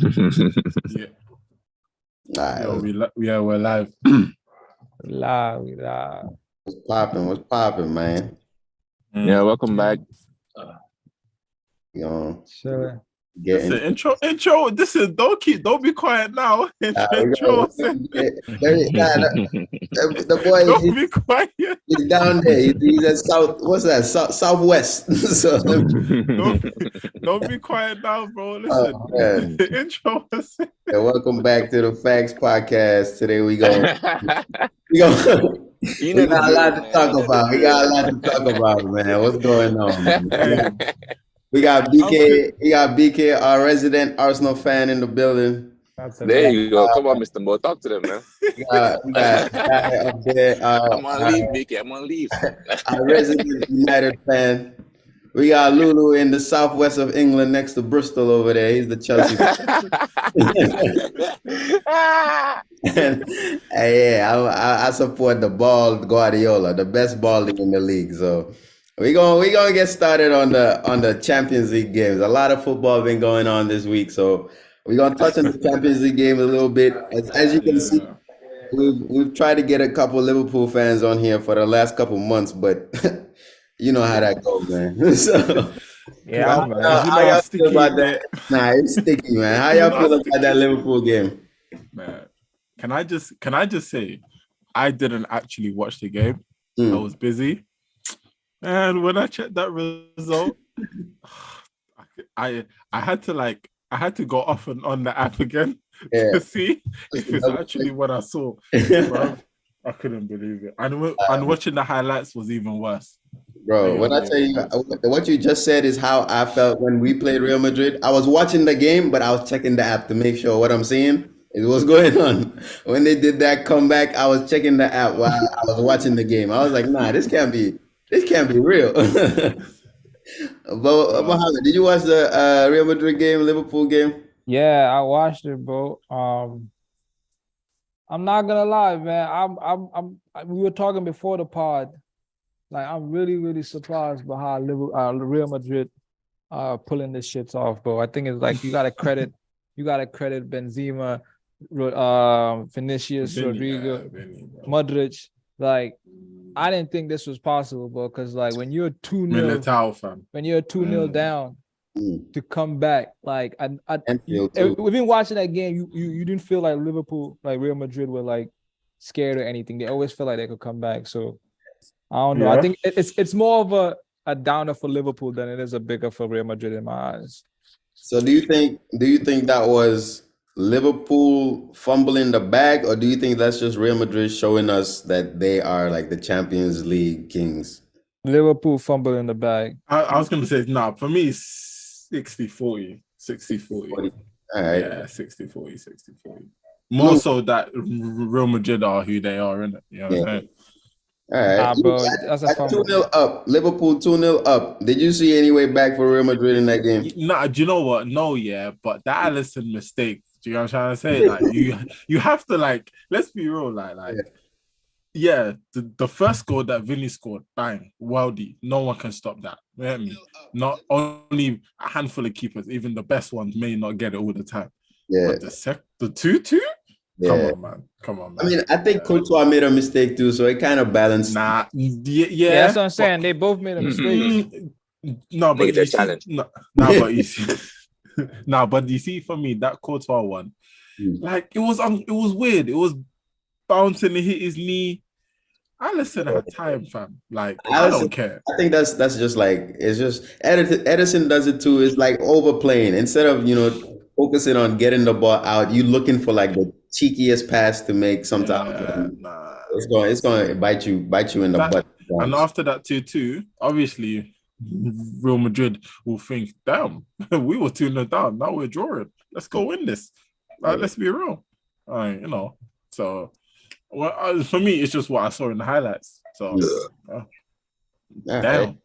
Yeah. Right, We're live. Live. what's popping, man? Yeah, welcome back. You know, Sure. Listen, intro. This is don't be quiet now. Intro. The boy Don't be quiet. he's down there. He's at south. What's that? Southwest. So, Don't be quiet now, bro. Listen, intro. yeah, welcome back to the Factz podcast. Today we got a lot to talk about. We got a lot to talk about, man. What's going on, man? We got BK. We got BK, our resident Arsenal fan, in the building. There you go. Come on, Mr. Mo. Talk to them, man. We got guy up there. I'm on leave, BK. I'm on leave. Our resident United fan. We got Lulu in the southwest of England, next to Bristol over there. He's the Chelsea fan. I support the bald Guardiola, the best balding in the league. So we gonna get started on the Champions League games. A lot of football been going on this week, so we're gonna touch on the Champions League game a little bit. As you can see, we've tried to get a couple Liverpool fans on here for the last couple months, but you know how that goes, man. So Yeah, man. how y'all feel about that? Nah, it's sticky, man. How y'all feel about that Liverpool game? Man, can I just say, I didn't actually watch the game. I was busy, and when I checked that result, I had to go off and on the app again to see if it's actually what I saw. Bro, I couldn't believe it. And watching the highlights was even worse. Bro, when I tell you what you just said is how I felt when we played Real Madrid. I was watching the game, but I was checking the app to make sure what I'm seeing is what's going on. When they did that comeback, I was checking the app while I was watching the game. I was like, nah, this can't be real. But Mohammed, did you watch the Real Madrid game, Liverpool game? Yeah, I watched it, bro. I'm not gonna lie, man. We were talking before the pod. Like, I'm really, really surprised by how Real Madrid pulling this shit off, bro. I think it's like you gotta credit Benzema, Vinicius, Rodrigo, Modric. Like, I didn't think this was possible, bro. Because like when you're 2-0 down, to come back, like we've been watching that game. You didn't feel like Liverpool, like Real Madrid, were like scared or anything. They always felt like they could come back. So I don't know. Yeah. I think it's more of a downer for Liverpool than it is a bigger for Real Madrid in my eyes. So do you think that was Liverpool fumbling the bag, or do you think that's just Real Madrid showing us that they are like the Champions League kings? Liverpool fumbling the bag. I was gonna say for me it's 60-40. 60-40. All right. Yeah, 60-40. More so that Real Madrid are who they are, innit? You know what I'm saying? All right. Bro, that's a 2-0 up. Liverpool 2-0 up. Did you see any way back for Real Madrid in that game? Nah, do you know what? No, yeah, but that Alisson mistake, do you know what I'm trying to say? Like, you have to, like, let's be real, the first goal that Vinny scored, bang, worldy. No one can stop that. You know what I mean? Not only a handful of keepers, even the best ones may not get it all the time. Yeah. But the 2-2? Yeah. Come on, man. I mean, I think Courtois made a mistake too, so it kind of balanced. Yeah, that's what I'm saying. They both made a mistake. No, but you see, but you see, for me, that Courtois one, like it was weird. It was bouncing to hit his knee. Alisson had time, fam. Like, I don't care. I think that's just like, it's just Edison does it too. It's like overplaying. Instead of, focusing on getting the ball out, you looking for like the cheekiest pass to make sometimes. It's going to bite you in the butt. And after that 2-2, obviously Real Madrid will think, damn, we were 2-0 down. Now we're drawing. Let's go win this. Let's be real. So for me, it's just what I saw in the highlights. So, damn. Right.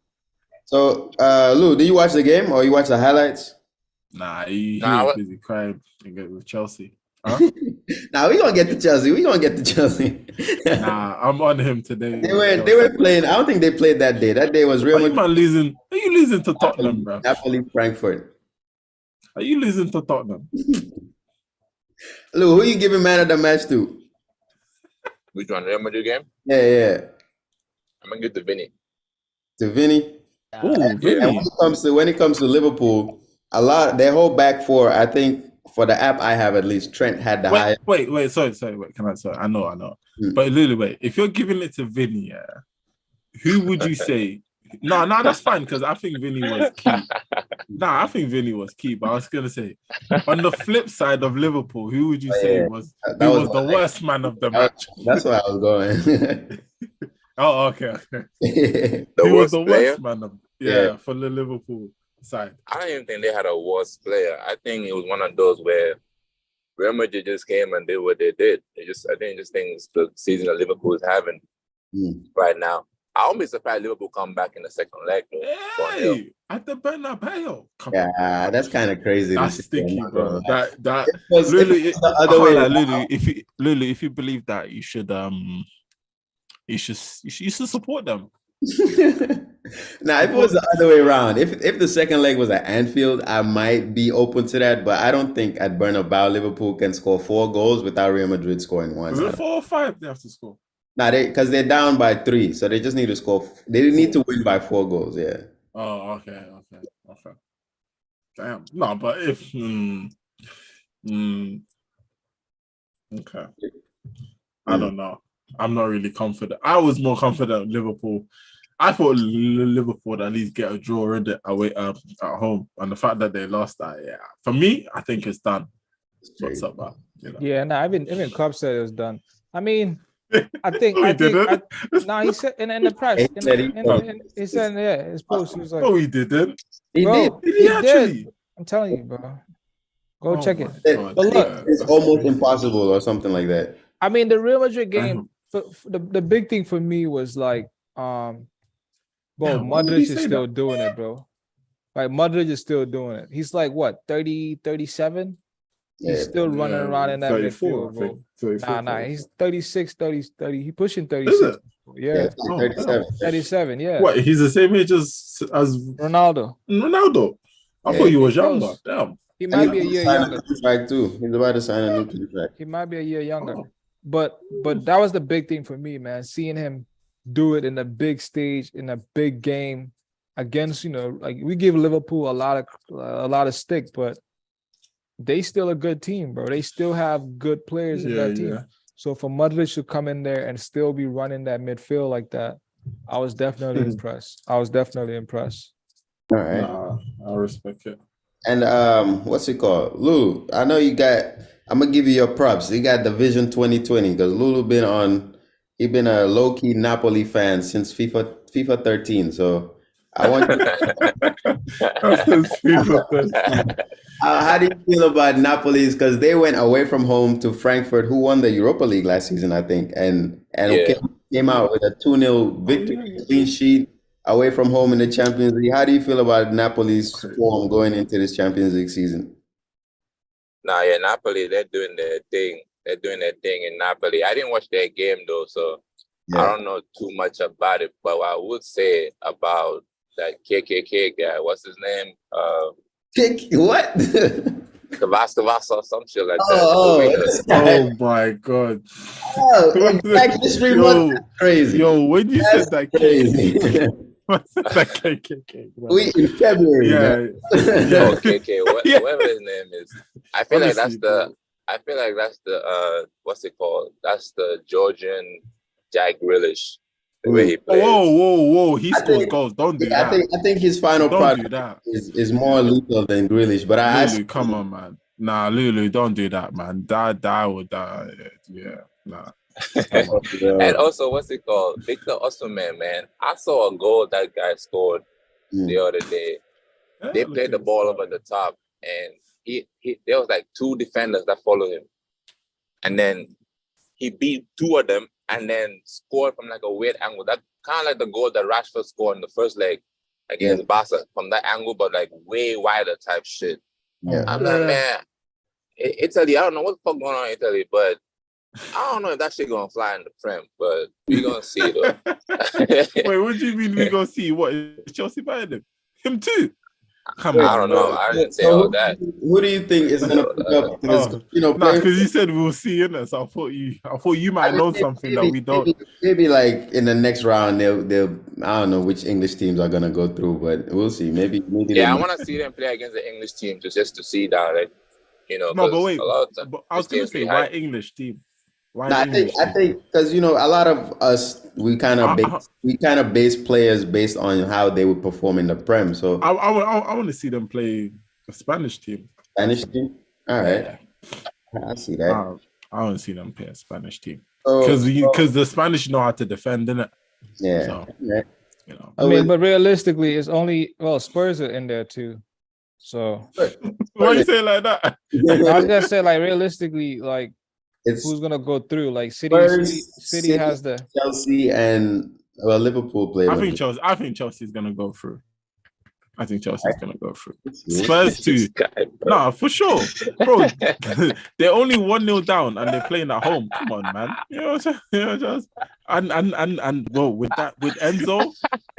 So, Lou, did you watch the game or you watch the highlights? Nah, he was busy crying with Chelsea. Huh? Nah, we're going to get to Chelsea. Nah, I'm on him today. They were playing. I don't think they played that day. That day was Real Madrid. Are you losing to Tottenham, bro? Napoli, Frankfurt. Are you losing to Tottenham? Lou, who you giving man of the match to? Which one? Real Madrid game? Yeah. I'm gonna give to Vinny. To Vinny. Oh, And Vinny. when it comes to Liverpool, a lot their whole back four, I think for the app I have at least, Trent had the highest. Wait. Sorry. Wait, sorry. I know. Hmm. But Lulu, wait. If you're giving it to Vinny, who would you say? No, that's fine because I think Vinny was key. I think Vinny was key. But I was gonna say, on the flip side of Liverpool, who would you say was the worst man of the match? That's where I was going. Oh, okay. Who was the worst man of for the Liverpool side? I don't even think they had a worst player. I think it was one of those where Real Madrid just came and did what they did. I think it's the season that Liverpool is having right now. I won't be surprised Liverpool come back in the second leg. Hey, at the Bernabeu. Yeah, that's kind of crazy. That's sticky, bro. That Lulu, if you believe that, you should support them. Now, if it was the other way around, if the second leg was at Anfield, I might be open to that. But I don't think at Bernabeu Liverpool can score 4 goals without Real Madrid scoring 1. Is it 4 or 5 they have to score? Nah, because they're down by 3, so they just need to score. They need to win by 4 goals. Yeah. Oh, okay. Damn. No, but if okay, I don't know. I'm not really confident. I was more confident in Liverpool. I thought Liverpool would at least get a draw in it away at home, and the fact that they lost that, for me, I think it's done. What's up, man? You know? Yeah, no, even Klopp said it was done. I mean, I think he said in the press. He said, his post. He was like, "No, he didn't. He did. He actually. Did. I'm telling you, bro. Go check it. But look, it's almost impossible or something like that. I mean, the Real Madrid game. The big thing for me was like, Modric is still doing it, bro. Like Modric is still doing it. He's like what, 30, 37? He's still running around in that midfield, bro. Nah. He's 36, 30. He pushing 36. Yeah. 37, yeah. What? He's the same age as Ronaldo. I thought he was younger. Damn. He might be a year younger. Too. He's about to sign a new contract. He might be a year younger. But that was the big thing for me, man. Seeing him do it in a big stage, in a big game against, like we give Liverpool a lot of stick, but they still a good team, bro. They still have good players in that team. So for Modric to come in there and still be running that midfield like that, I was definitely impressed. All right. I respect it. And what's it called? Lou, I know I'm gonna give you your props. You got the Vision 2020 because Lulu he been a low-key Napoli fan since FIFA 13. So I want you how do you feel about Napoli's, because they went away from home to Frankfurt, who won the Europa League last season, I think, and came out with a 2-0 victory, clean sheet, away from home in the Champions League. How do you feel about Napoli's form going into this Champions League season? Napoli, they're doing their thing. They're doing their thing in Napoli. I didn't watch their game though, so I don't know too much about it. But what I would say about that KKK guy, what's his name? What? Kavas or some shit like that. Oh my god! Crazy. Yo, when you said that crazy. KKK. We in February. KK, whatever his name is. I feel like that's the what's it called? That's the Georgian Jack Grealish. The way he plays. Whoa! He scores goals. Don't do that. I think his final product is more lethal than Grealish. But Lulu, come on, man. Nah, Lulu, don't do that, man. Die would die. Yeah, nah. And also, what's it called? Victor Osimhen, man. I saw a goal that guy scored the other day. They played the ball over the top, and there was like 2 defenders that followed him, and then he beat 2 of them, and then scored from like a weird angle. That kind of like the goal that Rashford scored in the first leg against Barca from that angle, but like way wider type shit. Yeah. I'm like, man, Italy. I don't know what the fuck going on in Italy, but I don't know if that shit gonna fly in the Prem, but we gonna see though. Wait, what do you mean we gonna see? What, is Chelsea buying him? Him too? Come on, I don't know. I didn't say all that. Who do you think is gonna pick up? Because because you said we'll see in it, so I thought you might know something that we don't. Maybe like in the next round, they'll I don't know which English teams are gonna go through, but we'll see. Maybe. Yeah, I want to see them play against the English team just to see that, like, No, but wait. But I was gonna say, why English team? I think because a lot of us we kind of base players based on how they would perform in the Prem. So I want to see them play a Spanish team. Spanish team, all right. Yeah. I see that. I want to see them play a Spanish team because the Spanish know how to defend, innit? Yeah. So, I mean, but realistically, it's only Spurs are in there too. So why you say like that? I was gonna say, like, realistically, like, who's gonna go through? Like City has the Chelsea and Liverpool play. I think Chelsea's gonna go through. I think Chelsea's gonna go through. Spurs too. Nah, for sure, bro. They're only 1-0 down and they're playing at home. Come on, man. And well, with Enzo,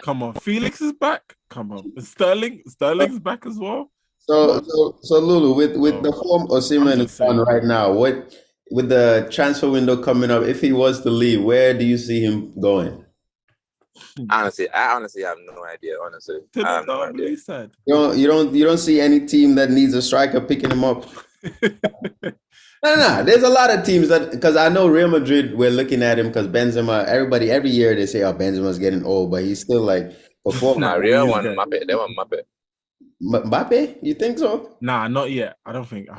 come on. Felix is back. Come on. Sterling's back as well. So Lulu, with the form Osimhen is on right now, with the transfer window coming up, if he was to leave, where do you see him going? Honestly, I have no idea. Honestly, I have no idea. You don't see any team that needs a striker picking him up. No. There's a lot of teams because I know Real Madrid. We're looking at him because Benzema. Every year they say, "Oh, Benzema's getting old," but he's still like performing. Nah, Real one Mbappe. They want Mbappe. Mbappe? You think so? Nah, not yet. I don't think.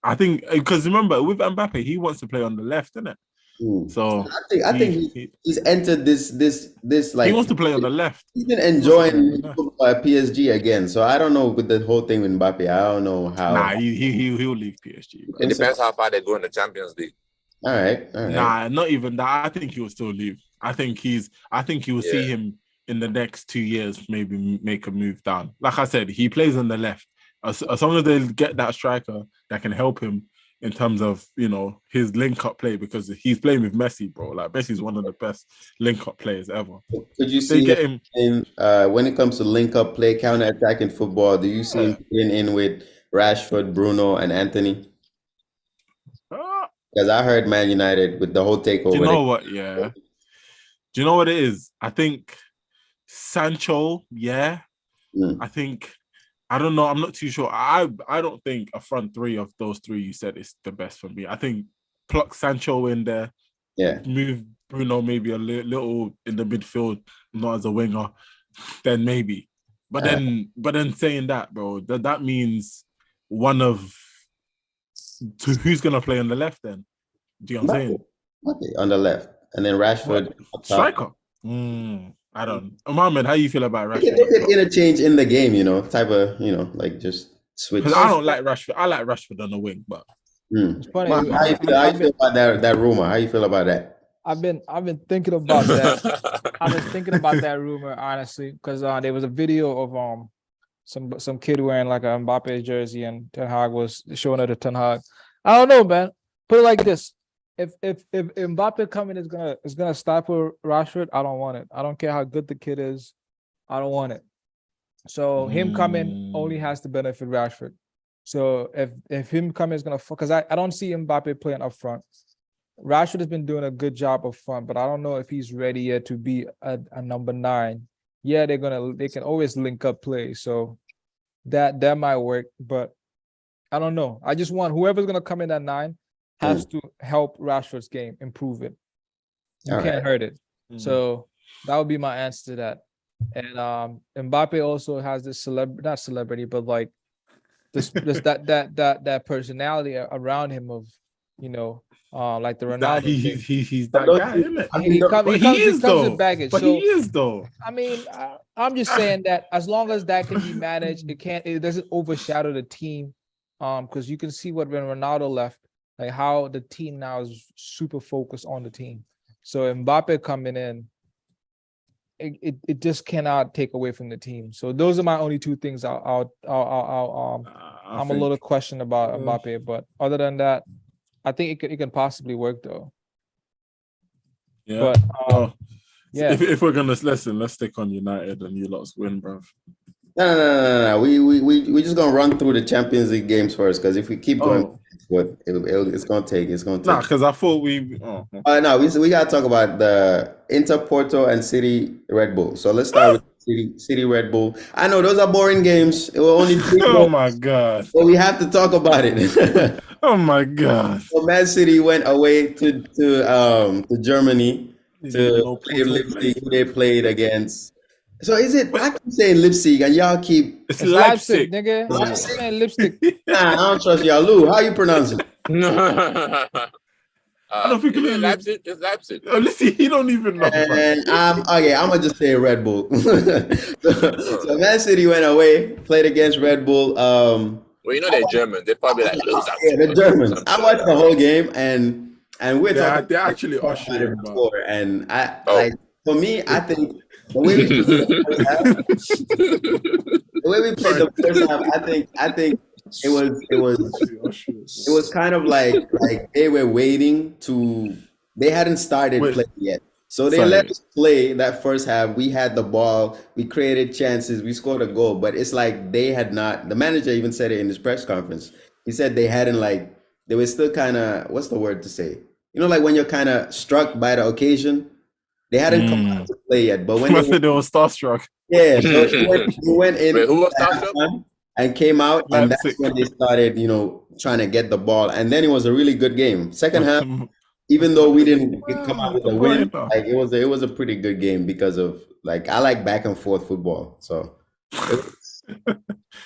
I think because remember with Mbappe, he wants to play on the left, isn't it? So I think he's entered this like he wants to play on the left. He's been enjoying PSG again. So I don't know with the whole thing with Mbappe. I don't know how. Nah, he'll leave PSG. It depends how far they go in the Champions League. All right. Nah, not even that. I think he will still leave. I think you will see him in the next 2 years, maybe make a move down. Like I said, he plays on the left. As long as they get that striker that can help him in terms of, his link-up play, because he's playing with Messi, bro. Like, Messi's one of the best link-up players ever. Could you see him when it comes to link-up play, counter-attacking football, do you see him in with Rashford, Bruno, and Anthony? Because I heard Man United with the whole takeover. Do you know what? Yeah. Do you know what it is? I think Sancho, I don't know. I'm not too sure. I don't think a front three of those three you said is the best for me. I think pluck Sancho in there. Yeah. Move Bruno maybe a little in the midfield, not as a winger. Then maybe. But then saying that, bro, that means one of two. Who's gonna play on the left then? Do you know what I'm saying? Okay, on the left, and then Rashford striker. I don't. Mohammed, how you feel about Rashford? They could interchange in the game, type of, like just switch. Because I don't like Rashford. I like Rashford on the wing, but it's funny. How you feel about that rumor? How you feel about that? I've been thinking about that. I've been thinking about that rumor, honestly, because there was a video of some kid wearing like a Mbappe jersey, and Ten Hag was showing it to Ten Hag. I don't know, man. Put it like this. If Mbappe coming is gonna stifle Rashford, I don't want it. I don't care how good the kid is, I don't want it. So him coming only has to benefit Rashford. So if him coming is gonna because I don't see Mbappe playing up front. Rashford has been doing a good job up front, but I don't know if he's ready yet to be a number 9. Yeah, they can always link up play, so that might work, but I don't know. I just want whoever's gonna come in at 9 has to help Rashford's game, improve it. You can't hurt it. So that would be my answer to that. And Mbappe also has this not celebrity, but like this that personality around him of, like the Ronaldo. He's that guy, isn't it? He comes with baggage. But he is though. I mean, I'm just saying that as long as that can be managed, it doesn't overshadow the team. Because you can see when Ronaldo left, like how the team now is super focused on the team. So Mbappe coming in, it just cannot take away from the team. So those are my only 2 things I'm a little question about Mbappe, but other than that, I think it can possibly work though. Yeah. But if we're gonna let's stick on United and you lot's win, bruv. No. We just gonna run through the Champions League games first, because if we keep going, it's gonna take. Nah, because I thought we. No, we gotta talk about the Inter Porto and City Red Bull. So let's start with City Red Bull. I know those are boring games. It will only be Oh my god! but we have to talk about it. Oh my god! So Man City went away to Germany to play Leipzig, who they played against. So is it? I keep saying Leipzig, and y'all keep. It's Leipzig, nigga. Leipzig? Lipstick. Nah, I don't trust y'all. Lou, how you pronounce it? I don't think it's Leipzig. It's Leipzig. Listen, he don't even know. And I'm gonna just say Red Bull. so Man City went away, played against Red Bull. Well, you know they're German. They're probably like, yeah, the Germans. I watched the whole game, and we're talking. They're actually about it before, and Oh. for me, I think the way we played the first half, I think it was kind of like they were waiting to. They hadn't started playing yet, so they let us play that first half. We had the ball, we created chances, we scored a goal, but it's like they had not. The manager even said it in his press conference. He said they hadn't they were still kind of, what's the word to say? You know, like when you're kind of struck by the occasion. They hadn't come out to play yet, but when they were starstruck. Yeah, so we went in. Wait, who was starstruck? And came out, and that's when they started, trying to get the ball. And then it was a really good game. Second half, even though we didn't come out with a win, it was a pretty good game because of I like back and forth football. So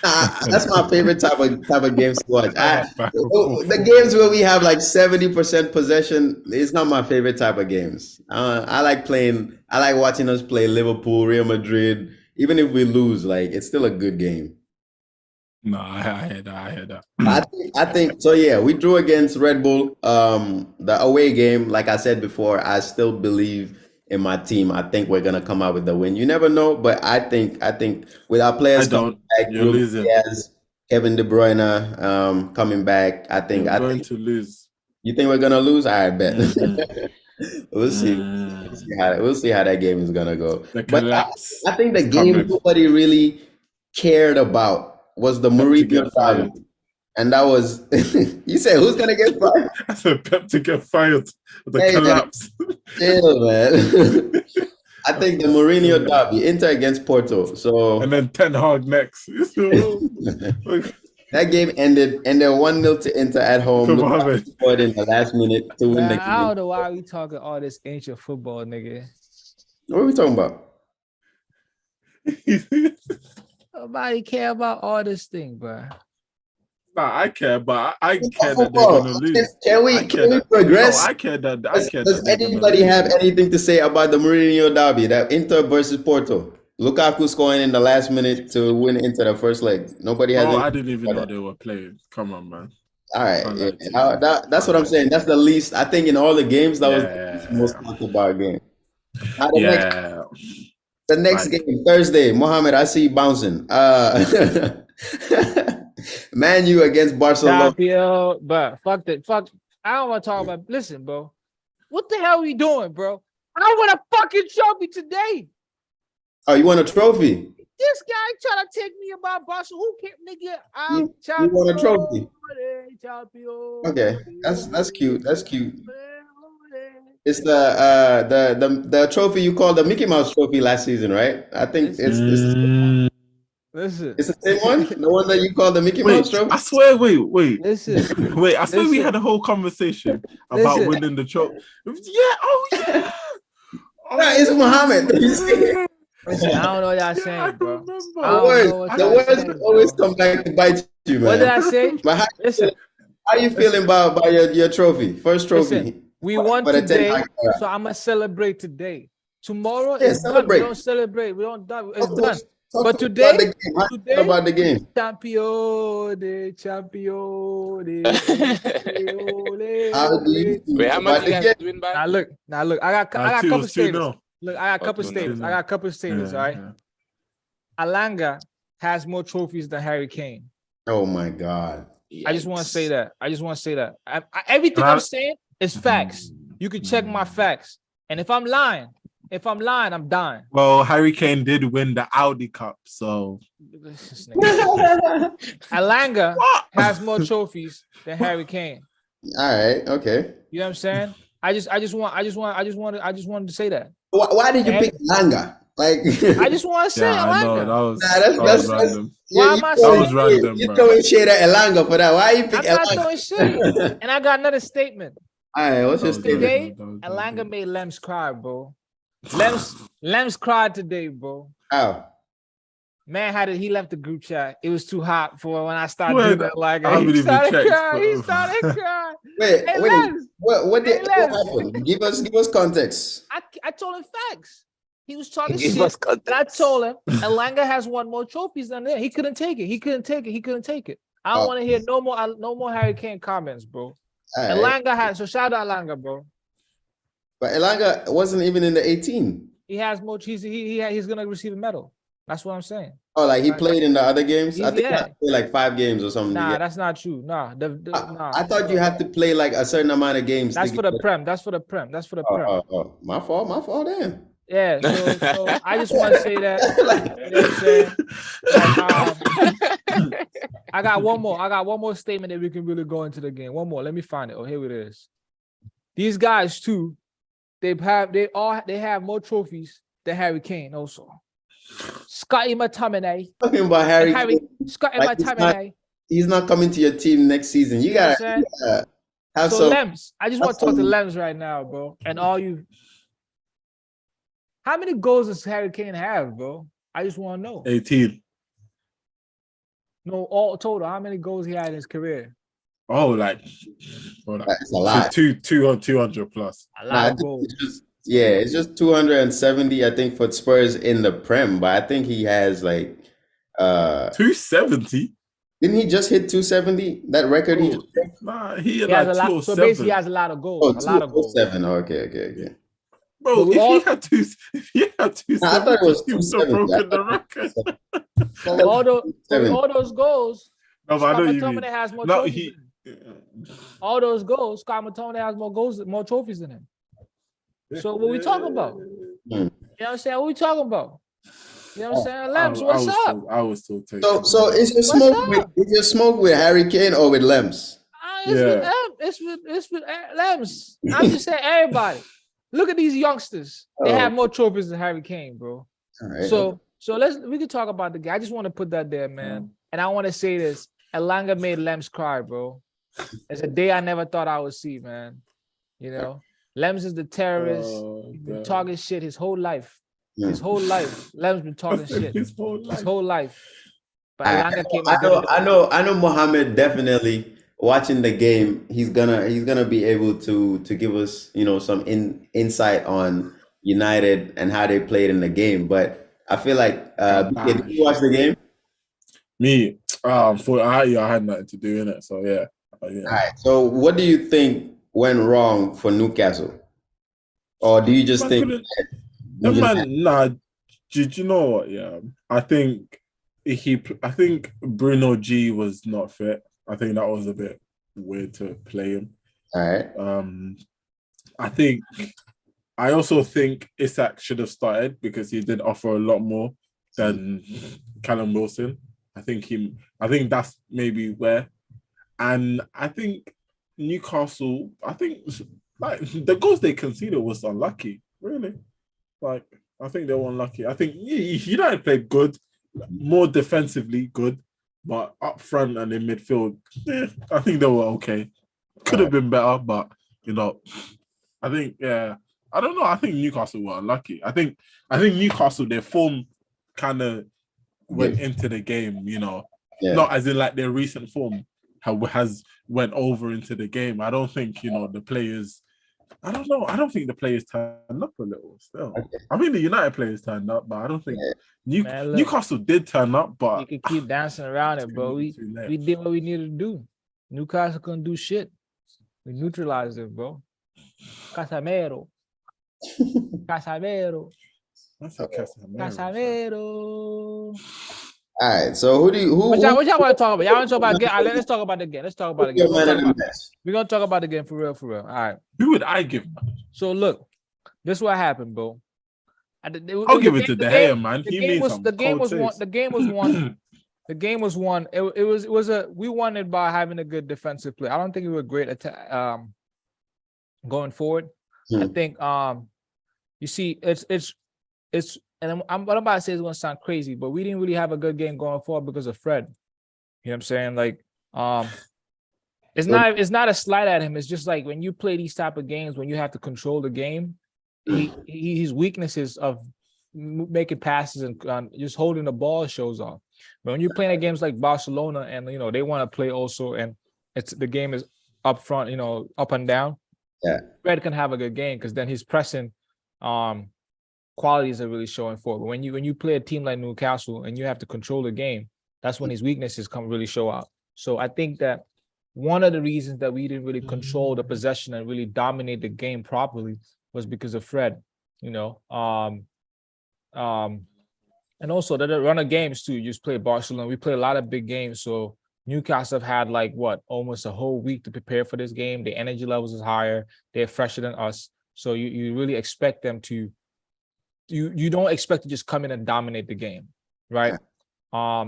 that's my favorite type of games to watch. The games where we have 70% possession, it's not my favorite type of games. I like watching us play Liverpool, Real Madrid. Even if we lose, it's still a good game. No, I hear that. I think so. Yeah, we drew against Red Bull. The away game, like I said before, I still believe in my team. I think we're gonna come out with the win. You never know, but I think with our players coming back, yes, Kevin De Bruyne coming back, I think we're going to lose. You think we're gonna lose? I bet. We'll see. We'll see how that game is gonna go. But I think the game nobody really cared about was the Mourinho fired. And that was you said who's gonna get fired? I said Pep to get fired. The collapse. Chill, man. I think the Mourinho derby, Inter against Porto. So and then Ten Hag next. That game ended 1-0 to Inter at home. Scored in the last minute to win the game. I don't know why we talking all this ancient football, nigga. What are we talking about? Nobody care about all this thing, bro. Nah, I care, but I care that they're gonna lose. Can we progress? No, I care that. Does anybody have anything to say about the Mourinho derby, that Inter versus Porto? Lukaku scoring in the last minute to win into the first leg. Nobody has. I didn't even know they were playing. Come on, man. All right, that's what I'm saying. That's the least. I think in all the games that was the most talked about game. The next game, Thursday, Mohammed, I see you bouncing. Man U against Barcelona. But fuck that. Fuck. I don't want to talk about. Listen, bro. What the hell are we doing, bro? I want a fucking trophy today. Oh, you want a trophy? This guy trying to take me about Barcelona. Who can't, nigga? I'm you want a trophy? Okay, that's cute. That's cute. It's the trophy you called the Mickey Mouse trophy last season, right? I think it's listen. It's the same one? The one that you called the Mickey Mouse trophy? I swear, wait. Listen. Wait, I swear we had a whole conversation about winning the trophy. Yeah, it's Muhammad. Listen, I don't know what y'all saying, bro. The words always come back to bite you, man. What did I say? Listen, how you feeling about your trophy? First trophy. Listen, we won today, so I'm gonna celebrate today. Tomorrow is done. We don't celebrate. We don't done. It's done. But today, about the game. Champion. Wait, how much you guys win by? Now look. I got a couple statements. Look, I got a couple statements. All right. Yeah. Alanga has more trophies than Harry Kane. Oh my God. Yikes. I just want to say that. Everything I'm saying is facts. You can check my facts. And if I'm lying, If I'm lying, I'm dying. Well, Harry Kane did win the Audi Cup, so Alanga has more trophies than Harry Kane. All right, okay. You know what I'm saying? I just wanted to say that. Why did you pick Alanga? Like, I just want to say Alanga. That's random. Why am I that saying was random, you're throwing shade at Elanga for that. Why you pick I'm Elanga? not throwing shade. And I got another statement. All right, what's your statement? Today, Elanga made Lems cry, bro. Lems cried today, bro. How? Man, he left the group chat. It was too hot for when I started doing that. Like, he started crying. Wait. What happened? Give us context. I told him facts. He was talking shit. And I told him Elanga has won more trophies than him. He couldn't take it. I don't want to hear no more Harry Kane comments, bro. Right. Elanga has, so shout out Elanga, bro. But Elanga wasn't even in the 18. He has more. He's gonna receive a medal. That's what I'm saying. Oh, like he played in the other games? I think he played like 5 games or something. Nah, that's not true. Nah, I thought you had to play like a certain amount of games. That's for the Prem. That's for the Prem. Oh, my fault then. Yeah, so I just want to say that. You know what I'm saying? I got one more statement that we can really go into the game. One more. Let me find it. Oh, here it is. These guys too, they have more trophies than Harry Kane also. Scotty McTominay. Talking about Scotty McTominay. He's not coming to your team next season. You gotta have some. Lems, I just want to talk to Lems right now, bro. And all you. How many goals does Harry Kane have, bro? I just want to know. 18. No, all total. How many goals he had in his career? Oh, that's a lot. 200 plus. A lot of goals. It's just 270, I think, for Spurs in the Prem. But I think he has like 270. Didn't he just hit 270? That record he just hit? Nah, he had like 207. So basically, he has a lot of goals. Oh, a lot of goals. 207. Okay. Bro, if he had 270, I thought it was 270. Broken the record. So all those goals. No, but I know you mean. Has more trophies. All those goals, Scott McTominay has more trophies than him. So what we talking about? You know what I'm saying? What we talking about? You know what I'm saying? Lems, what's up? I was still taking. So is your smoke with Harry Kane or with Lems? It's with Lems. I'm just saying everybody. Look at these youngsters. They have more trophies than Harry Kane, bro. All right. So we can talk about the game. I just want to put that there, man. And I want to say this. Elanga made Lems cry, bro. It's a day I never thought I would see, man. You know, Lems is the terrorist. He's been talking shit his whole life. His whole life. Lems been talking shit. His whole life. But Elanga came I know Mohammed definitely watching the game, he's gonna be able to give us, some insight on United and how they played in the game. But I feel like did you watch the game? Me, I had nothing to do in it, so yeah. All right. So what do you think went wrong for Newcastle? Or do you just think did you know what? Yeah. I think Bruno G was not fit. I think that was a bit weird to play him. All right. I also think Isak should have started because he did offer a lot more than Callum Wilson. I think that's maybe where. And I think Newcastle, like the goals they conceded was unlucky, really. Like, I think they were unlucky. I think United played good, more defensively good, but up front and in midfield, I think they were okay. Could have been better, but I think I don't know. I think Newcastle were unlucky. I think Newcastle, their form kind of went into the game, not as in like their recent form has went over into the game. I don't think the players. I don't know. I don't think the players turned up a little still. Okay. I mean, the United players turned up, but I don't think Newcastle did turn up. But you can keep dancing around it, bro. We did what we needed to do. Newcastle couldn't do shit. We neutralized it, bro. Casemiro. That's a Casemiro. All right, so what y'all want to talk about? Y'all want to talk about the game? Let's talk about the game. We're gonna talk about the game for real. All right. Who would I give? So look, this is what happened, bro. I'll give it to De Gea, man. He made some cold saves. The game was won. The game was won. We won it by having a good defensive play. I don't think we were great at going forward. I think you see it's and what I'm about to say is going to sound crazy, but we didn't really have a good game going forward because of Fred. You know what I'm saying? Like it's not a slight at him. It's just like when you play these type of games, when you have to control the game, his weaknesses of making passes and just holding the ball shows off. But when you're playing at games like Barcelona and they want to play also, and the game is up front, up and down. Yeah, Fred can have a good game because then his pressing qualities are really showing forward. But when you play a team like Newcastle and you have to control the game, that's when his weaknesses really show out. So I think that one of the reasons that we didn't really control the possession and really dominate the game properly was because of Fred. And also the run of games too. You just play Barcelona. We play a lot of big games, so Newcastle have had almost a whole week to prepare for this game. The energy levels is higher. They're fresher than us. So you really expect them to, you don't expect to just come in and dominate the game, right?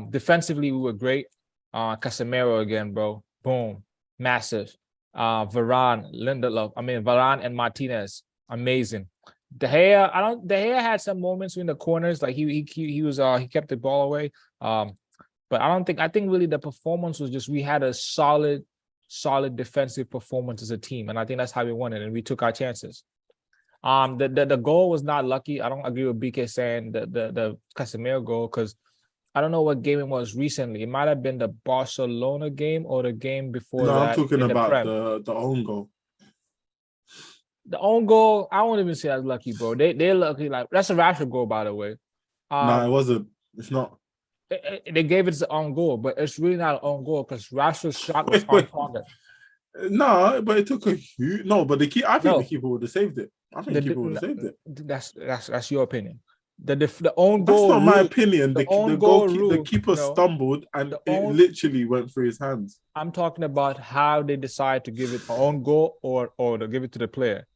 Defensively, we were great. Casemiro again, bro. Boom. Massive. Varane and Martinez. Amazing. De Gea had some moments in the corners. Like he kept the ball away. But I think really the performance was just, we had a solid defensive performance as a team. And I think that's how we won it. And we took our chances. The goal was not lucky. I don't agree with BK saying the Casemiro goal, because I don't know what game it was recently. It might have been the Barcelona game or the game before that. No, I'm talking about the own goal. The own goal, I won't even say that's lucky, bro. They're lucky. Like, that's a Rashford goal, by the way. No, it wasn't. It's not. They gave it to own goal, but it's really not an own goal because Rashford's shot was on target. No, but it took a huge. No, but the keeper would have saved it. I think the keeper would have saved it. That's your opinion. The own goal. That's not my opinion. The keeper stumbled and it literally went through his hands. I'm talking about how they decide to give it an own goal or to give it to the player.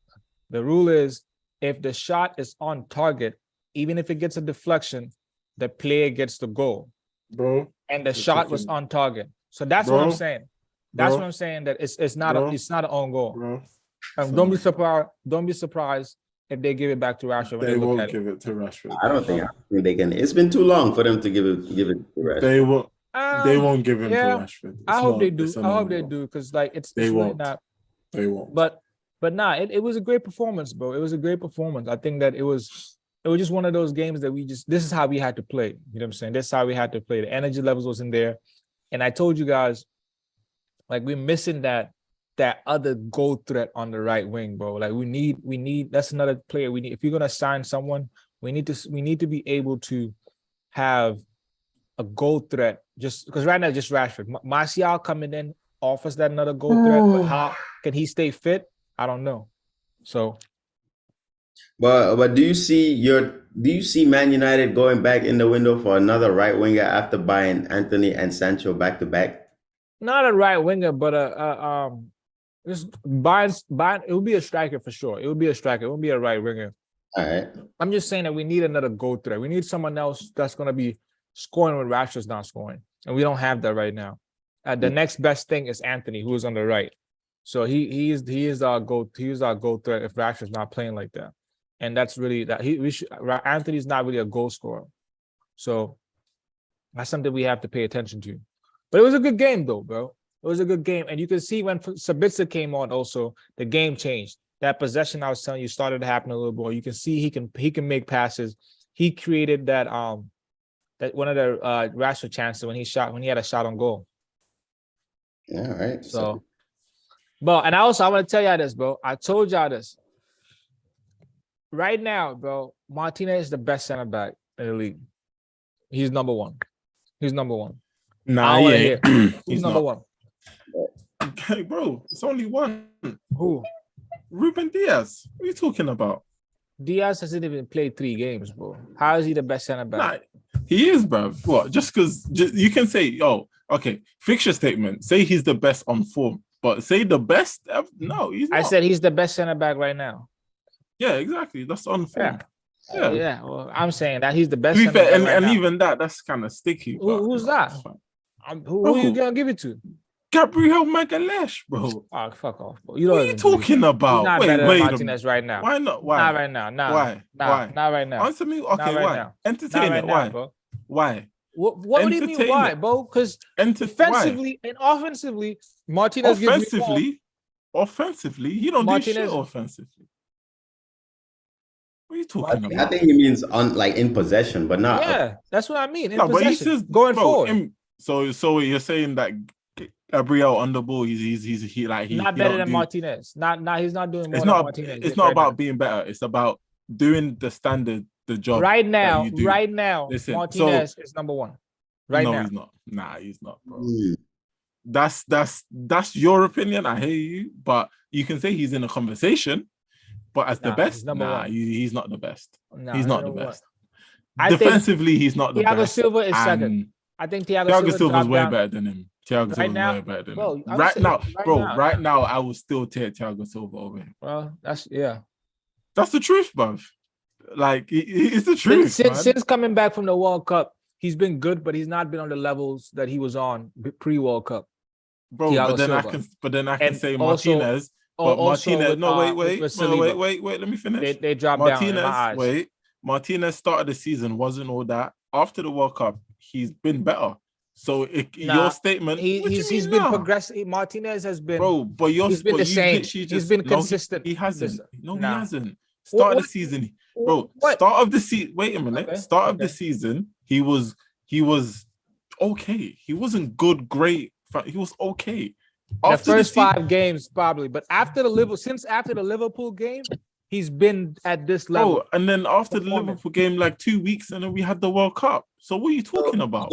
The rule is, if the shot is on target, even if it gets a deflection, the player gets the goal. Bro. And the shot was on target. So that's what I'm saying. That's what I'm saying, that it's not an own goal. Bro. Don't be surprised if they give it back to Rashford. They won't give it to Rashford. I don't think they can. It's been too long for them to give it to Rashford. They won't give him to Rashford. I hope they do. I hope they do, because it's really not. They won't. But nah, it was a great performance, bro. It was a great performance. I think that it was just one of those games that this is how we had to play. You know what I'm saying? This is how we had to play. The energy levels wasn't there. And I told you guys, we're missing that other goal threat on the right wing, bro. Like we need that's another player we need. If you're gonna sign someone, we need to be able to have a goal threat, just because right now it's just Rashford. Martial coming in offers that another goal threat, but how can he stay fit? I don't know. So, but do you see Man United going back in the window for another right winger after buying Anthony and Sancho back to back? Not a right winger, but just buying. It would be a striker for sure. It would be a striker. It won't be a right winger. All right. I'm just saying that we need another goal threat. We need someone else that's going to be scoring when Rashford's not scoring, and we don't have that right now. The next best thing is Anthony, who is on the right. So he is our goal. He is our goal threat if Rashford's not playing like that, and that's really that. Anthony's not really a goal scorer, so that's something we have to pay attention to. But it was a good game, though, bro. It was a good game, and you can see when Sabitzer came on, also the game changed. That possession I was telling you started to happen a little more. You can see he can make passes. He created that one of the Rashford chances when he had a shot on goal. Yeah, all right. So, but and I want to tell y'all this, bro. I told y'all this. Right now, bro, Martinez is the best center back in the league. He's number one. Nah, he's number one. Okay, bro, it's only one. Who? Ruben Diaz. What are you talking about? Diaz hasn't even played 3 games, bro. How is he the best center back? Nah, he is, bro. What? Just because you can say, okay, fixture statement. Say he's the best on form, but say the best. No, he's not. I said he's the best center back right now. Yeah, exactly. That's on form. Yeah. Well, I'm saying that he's the best. To be fair, right and now. even that's kind of sticky. Who's that? Who are you gonna give it to? Gabriel Magalhaes, bro. Oh, fuck off, bro. What are you talking about? He's not better than Martinez right now. Why not? Why? Not right now. Nah. Why? Nah, not right now. Answer me. Okay, right why? Now. Entertain right it. Now, why? bro. Why? What do you mean why, bro? Because defensively and offensively, Martinez offensively, he don't do shit offensively. What are you talking about? I think he means in possession, but not. Yeah, that's what I mean. In possession, but he says going forward. So you're saying that Gabriel on the ball, he's not better than Martinez. Not he's not doing more than Martinez. It's not about being better. It's about doing the job. Right now, listen, Martinez is number one. No, he's not. Nah, he's not, bro. That's your opinion. I hear you, but you can say he's in a conversation. But as the best, he's not the best. He's not the best. Defensively, he's not the best. Thiago Silva is second. I think Thiago Silva is way better than him. Thiago Silva is way better than him. Right now, I will still take Thiago Silva over him. Well, that's the truth, bruv. Like, it's the truth. Since coming back from the World Cup, he's been good, but he's not been on the levels that he was on pre-World Cup. Bro, but then I can say Martinez. But Martinez, wait. Let me finish. They dropped Martinez, down in my eyes. Wait, Martinez started the season wasn't all that. After the World Cup, he's been better. So your statement, he's been progressing. Martinez has been, but he's been the same. He's been consistent. He hasn't. He hasn't. Start of the season, bro. Start of the season. Wait a minute. Okay. Start of the season, he was okay. He wasn't good, great. He was okay. The first 5 games, probably, but after the Liverpool game, he's been at this level. And then after the Liverpool game, like 2 weeks, and then we had the World Cup. So what are you talking about?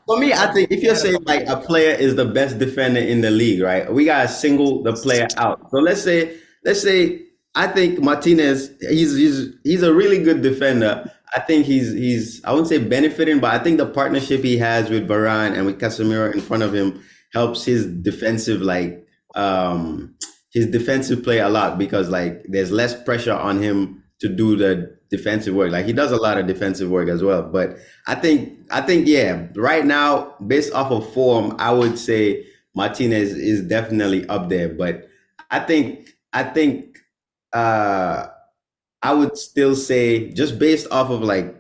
For me, I think if you're saying like a player is the best defender in the league, right? We gotta single the player out. So let's say I think Martinez, he's a really good defender. I think he's I wouldn't say benefiting, but I think the partnership he has with Varane and with Casemiro in front of him helps his defensive play a lot, because like there's less pressure on him to do the defensive work. Like he does a lot of defensive work as well. But I think yeah, right now, based off of form, I would say Martinez is definitely up there. But I think I would still say, just based off of like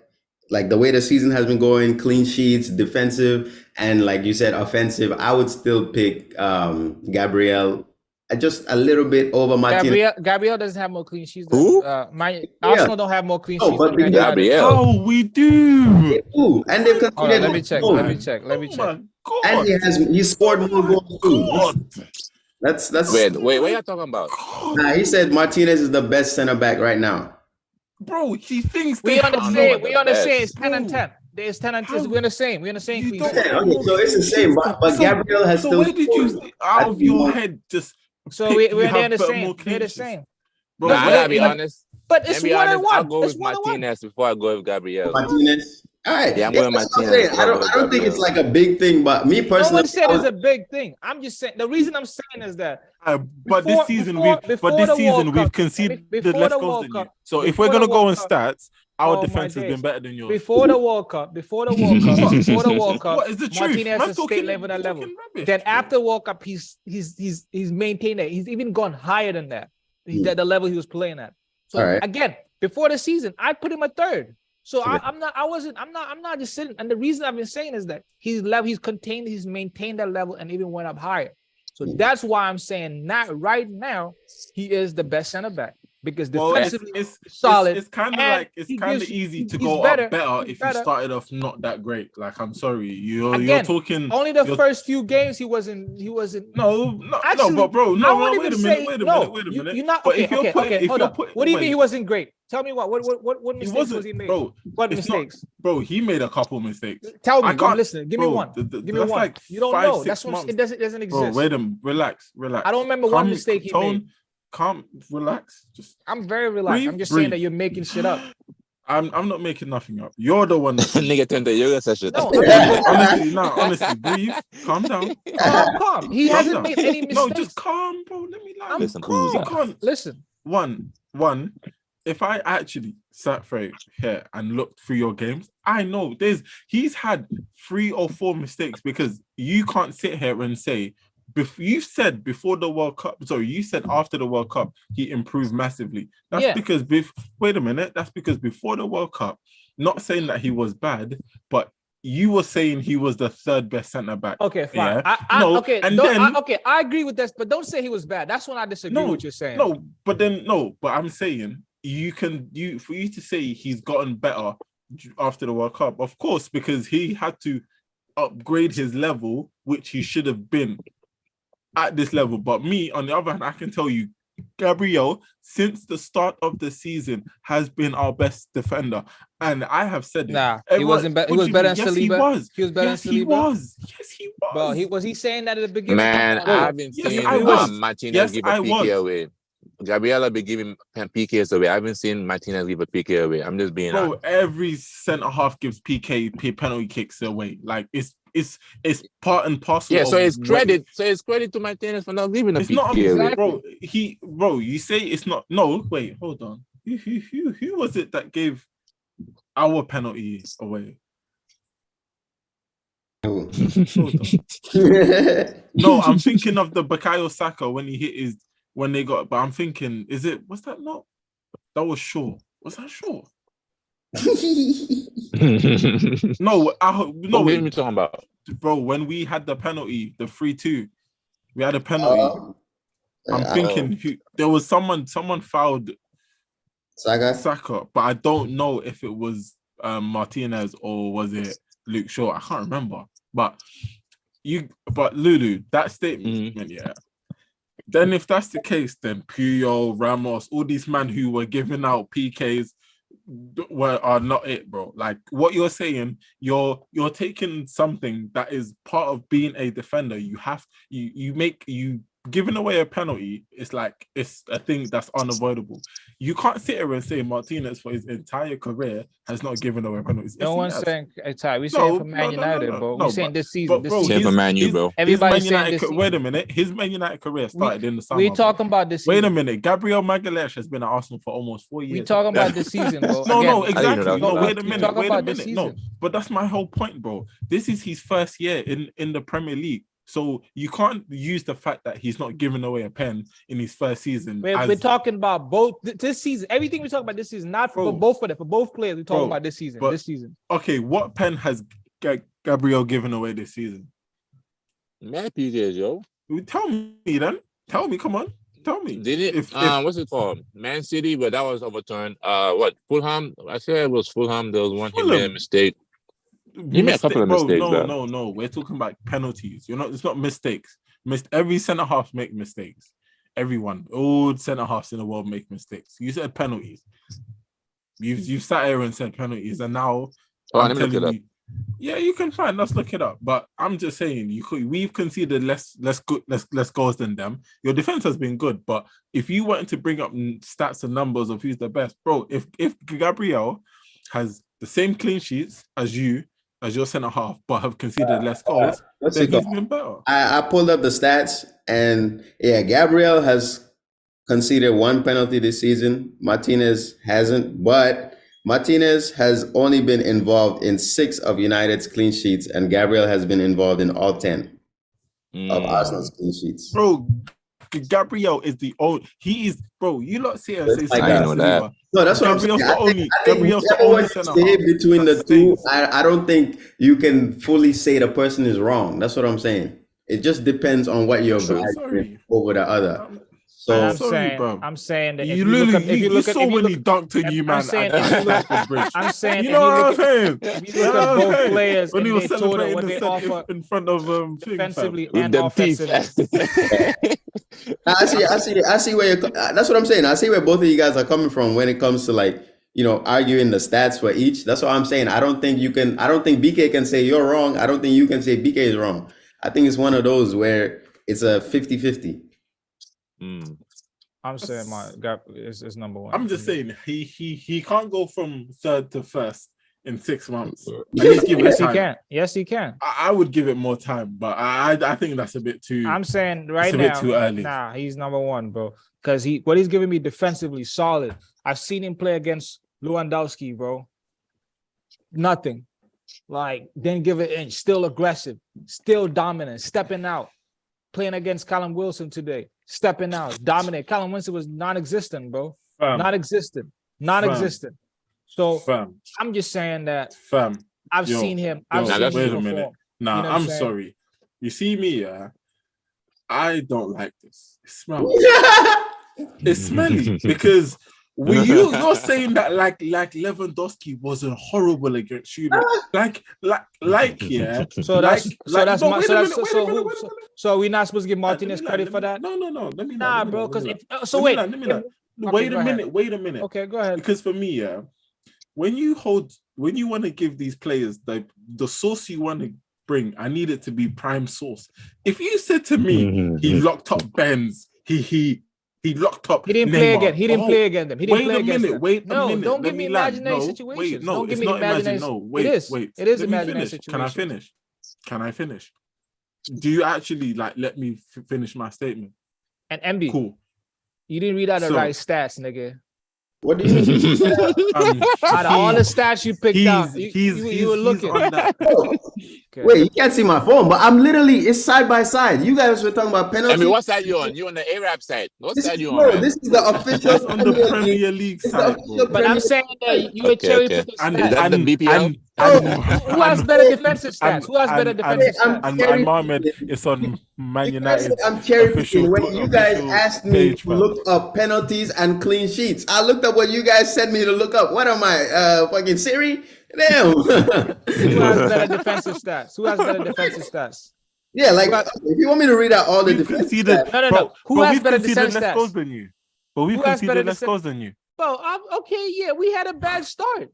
the way the season has been going, clean sheets, defensive, and like you said, offensive, I would still pick Gabriel just a little bit over Martinez. Gabriel doesn't have more clean sheets. Who? Arsenal don't have more clean sheets. But Gabriel. Oh, we do. And they've conceded. Let me check. And he scored more goals too. That's Wait, what are you talking about? Nah, he said Martinez is the best center back right now. Bro, he thinks we understand. It's 10 and 10. There's 10 and 10. We're in the same. Clean sheet. Okay, so it's the same. But Gabriel has still. Where did you out of your head just? So we're the same. We're the same. Bro, I gotta be honest. But it's 1-1. I'll go with Martinez before I go with Gabriel. Martinez. All right. Yeah, I'm going Martinez. I don't think it's like a big thing, but me personally, no one said it's a big thing. I'm just saying. The reason I'm saying is that. But this season we've conceded less goals than you. So if we're gonna go on stats, our defense has been better than yours. Before the World Cup, what is the truth? Martinez is state level that level. Then after World Cup, he's maintained it. He's even gone higher than that. He's at the level he was playing at. So again, before the season, I put him a third. So I'm not just sitting. And the reason I've been saying is that he's maintained that level and even went up higher. So that's why I'm saying not right now, he is the best center back. Because defensively it's solid. It's kind of easy to go up better if you started off not that great. Like, I'm sorry, you're talking only the first few games he wasn't. No, but bro, wait a minute. You're not. Okay, hold on. What do you mean he wasn't great? Tell me what mistakes was he made? Bro, what mistakes? Bro, he made a couple mistakes. Tell me. I'm listening. Give me one. Give me one. Like you don't know. That's what it doesn't exist. Bro, wait a minute. Relax. I don't remember one mistake he made. Calm, relax. I'm very relaxed. I'm just saying that you're making shit up. I'm not making nothing up. You're the one. Nigga turned the yoga session. No, honestly, breathe. Calm down. Calm. He hasn't made any mistakes. No, just calm, bro. Let me lie. Listen. Listen. One. if I actually sat through here and looked through your games, I know he's had 3 or 4 mistakes, because you can't sit here and say, you said before the World Cup, sorry, you said after the World Cup he improved massively. That's because wait a minute, that's because before the World Cup, not saying that he was bad, but you were saying he was the 3rd best centre back. Okay, fine. Yeah? I agree with this, but don't say he was bad. That's when I disagree with what you're saying. But I'm saying for you to say he's gotten better after the World Cup, of course, because he had to upgrade his level, which he should have been at this level. But me, on the other hand, I can tell you, Gabriel, since the start of the season, has been our best defender, and I have said it. Nah, he wasn't. He was better than Saliba. He was. He was better than Saliba. He was. Yes, he was. Bro, was he saying that at the beginning? Man, I haven't seen Martinez give a PK away. Gabriel be giving PKs away. I haven't seen Martinez give a PK away. I'm just being honest. Every centre half gives penalty kicks away. Like it's part and parcel. Yeah, so it's credit. So it's credit to Martinez for not giving a PK away. Bro. You say it's not. No, wait, hold on. Who was it that gave our penalty away? Oh. No, I'm thinking of the Bukayo Saka when he hit when they got. But I'm thinking, was that not? That was Shaw. Was that Shaw? No. What are you talking about, bro? When we had the penalty, the 3-2, we had a penalty. I'm thinking there was someone fouled Saka, but I don't know if it was Martinez or was it Luke Shaw. I can't remember. But Lulu, that statement, yeah. Then if that's the case, then Puyol, Ramos, all these men who were giving out PKs are not it, bro. Like what you're saying, you're taking something that is part of being a defender. You giving away a penalty. It's like it's a thing that's unavoidable. You can't sit here and say Martinez for his entire career has not given away penalties. No one's saying Ty. We're saying for Man United, bro. We're saying this season. Bro, for Man U, bro. Everybody's saying this season. Wait a minute. His Man United career started in the summer. We're talking about this season. Wait a minute. Gabriel Magalhaes has been at Arsenal for almost 4 years. We're talking about this season, bro. No, exactly. No, wait a minute. Wait a minute. No, but that's my whole point, bro. This is his first year in the Premier League. So you can't use the fact that he's not giving away a pen in his first season. We're talking about both this season. Everything we're talking about this season, not for both of them, for both players. We're talking about this season. Okay, what pen has Gabriel given away this season? Man, PKs, yo. Tell me then. Tell me, come on. Tell me. Did it? What's it called? Man City, but that was overturned. Fulham? I said it was Fulham. There was one he made a mistake. You made a couple of mistakes. No. We're talking about penalties. It's not mistakes. Every centre half make mistakes. Everyone, all centre halves in the world make mistakes. You said penalties. You've sat here and said penalties, and now I'm telling you. Yeah, you can find. Let's look it up. But I'm just saying, we've conceded less goals than them. Your defense has been good, but if you wanted to bring up stats and numbers of who's the best, bro, if Gabriel has the same clean sheets as your centre half, but have conceded less goals, then he's been better. I pulled up the stats, and Gabriel has conceded 1 penalty this season. Martinez hasn't, but Martinez has only been involved in 6 of United's clean sheets, and Gabriel has been involved in all 10 of Arsenal's clean sheets. Bro, Gabriel is the only. He is, bro. You lot see and say that. No, that's what I'm saying. Gabriel's the only center between the two. I don't think you can fully say the person is wrong. That's what I'm saying. It just depends on what you're valuing over the other. So I'm saying that you when he dunked to you, man. I'm saying you know what I'm saying. If you look at both players when he was celebrating when they offer in front of defensively and offensively. I see where you're. That's what I'm saying. I see where both of you guys are coming from when it comes to arguing the stats for each. That's what I'm saying. I don't think BK can say you're wrong. I don't think you can say BK is wrong. I think it's one of those where it's a 50-50. I'm saying my gap is number 1. I'm just saying he can't go from 3rd to 1st in 6 months. At least give it Yes, he time. can. Yes, he can. I would give it more time, but I think that's a bit too. I'm saying right a now, bit too early. Nah, he's number one, bro. Because what he's giving me defensively, solid. I've seen him play against Lewandowski, bro. Nothing. Like, didn't give it inch. Still aggressive. Still dominant. Stepping out. Playing against Callum Wilson today. Stepping out. Dominant. Callum Wilson was non-existent, bro. Non-existent. Non-existent. So I'm just saying that I've seen him. I've seen him wait a perform. minute. Nah, you know I'm sorry. You see me, yeah? I don't like this. It smells. It's smelly because you're saying that like Lewandowski wasn't horrible against you. Like yeah. So we're not supposed to give Martinez credit for that? No. Bro. Because wait a minute. Okay, go ahead. Because for me, yeah, when you want to give these players the sauce you want to bring, I need it to be prime sauce. If you said to me he locked up Benz, he locked up. He didn't Neymar. play again. He didn't play against them. He didn't play against them. Wait a minute. Don't give me imaginary situations. No, don't give it's me not imaginary. Wait. It is imaginary situation. Can I finish? Do you actually let me finish my statement? And MB, cool. You didn't read out the right stats, nigga. What do you mean? Out of all the stats you picked out, you were looking. Okay. Wait, you can't see my phone, but I'm literally, it's side by side. You guys were talking about penalties. I mean, what side you on? You on the Arab side? What side you on? This is the official on the Premier League side. But I'm saying that you were cherry picking stats. Is that the BPL? Who has better defensive stats? Who has better defensive stats? And Mohamed, it's on Man United. I'm cherry picking. When you guys asked me to look up penalties and clean sheets, I looked up what you guys sent me to look up. What am I, fucking Siri? Damn. Who has better defensive stats? Yeah, if you want me to read out all the defensive stats. No. Who has better defensive stats? Goals than you. But we've conceded less goals than you. Bro, okay, yeah, we had a bad start.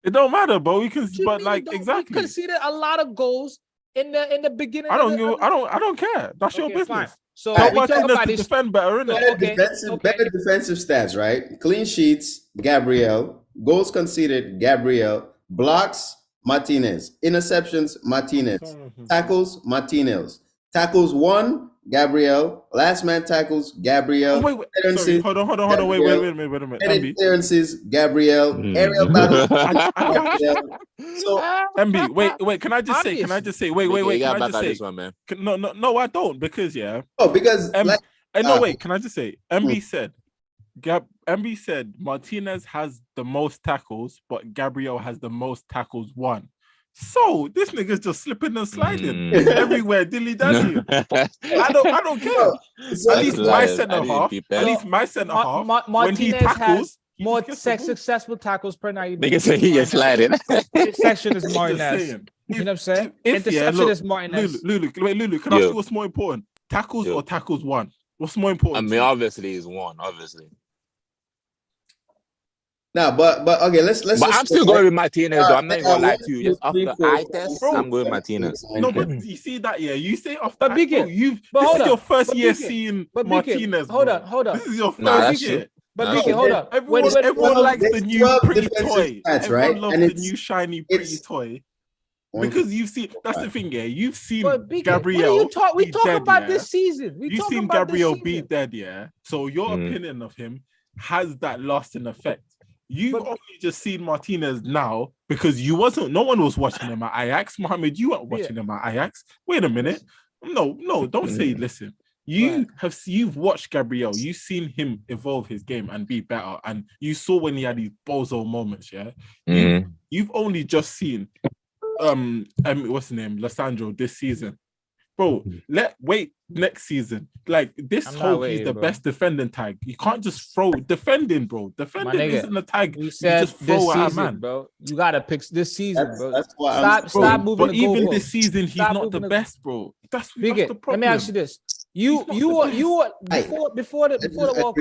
It don't matter, but we can. But exactly, we conceded a lot of goals in the beginning. I don't care. That's your business. Fine. So we talk about this. Defend better, innit? Better defensive stats, right? Clean sheets, Gabriel. Goals conceded, Gabriel. Blocks, Martinez. Interceptions, Martinez. Tackles, Martinez. Tackles won, Gabriel. Last man tackles, Gabriel. Wait. Sorry, hold on. Wait a minute. Clearances, Gabriel. Aerial battles, Gabriel. So, MB, wait. Can I just say? Wait. You got can I just say? This one, man. No, I don't because yeah. Because wait. Can I just say? MB said Martinez has the most tackles, but Gabriel has the most tackles won. So this nigga's just slipping and sliding everywhere, dilly dally. I don't care. At least my centre half. When he tackles, more successful tackles per night. Nigga say he is sliding. Interception is Martinez. You know what I'm saying? Interception is Martinez. Lulu, can I ask you what's more important? Tackles or tackles won? What's more important? I mean, obviously, it's one. Obviously. No, but okay, let's. But I'm still going with Martinez, though. I'm not gonna lie to you. Just off the eye test, I'm going with Martinez. No, but you see that, yeah. You say off the eye test. This is your first year seeing Martinez. Hold on. This is your first year. But Biggie, hold on. Everyone likes the new pretty toy. Everyone loves the new shiny pretty toy. Because you've seen, that's the thing, yeah. You've seen Gabriel. We talk about this season. You've seen Gabriel be dead, yeah. So your opinion of him has that lasting effect. You've only just seen Martinez now because no one was watching him at Ajax. Mohamed, you weren't watching him at Ajax. Wait a minute. No, don't say listen. You've watched Gabriel, you've seen him evolve his game and be better, and you saw when he had these bozo moments, yeah. You've only just seen what's the name? Lissandro this season. Bro, wait next season. Like this he's the best defending tag. You can't just throw defending, bro. Defending isn't a tag. You just throw at a man, bro. You gotta pick this season, bro. That's why stop moving. But even this season, he's not the best, bro. That's the problem. Let me ask you this. You were before the World Cup.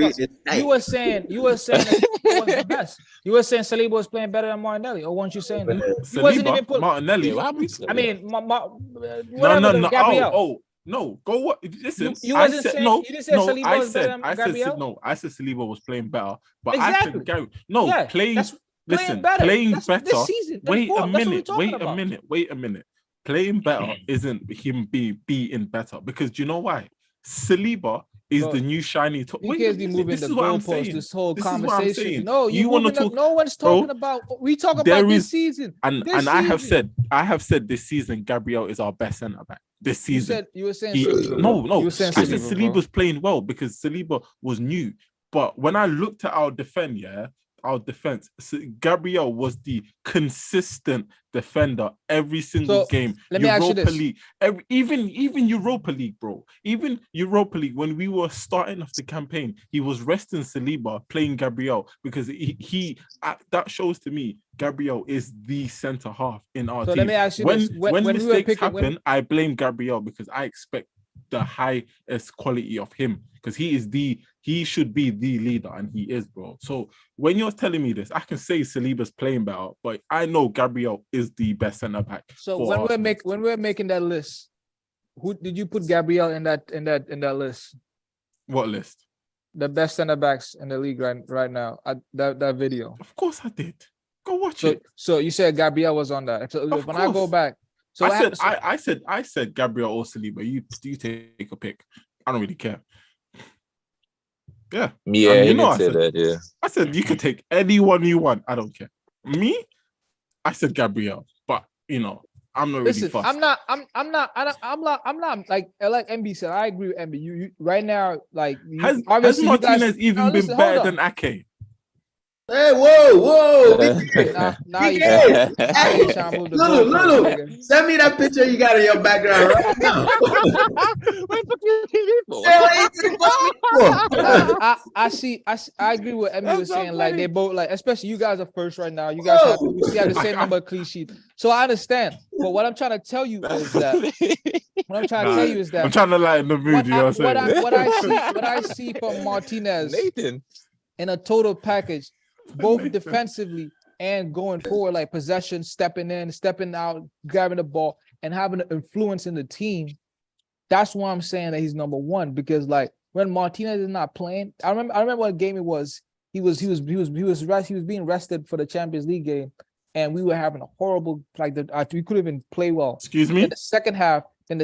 You were saying that he was the best. You were saying Saliba was playing better than Martinelli, or weren't you saying that? He wasn't even put Martinelli. I mean, no. Gabriel. No, go what? Listen, you wasn't saying you didn't say Saliba was better than Gabriel. I said Saliba was playing better, but exactly. I said Gary. No, yeah, playing. Listen, better. playing That's better. this season. Wait a minute. Playing better isn't him beating better, because do you know why? Saliba is the new shiny top. You can't be moving the goalposts. This whole conversation. No, you want to talk. No one's talking about. We talk about this season. And I have said this season, Gabriel is our best centre back this season. You were saying Saliba, no. I said Saliba was playing well because Saliba was new. But when I looked at our defense, Gabriel was the consistent defender every single game. Let me ask you this. League, even Europa League, bro. Even Europa League, when we were starting off the campaign, he was resting Saliba, playing Gabriel, because he that shows to me Gabriel is the centre half in our team. Let me ask you this. When mistakes happen, I blame Gabriel because I expect the highest quality of him, because he should be the leader, and he is, bro. So when you're telling me this, I can say Saliba's playing better, but I know Gabriel is the best centre back. So when we're making that list, who did you put Gabriel in that list? What list? The best centre backs in the league right now. That video. Of course I did. Go watch it. So you said Gabriel was on that. So when I go back, I said Gabriel or Saliba. You take a pick. I don't really care. Yeah. Yeah, you know, I said that. Yeah. I said you could take anyone you want. I don't care. Me, I said Gabriel, but you know, I'm not really fussed. I'm not like MB said. I agree with MB. You right now, like has Martinez even been better than Ake? Hey, whoa! Lulu, send me that picture you got in your background right now. I agree with Emmy was saying. Like they both, like, especially you guys are first right now. You guys have the same number of clean sheets. So I understand. But what I'm trying to tell you is that I'm trying to lighten the mood. What I see from Martinez, Nathan, in a total package, both defensively and going forward, like possession, stepping in, stepping out, grabbing the ball, and having an influence in the team. That's why I'm saying that he's number one, because like when Martinez is not playing, I remember what game it was. He was being rested for the Champions League game, and we were having a horrible, like we couldn't even play well. Excuse me. In the second half, and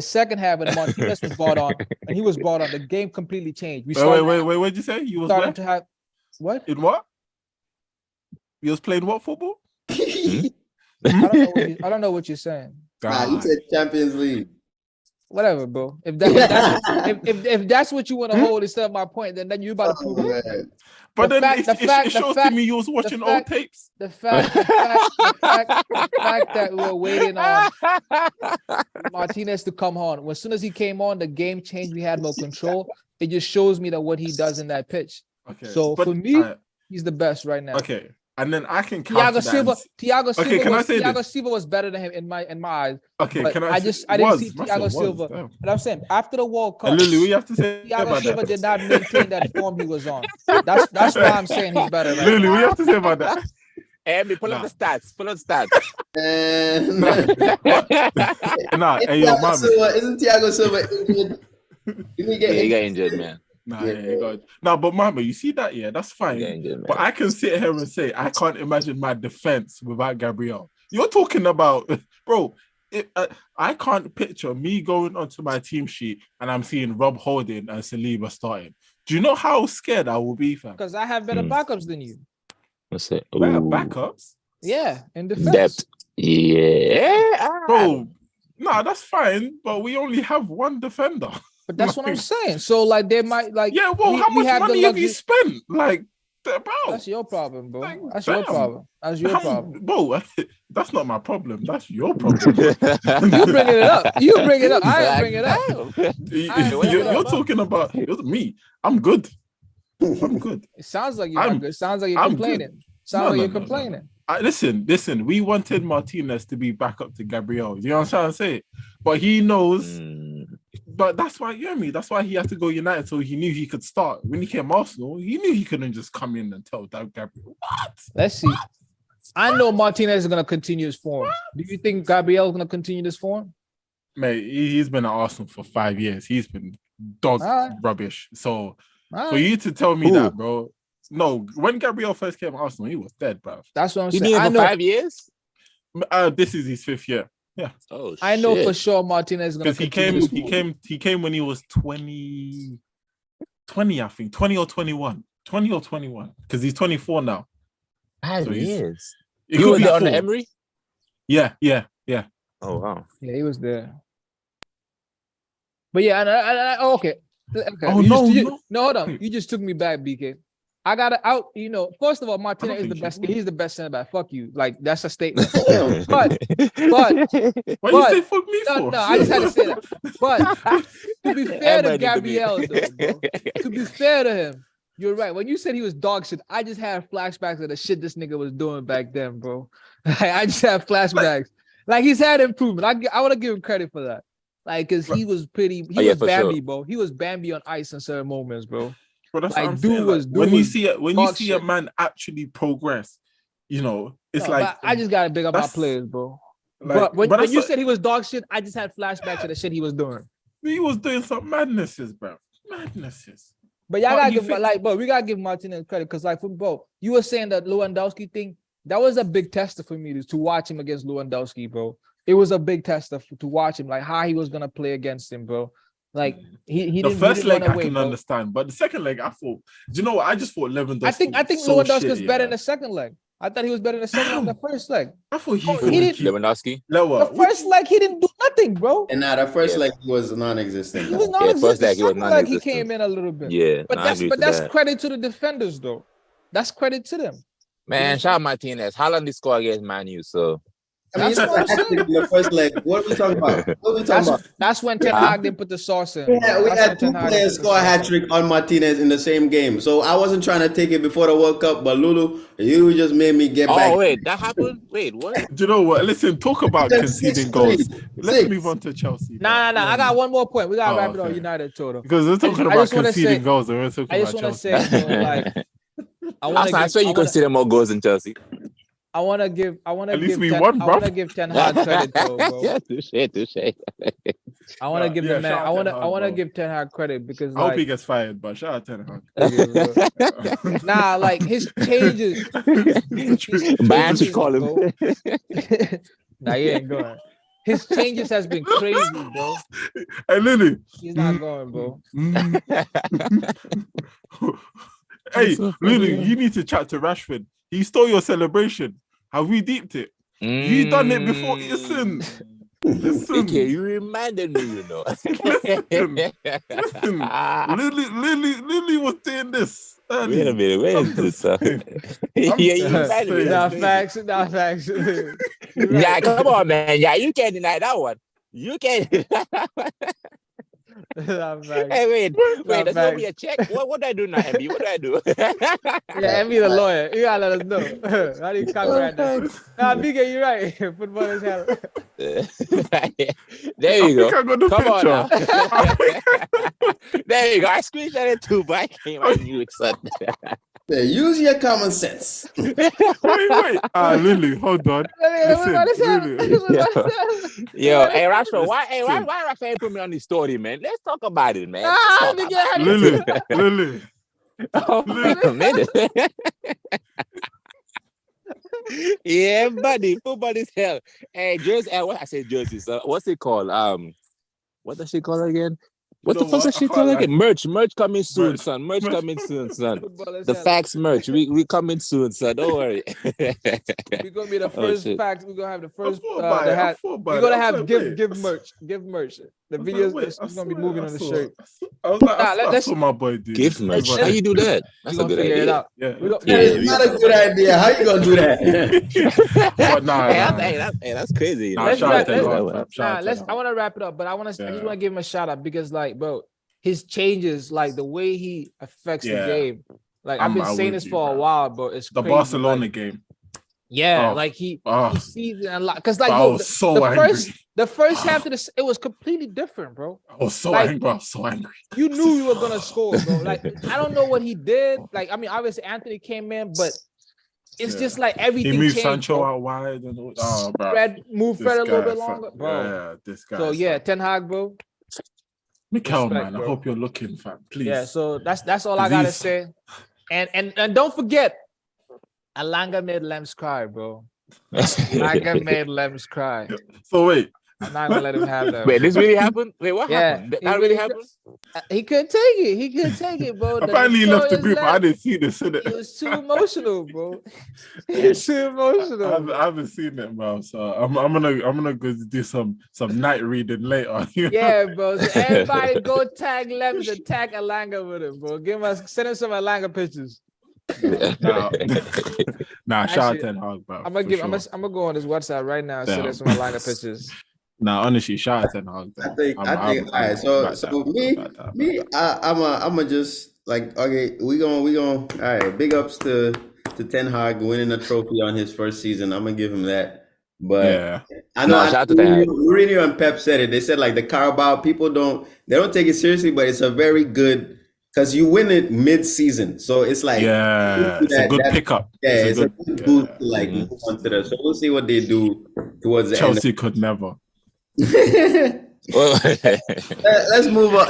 Martinez was brought on, and he was brought on. The game completely changed. Wait. What did you say? You was starting to have what? In what? You was playing what football? I don't know what you're saying. You said Champions League. Whatever, bro. If that's what you want to hold instead of my point, then you about to prove it. But it shows to me you was watching old tapes. The fact that we were waiting on Martinez to come on. As soon as he came on, the game changed. We had more control. It just shows me that what he does in that pitch. Okay. So for me, he's the best right now. Okay. And then I can counter Thiago Silva was better than him in my eyes. Okay, but I didn't see Thiago Silva. But I'm saying after the World Cup, Lulu, we have to say Thiago Silva did not maintain that form he was on. That's why I'm saying he's better. Right Lulu, we have to say about that. Hey, pull up the stats. Isn't Thiago Silva injured? He got injured, man. But Mama, you see that? Yeah, that's fine. Injured, but I can sit here and say I can't imagine my defense without Gabriel. You're talking about, bro. I can't picture me going onto my team sheet and I'm seeing Rob Holding and Saliba starting. Do you know how scared I will be, fam? Because I have better backups than you. What's it? Better backups? Yeah, in defense. Depth. Yeah, bro. No, that's fine. But we only have one defender. But that's what I'm saying. So like they might like how much money have you spent? Like, bro, that's your problem, bro. That's your problem. Bro. That's not my problem. That's your problem. You bring it up. I ain't bring it up. You're talking about me. I'm good. It sounds like you're good. It sounds like you're complaining. You're complaining. Listen. We wanted Martinez to be back up to Gabriel. You know what I'm trying to say? But he knows. But that's why, you know me. That's why he had to go United, so he knew he could start. When he came Arsenal, he knew he couldn't just come in and tell Gabriel. What? Let's see. I know Martinez is going to continue his form. Do you think Gabriel is going to continue this form? Mate, he's been at Arsenal for 5 years. He's been dog rubbish. So for you to tell me that, bro, No, when Gabriel first came to Arsenal, he was dead, bro. That's what I'm He saying. been I here for know. 5 years. This is his 5th year. Yeah. Oh shit. I know for sure Martinez is gonna Because he came when he was 20, I think, 20 or 21. 20 or 21. Because he's 24 now. 5 years. It You could were be there on 4. the Emery? Yeah. Oh wow. Yeah, he was there. But yeah, okay. Oh, no, no. hold on. You just took me back, BK. I gotta out. First of all, Martinez is the best. He's the best center back. Fuck you. Like that's a statement. but Why you say fuck me for? No, I just had to say that. But to be fair to Gabriel, though, bro, to be fair to him, you're right. When you said he was dog shit, I just had flashbacks of the shit this nigga was doing back then, bro. I just had flashbacks. Like he's had improvement. I want to give him credit for that. Like, cause he was pretty. He was Bambi, bro. He was Bambi on ice in certain moments, bro. But that's like, what I'm saying. Like, when you see a man actually progress, it's like. But I just gotta big up my players, bro. Like, but when you said he was dog shit, I just had flashbacks to the shit he was doing. He was doing some madnesses, bro. Madnesses. But y'all gotta give bro, we gotta give Martinez credit because, like, bro, you were saying that Lewandowski thing. That was a big tester for me to watch him against Lewandowski, bro. It was a big tester to watch him, like how he was gonna play against him, bro. Like he the didn't. First leg I can understand, but the second leg, I thought. Do you know what? I just thought Lewandowski. I think Lewandowski was better in the second leg. I thought he was better in the second than the first leg. I thought he didn't. Lewandowski. The first leg he didn't do nothing, bro. And the first leg he was non-existent. He was non-existent. First leg he was non-existent. He came in a little bit. Yeah, but that's credit to the defenders, though. That's credit to them. Man, shout out Martinez. Haaland did score against Man U, so. I mean, the first leg. What are we talking about? That's when Ten Hag didn't put the sauce in. Yeah, we had 2 players score a hat trick on Martinez in the same game. So I wasn't trying to take it before the World Cup, but Lulu, you just made me get back. Oh wait, that happened. Wait, what? Do you know what? Listen, talk about conceding goals. Let's move on to Chelsea. Nah. I got one more point. We gotta wrap it on United total. Because we're talking about conceding goals, and we're talking about Chelsea. I just want to say, like, I swear you consider more goals than Chelsea. I want to give Ten Hag credit, though, bro. Yeah, touche. I want to give the man. I want to give Ten Hag credit because I hope he gets fired, but shout out Ten Hag. Nah, like his changes. Man should call him. Nah, he ain't going. His changes has been crazy, bro. Hey, Lily. He's not going, bro. Hey, Lily, you need to chat to Rashford. He stole your celebration. Have we deeped it? You done it before. Listen. Okay, you reminded me, Listen. Lily was doing this. Wait a minute, wait a minute. You reminded me. Nah, facts. Yeah, come on, man. Yeah, you can't deny that one. You can't. Hey, wait. There's gonna be a check. What do I do now, MB? What do I do? Yeah, MB the lawyer. You gotta let us know. How do you copyright that? Nah, BK, you're right. Football is hell. There you go. Come on now. There you go. I screenshot it too, but I came on you, son. Yeah, use your common sense. Wait. Lily, hold on. Listen, Yo, hey Rashford, why Rashford ain't put me on the story, man? Let's talk about it, man. Lily. Oh, wait a minute. Yeah, buddy, football is hell. Hey, Jersey, what I say Jersey, so what's it called? What does she call it again? What the fuck does she call it again? Merch coming soon, son. Merch coming soon, son. The Factz merch. We coming soon, son. Don't worry. We're gonna be the first Factz. We're gonna have the first we're gonna have give merch. The videos is gonna be moving on the shirt. That's what my boy do. Gift merch. How you do that? That's a good idea. It's not a good idea. How you gonna do that? That's crazy. I want to wrap it up, but I just want to give him a shout out because, like, bro, his changes, like the way he affects the game. Like I've been saying this for a while, bro. It's the crazy. Barcelona game. Yeah, like he sees it a lot because, like, the first half of this, it was completely different, bro. I was so angry. I was so angry. You knew you were gonna score, bro. Like I don't know what he did. Like I mean, obviously Anthony came in, but it's just like everything. He moved changed, Sancho bro. out wide and bro. Fred a little bit longer, bro. Yeah, this guy. So Ten Hag, bro. Mikel, man, bro. I hope you're looking, fam. Please. Yeah. So that's all I gotta say. And don't forget, Alanga made Lems cry, bro. Alanga made Lems cry. So wait. I'm not gonna let him have that. Wait, this really happened? Wait, what happened? That really happened? He couldn't take it. He couldn't take it, bro. Apparently he left the group. I didn't see this. It was too emotional, bro. It was too emotional. I haven't seen it, bro. So I'm gonna go do some night reading later. Yeah, bro. So everybody go tag Lems and tag Alanga with him, bro. Send him some Alanga pictures. Nah, shout out Ten Hag, bro. I'm gonna go on his WhatsApp right now and send him some Alanga pictures. Nah, honestly, shout out Ten Hag. I think. All right. So I'm just like, okay, we gonna. All right. Big ups to Ten Hag winning a trophy on his first season. I'm gonna give him that. But yeah, I know. Mourinho and Pep said it. They said like the Carabao people don't take it seriously, but it's a very good. Because you win it mid-season, so it's like it's a good pickup. Yeah, it's a good boost to like move on to that. So we'll see what they do towards the Chelsea end. could never. Let's move on.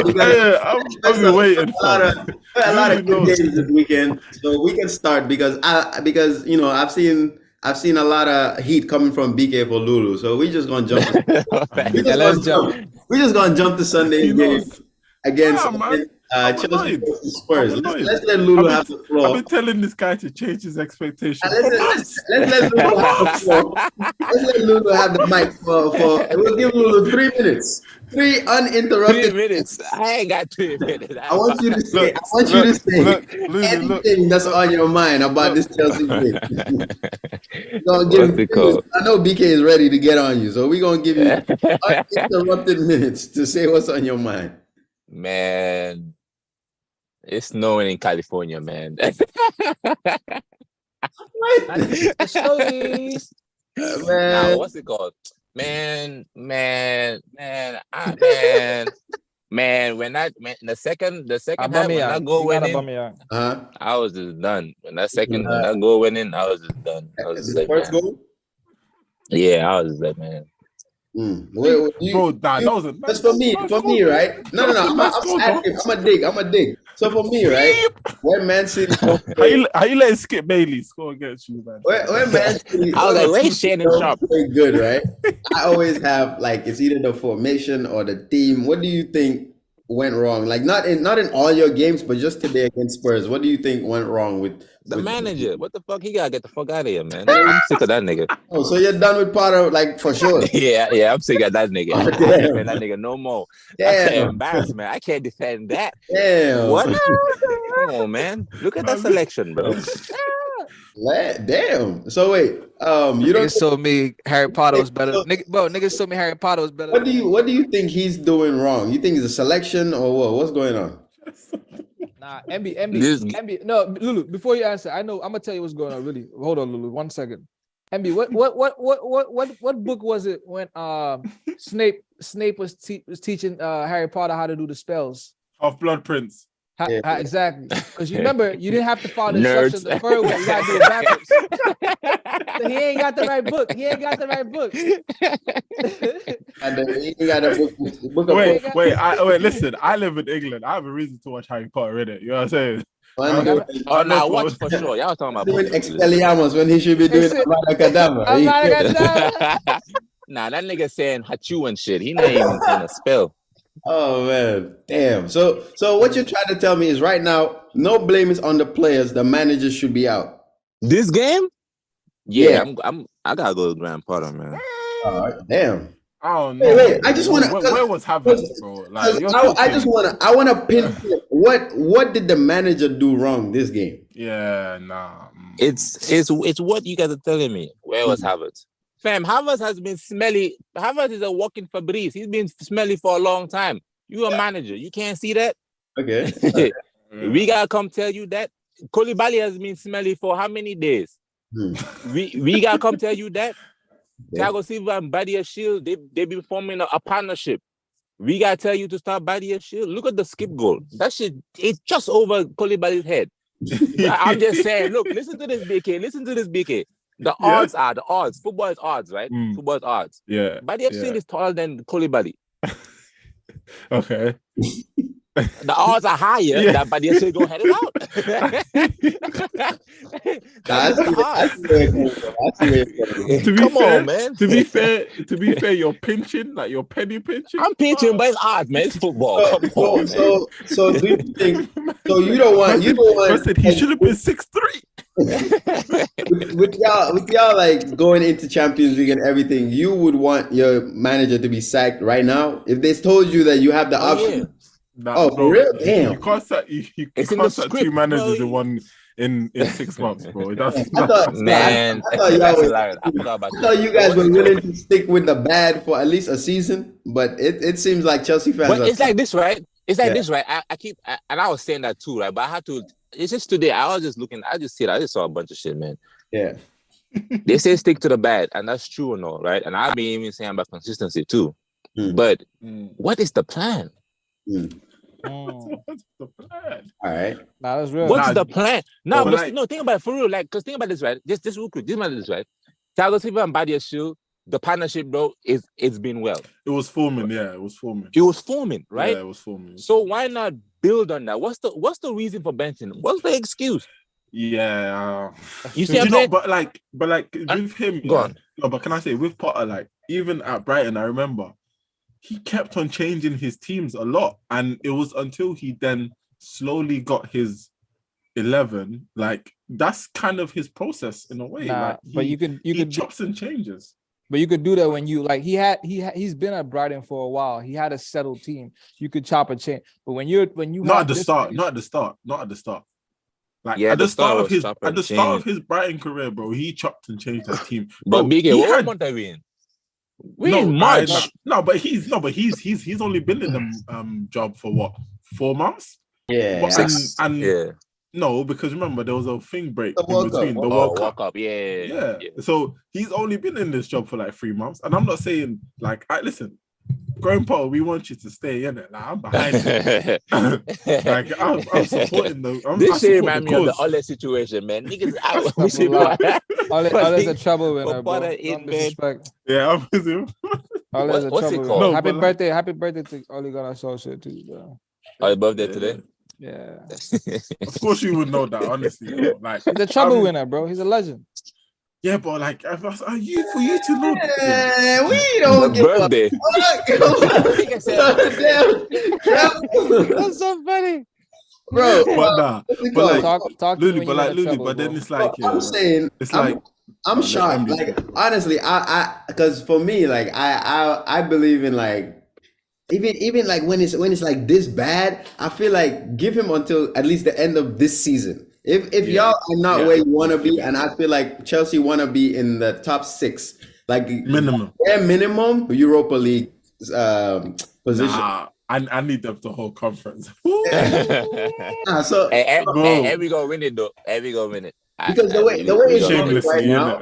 Because I'm waiting. A lot of good games this weekend, so we can start because you know I've seen a lot of heat coming from BK for Lulu, so we're just gonna jump. We're just gonna jump to Sunday games against. Chelsea versus Spurs. Let's let Lulu have the floor. I've been telling this guy to change his expectations. Let's let Lulu have the floor. Let's let Lulu have the mic for we'll give Lulu 3 minutes. 3 uninterrupted 3 minutes. I ain't got 3 minutes. I want you to say anything that's on your mind about this Chelsea game. I know BK is ready to get on you, so we're gonna give you uninterrupted minutes to say what's on your mind. Man, it's snowing in California, man. Now, what's it called? Man. When the second half, when I go winning, I was just done. When I go winning, I was just done. I was just like, first goal? Yeah, I was just like, man. That's for me, right? No. I'm a dig. So for me, right? When Man City, how you letting Skip Bailey score against you, man? When Man City, I was like, wait, Shannon Sharp, very good, right? I always have like it's either the formation or the team. What do you think went wrong? Like not in all your games, but just today against Spurs. What do you think went wrong with the manager? What the fuck? He gotta get the fuck out of here, man. I'm sick of that nigga. Oh, so you're done with Potter, like for sure? yeah, I'm sick of that nigga. I can't defend that nigga no more. That's an embarrassment. I can't defend that. Damn. What? Come on, man. Look at that selection, bro. Damn. So wait, you don't told me Harry Potter was better. Niggas told me Harry Potter was better. What do you think he's doing wrong? You think it's a selection or what? What's going on? Nah, MB. No, Lulu. Before you answer, I'm gonna tell you what's going on. Really, hold on, Lulu. 1 second. MB, what book was it when Snape was teaching Harry Potter how to do the spells? Half-Blood Prince. Exactly, because you remember you didn't have to follow the instructions the first way. You gotta do it backwards. So he ain't got the right book. He ain't got the right book. He got a book. Wait. Listen, I live in England. I have a reason to watch Harry Potter, innit? You know what I'm saying? Watch for sure. Y'all talking about doing Expelliarmus when he should be doing Abracadabra. Nah, that nigga saying Hachu and shit. He not even saying a spell. Oh man, damn. So what you're trying to tell me is right now, no blame is on the players. The managers should be out. This game? Yeah. I gotta go with Graham Potter, man. Damn. I don't know. Wait. I just want to. Where was Havertz, bro? Like, I want to pinpoint what did the manager do wrong this game? Yeah, nah. It's what you guys are telling me. Where was Havertz? Fam, Havertz has been smelly. Havertz is a walking Febreze. He's been smelly for a long time. You a manager. You can't see that? Okay. We gotta come tell you that. Koulibaly has been smelly for how many days? We gotta come tell you that. Thiago Silva and Badia Shield, they be forming a partnership. We gotta tell you to start Badia Shield. Look at the skip goal. That shit, it's just over Koulibaly's head. I'm just saying, look, listen to this, BK. The odds are the odds. Football is odds, right? Football is odds. Yeah. Badia Shield is taller than Koulibaly. Okay. The odds are higher that Badia still gonna head it out. That's the odds. Come on, man. To be fair, you're pinching, like you're penny pinching. I'm pinching, but it's odds, man. It's football. Come on, man. So do you think? So you don't want? I said he should have been 6'3". with y'all like going into Champions League and everything, you would want your manager to be sacked right now if they told you that you have the option. Yeah. Nah, for real? Damn. You can't sack two managers in 6 months, bro. I thought you guys were willing to stick with the bad for at least a season, but it seems like Chelsea fans. But it's like this, right? It's like this, right? I keep, and I was saying that too, right? But I had to. It's just today. I was just looking. I just saw a bunch of shit, man. Yeah. They say stick to the bad, and that's true or no, right? And I've been even saying about consistency too. But what is the plan? What's the plan? All right. Nah, that's real. What's the plan? No, but think about it for real. Like, because think about this, right? Just real quick. Think about this, right? Thiago Silva and Badia Shield, the partnership, bro, it's been well. It was forming, yeah. It was forming, right? Yeah, it was forming. So why not build on that? What's the reason for benching? What's the excuse? Yeah. You see, but with him, go on. No, but can I say with Potter, like even at Brighton, I remember he kept on changing his teams a lot, and it was until he then slowly got his 11. Like that's kind of his process in a way. But you can chops and changes. But you could do that when you like he's been at Brighton for a while. He had a settled team. You could chop and change. But when you not at the start. Like at the start of his Brighton career, bro, he chopped and changed his team. But Biggie, what month are we in? We in March. But he's only been in the job for what, 4 months? Yeah. No, because remember there was a thing break in between the World Cup. Yeah. So he's only been in this job for like 3 months, and I'm not saying like, listen, Graham Potter, we want you to stay in it. Like I'm behind you. Like I'm supporting the. This shit remind me of the Ole situation, man. Niggas out. Ole's a trouble winner, bro. Yeah, I'm with him. Ole's a trouble winner. No, happy birthday to Ole Gunnar Solskjaer too, bro. Your birthday today? Yeah. Of course you would know that, honestly. Bro. Like he's a trouble winner, bro. He's a legend. Yeah, but like, for you to know, we don't give birthday. That's so funny, bro. But then it's like, I'm saying, it's like I'm shocked. Like honestly, I because for me, like I believe in like. Even like when it's like this bad, I feel like give him until at least the end of this season. If y'all are not where you want to be, and I feel like Chelsea want to be in the top 6, like minimum Europa League position. Nah, I need them to hold conference. So we gonna win it though. We gonna win it. Because the way it's going right now,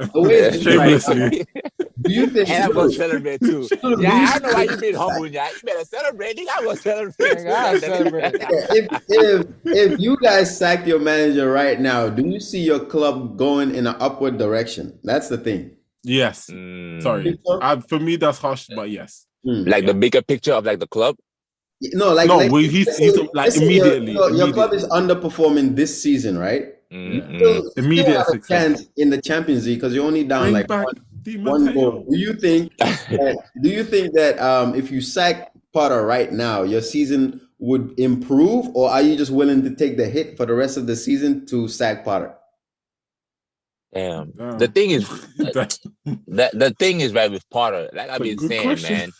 shamelessly. Do you think? And I'm gonna celebrate too. Yeah, I know why you been humble. Yeah, you better celebrate. I'm gonna celebrate. If you guys sack your manager right now, do you see your club going in an upward direction? That's the thing. Yes. Sorry. For me, that's harsh, but yes. Like the bigger picture of like the club. No, like he's like immediately. Your club is underperforming this season, right? Immediate have a chance in the Champions League because you're only down like one goal. Do you think that if you sack Potter right now, your season would improve, or are you just willing to take the hit for the rest of the season to sack Potter? Damn. The thing is the thing is right with Potter, like I've been saying, question. Man.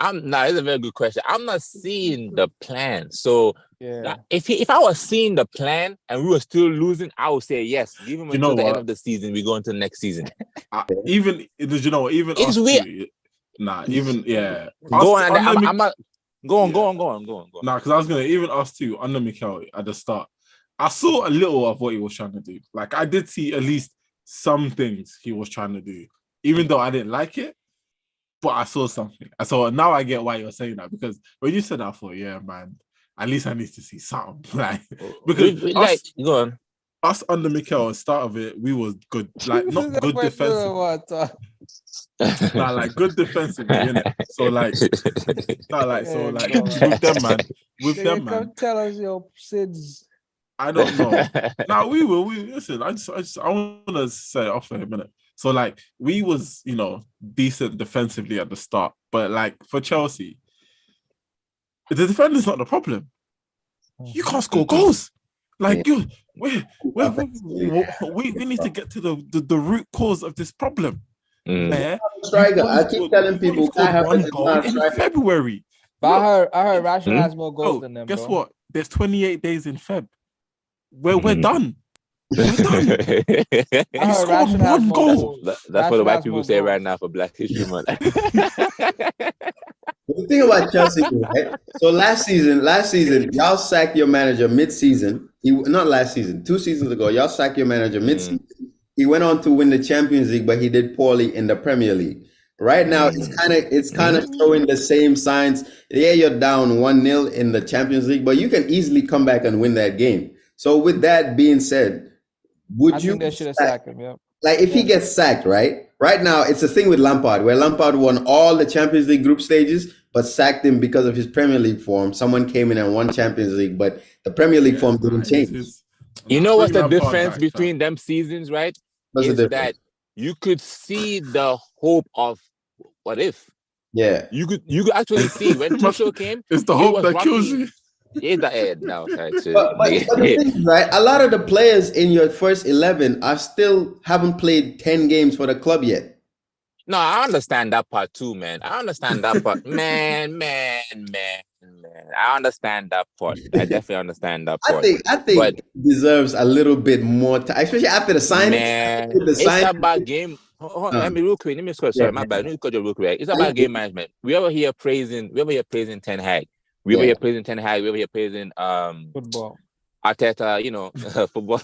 It's a very good question. I'm not seeing the plan. So if I was seeing the plan and we were still losing, I would say yes. Give him until the end of the season. We go into the next season. Even it's weird. Go on. Nah, because I was gonna even us too under Mikel at the start. I saw a little of what he was trying to do. Like I did see at least some things he was trying to do, even though I didn't like it. But I saw something. So now I get why you're saying that, because when you said that, I thought, yeah, man, at least I need to see something. Like because go on. Us under Mikel at the start of it, we was good. Like not good defensive. Nah, like good defensively, innit? So like, nah, like so like with them man. Come tell us your SIDS. I don't know. Now we will. We listen. I want to say it off for a minute. So like we was decent defensively at the start, but like for Chelsea, the defender's not the problem. You can't score goals. Like we need to get to the root cause of this problem. Striker. I keep telling people I have one goal in February. But I heard Rashford has more goals than them. Guess what? There's 28 days in Feb. We're done. We're done. He scored one goal. That's what the white people say right now for Black History Month. The thing about Chelsea, right? So last season, y'all sacked your manager mid-season. Not last season, 2 seasons ago, y'all sacked your manager mid-season. He went on to win the Champions League, but he did poorly in the Premier League. Right now, it's kind of showing the same signs. Yeah, you're down 1-0 in the Champions League, but you can easily come back and win that game. So with that being said, I think they should have sacked him? Yeah. Like if he gets sacked, right? Right now, it's a thing with Lampard, where Lampard won all the Champions League group stages, but sacked him because of his Premier League form. Someone came in and won Champions League, but the Premier League form didn't change. You know what's the difference between them seasons, right? Is that you could see the hope of what if. Yeah. You could actually see when Tuchel came. It's the hope that kills you. It's the head now. But the thing is, right? A lot of the players in your first 11 haven't played 10 games for the club yet. No, I understand that part too, man. I understand that part. Man. I understand that part. I definitely understand that part. I think it deserves a little bit more time, especially after the signing. Man, it's about game. Hold on, let me real quick. Let me score. Sorry, my bad. Let me cut you real quick. It's about game management. We ever here praising Ten Hag. We ever here praising Ten Hag. We ever here praising football. Arteta. Football.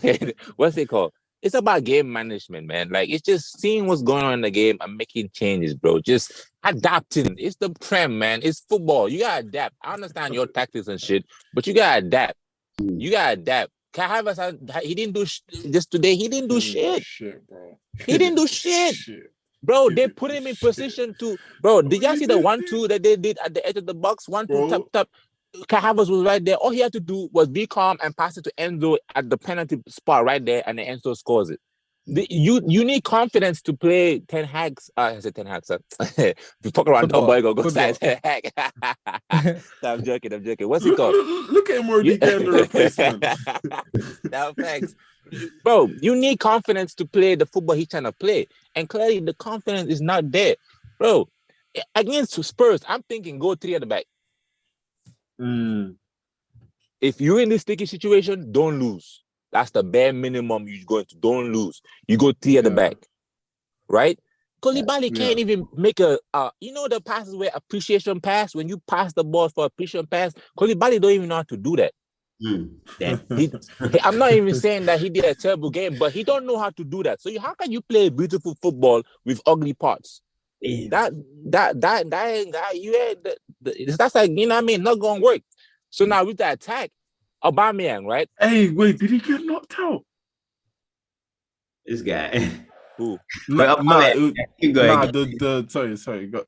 What's it called? It's about game management, man. Like, it's just seeing what's going on in the game and making changes, bro. Just adapting. It's the trend, man. It's football. You gotta adapt. I understand your tactics and shit, but you gotta adapt. You gotta adapt. He didn't do just today. He didn't do shit. Bro. He didn't do shit. Bro, they put him in position to. Bro, did y'all see the 1-2 that they did at the edge of the box? 1-2 tap. Kai Havertz was right there. All he had to do was be calm and pass it to Enzo at the penalty spot right there, and then Enzo scores it. You need confidence to play Ten Hag's. I said Ten Hag's. You fuck around, don't boy, go side Ten Hag. I'm joking. What's it called? Look at him already getting the replacement. Now, thanks. Bro, you need confidence to play the football he's trying to play, and clearly the confidence is not there, bro. Against Spurs, I'm thinking go 3 at the back. If you're in this sticky situation, don't lose. That's the bare minimum you're going to. Don't lose. You go 3 at the back, right? Koulibaly can't even make the passes where appreciation pass. When you pass the ball for appreciation pass, Koulibaly don't even know how to do that. I'm not even saying that he did a terrible game, but he don't know how to do that. So how can you play beautiful football with ugly parts? That's like, not gonna work. So now with the attack, Aubameyang, right? Hey, wait, did he get knocked out? This guy. Who? Sorry.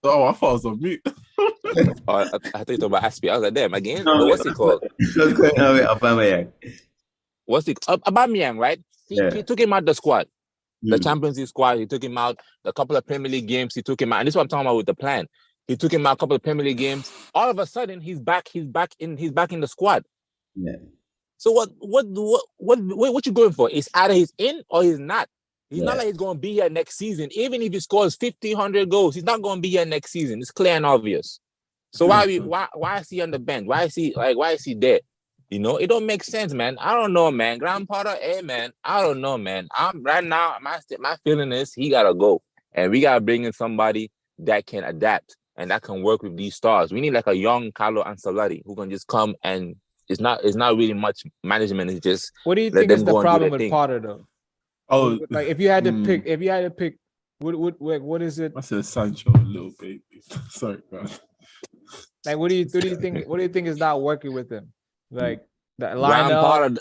Oh, I thought I was on mute. I thought you were talking about Aspie. I was like, damn, again? What's it called? Aubameyang. Aubameyang, right? He took him out the squad. The Champions League squad, he took him out. A couple of Premier League games, he took him out. And this is what I'm talking about with the plan. He took him out a couple of Premier League games. All of a sudden, he's back in the squad. Yeah. So what you going for? It's either he's in or he's not. He's not like he's going to be here next season. Even if he scores 1,500 goals, he's not going to be here next season. It's clear and obvious. So why is he on the bench? Why is he there? It don't make sense, man. I don't know, man. Graham Potter, hey, man. I don't know, man. I'm right now. My feeling is he gotta go, and we gotta bring in somebody that can adapt and that can work with these stars. We need like a young Carlo Ancelotti who can just come and it's not really much management. It's just. What do you think is the problem with Potter though? Oh, like if you had to pick, what is it? I said Sancho, little baby. Sorry, man. Like, what do you think? What do you think is not working with him? Like that lineup.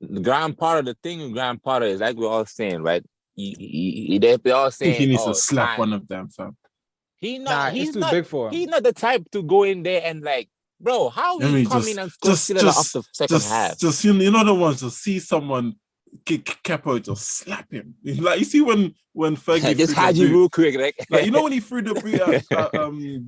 The Graham Potter, the thing with Graham Potter is like we're all saying, right? They're all I think he saying, needs "Oh, to slap time." one of them, fam. He's too big for him. He's not the type to go in there and like, bro, how I mean, come in and score still off the second half? Just you know the ones to see someone kick Kepo, just slap him. Like you see when Fergie just hide you real quick, like you know when he threw the boot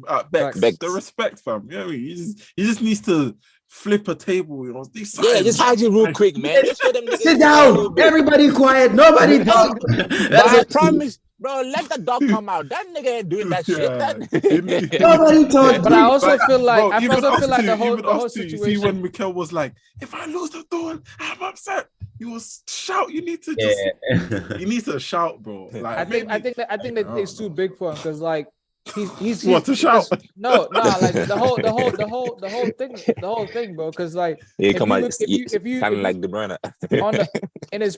at Bex, Bex. the respect, fam. You know what I mean? He just needs to flip a table, you know. Just hide you real quick, man. Just show them sit down, everybody quiet, nobody talk. I promise. Bro, let the dog come out. That nigga ain't doing that shit. Nobody talk. But I also feel like the whole situation. See when Mikel was like, "If I lose the door, I'm upset." You will shout. You need to you need to shout, bro. Like I think that it's too big for him because like he's what to shout? No, like the whole thing, bro. Because like if you kind of like De Bruyne in his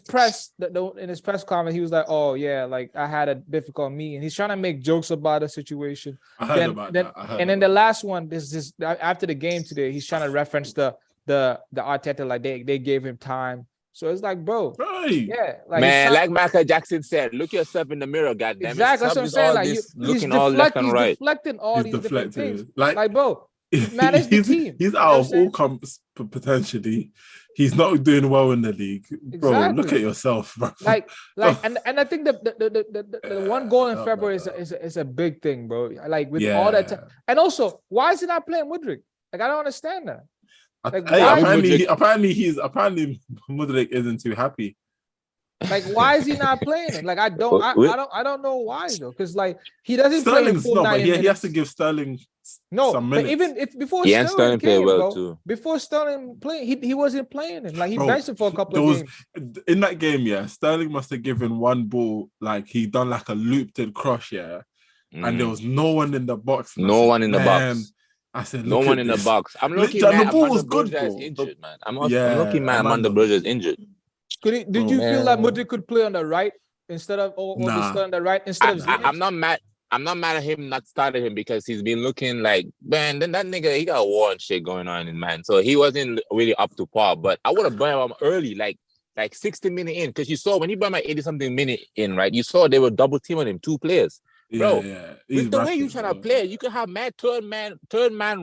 press comment, he was like, "Oh yeah, like I had a difficult meeting." He's trying to make jokes about the situation. I heard about that. Then the last one, this after the game today, he's trying to reference the Arteta, like they gave him time. So it's like, bro, right. Yeah, like man, like Michael Jackson said, look yourself in the mirror, goddamn. Exactly, that's what I'm saying. Like looking all left and right, deflecting all these different things. Like bro, manage the team. He's out of all comps potentially. He's not doing well in the league, bro. Exactly. Look at yourself, bro. Like, and I think the one goal in February is a big thing, bro. Like with all that time, and also, why is he not playing Mudryk? Like I don't understand that. Like, apparently Mudryk isn't too happy. Like, why is he not playing it? Like, I don't know why though. Because like he doesn't Sterling's play full 90 minutes. He has to give Sterling some minutes. But even if before Sterling came, played well bro, too. Before Sterling played, he wasn't playing it. Like he benched him for a couple of games. In that game, Sterling must have given one ball, like he done like a looped cross, and there was no one in the box. No one in the box. I said, no one in the box. I'm looking at Amanda Berger is injured, man. I'm looking at Amanda Berger is injured. Did you feel like Mudryk could play on the right instead of or on the right instead of? I'm not mad. I'm not mad at him not starting him because he's been looking like, man, then that nigga, he got war and shit going on in man. So he wasn't really up to par. But I would have brought him early, like 60 minutes in. Because you saw when he brought my 80-something minute in, right? You saw they were double teaming him, 2 players. Bro, with the way you trying to play, you can have mad third man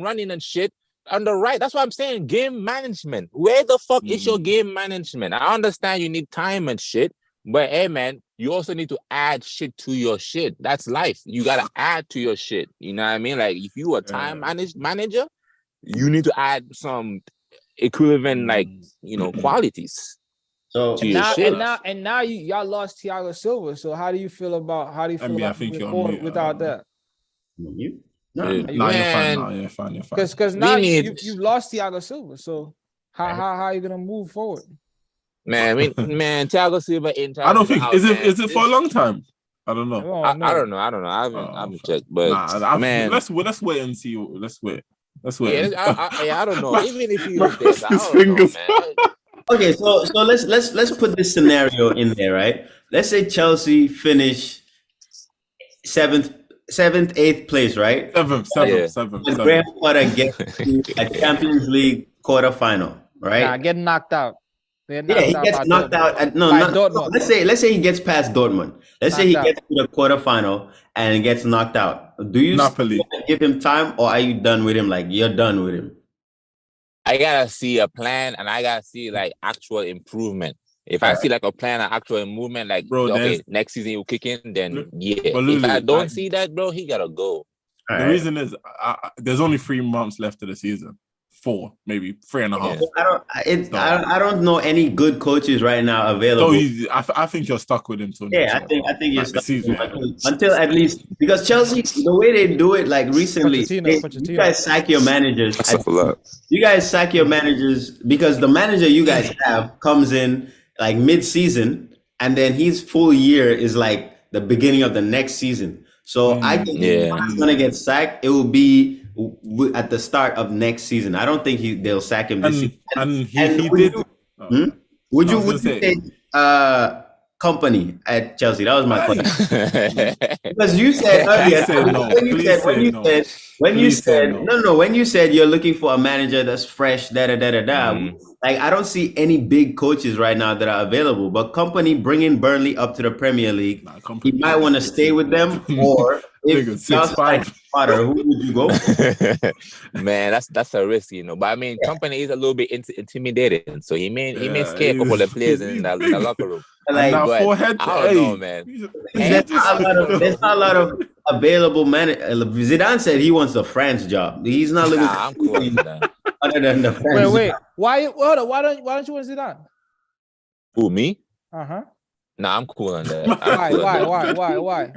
running and shit on the right. That's what I'm saying. Game management. Where the fuck is your game management? I understand you need time and shit, but hey, man, you also need to add shit to your shit. That's life. You gotta add to your shit. You know what I mean? Like if you a time manager, you need to add some equivalent, like qualities. So now y'all lost Thiago Silva. So how do you feel about without that? You? No, you're fine. Because now you lost Thiago Silva. So how are you gonna move forward? Man, Thiago Silva in. I don't think is it for a long time. I don't know. I don't know. I haven't checked, but man, let's wait and see. Let's wait. Yeah, I don't know. Even if you look this, I don't know, man. Okay, so let's put this scenario in there, right? Let's say Chelsea finish 7th, 8th place, right? 7th. And Graham Potter gets to a Champions League quarterfinal, right? Nah, get knocked out. He gets knocked out. Let's say he gets past Dortmund. Let's say he gets to the quarterfinal and gets knocked out. Do you give him time, or are you done with him? Like you're done with him? I gotta see a plan, and I gotta see like actual improvement. If I see like a plan and actual movement, like next season he'll kick in, then if I don't see that, bro, he gotta go. The reason is there's only 3 months left of the season. 4, maybe 3.5. I don't know any good coaches right now available. So I think you're stuck with him. I think you're stuck with him until at least, because Chelsea, the way they do it, like recently, you guys sack your managers. You guys sack your managers because the manager you guys have comes in like mid-season, and then his full year is like the beginning of the next season. So I think if he's gonna get sacked, it will be at the start of next season. I don't think they'll sack him this season. And he did. Would you say Company at Chelsea? That was my question. Because you said earlier, when you said you're looking for a manager that's fresh, like I don't see any big coaches right now that are available. But Company bringing Burnley up to the Premier League, he might want to stay with them, or if Potter, who would you go for? Man, that's a risk, you know. But I mean, Company is a little bit intimidating, so he may scare a couple of players in the locker room. Like, I don't know, man. There's not a lot of available Zidane said he wants the France job. He's not looking. I'm cool with that. Other than the France. Wait. Why don't you want Zidane? Who, me? Uh-huh. Nah, I'm cool on that. Why?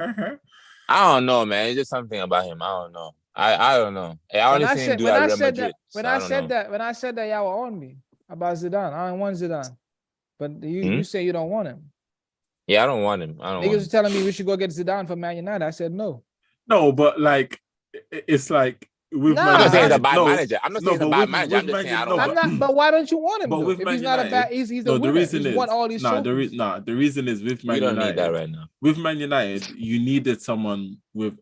I don't know, man. It's just something about him. I don't know. I don't know. I only seen him do at Real Madrid. When I said that, y'all were on me about Zidane. I don't want Zidane. But you say you don't want him. Yeah, I don't want him. Niggas was telling me we should go get Zidane for Man United. I said no. No, but like it's like with I'm not saying he's a bad manager. I'm not saying he's a bad manager. I'm just saying I don't want him. But why don't you want him? But if he's not a bad, he's the winner. He's won all these trophies. The reason is with Man United. You don't need that right now. With Man United, you needed someone with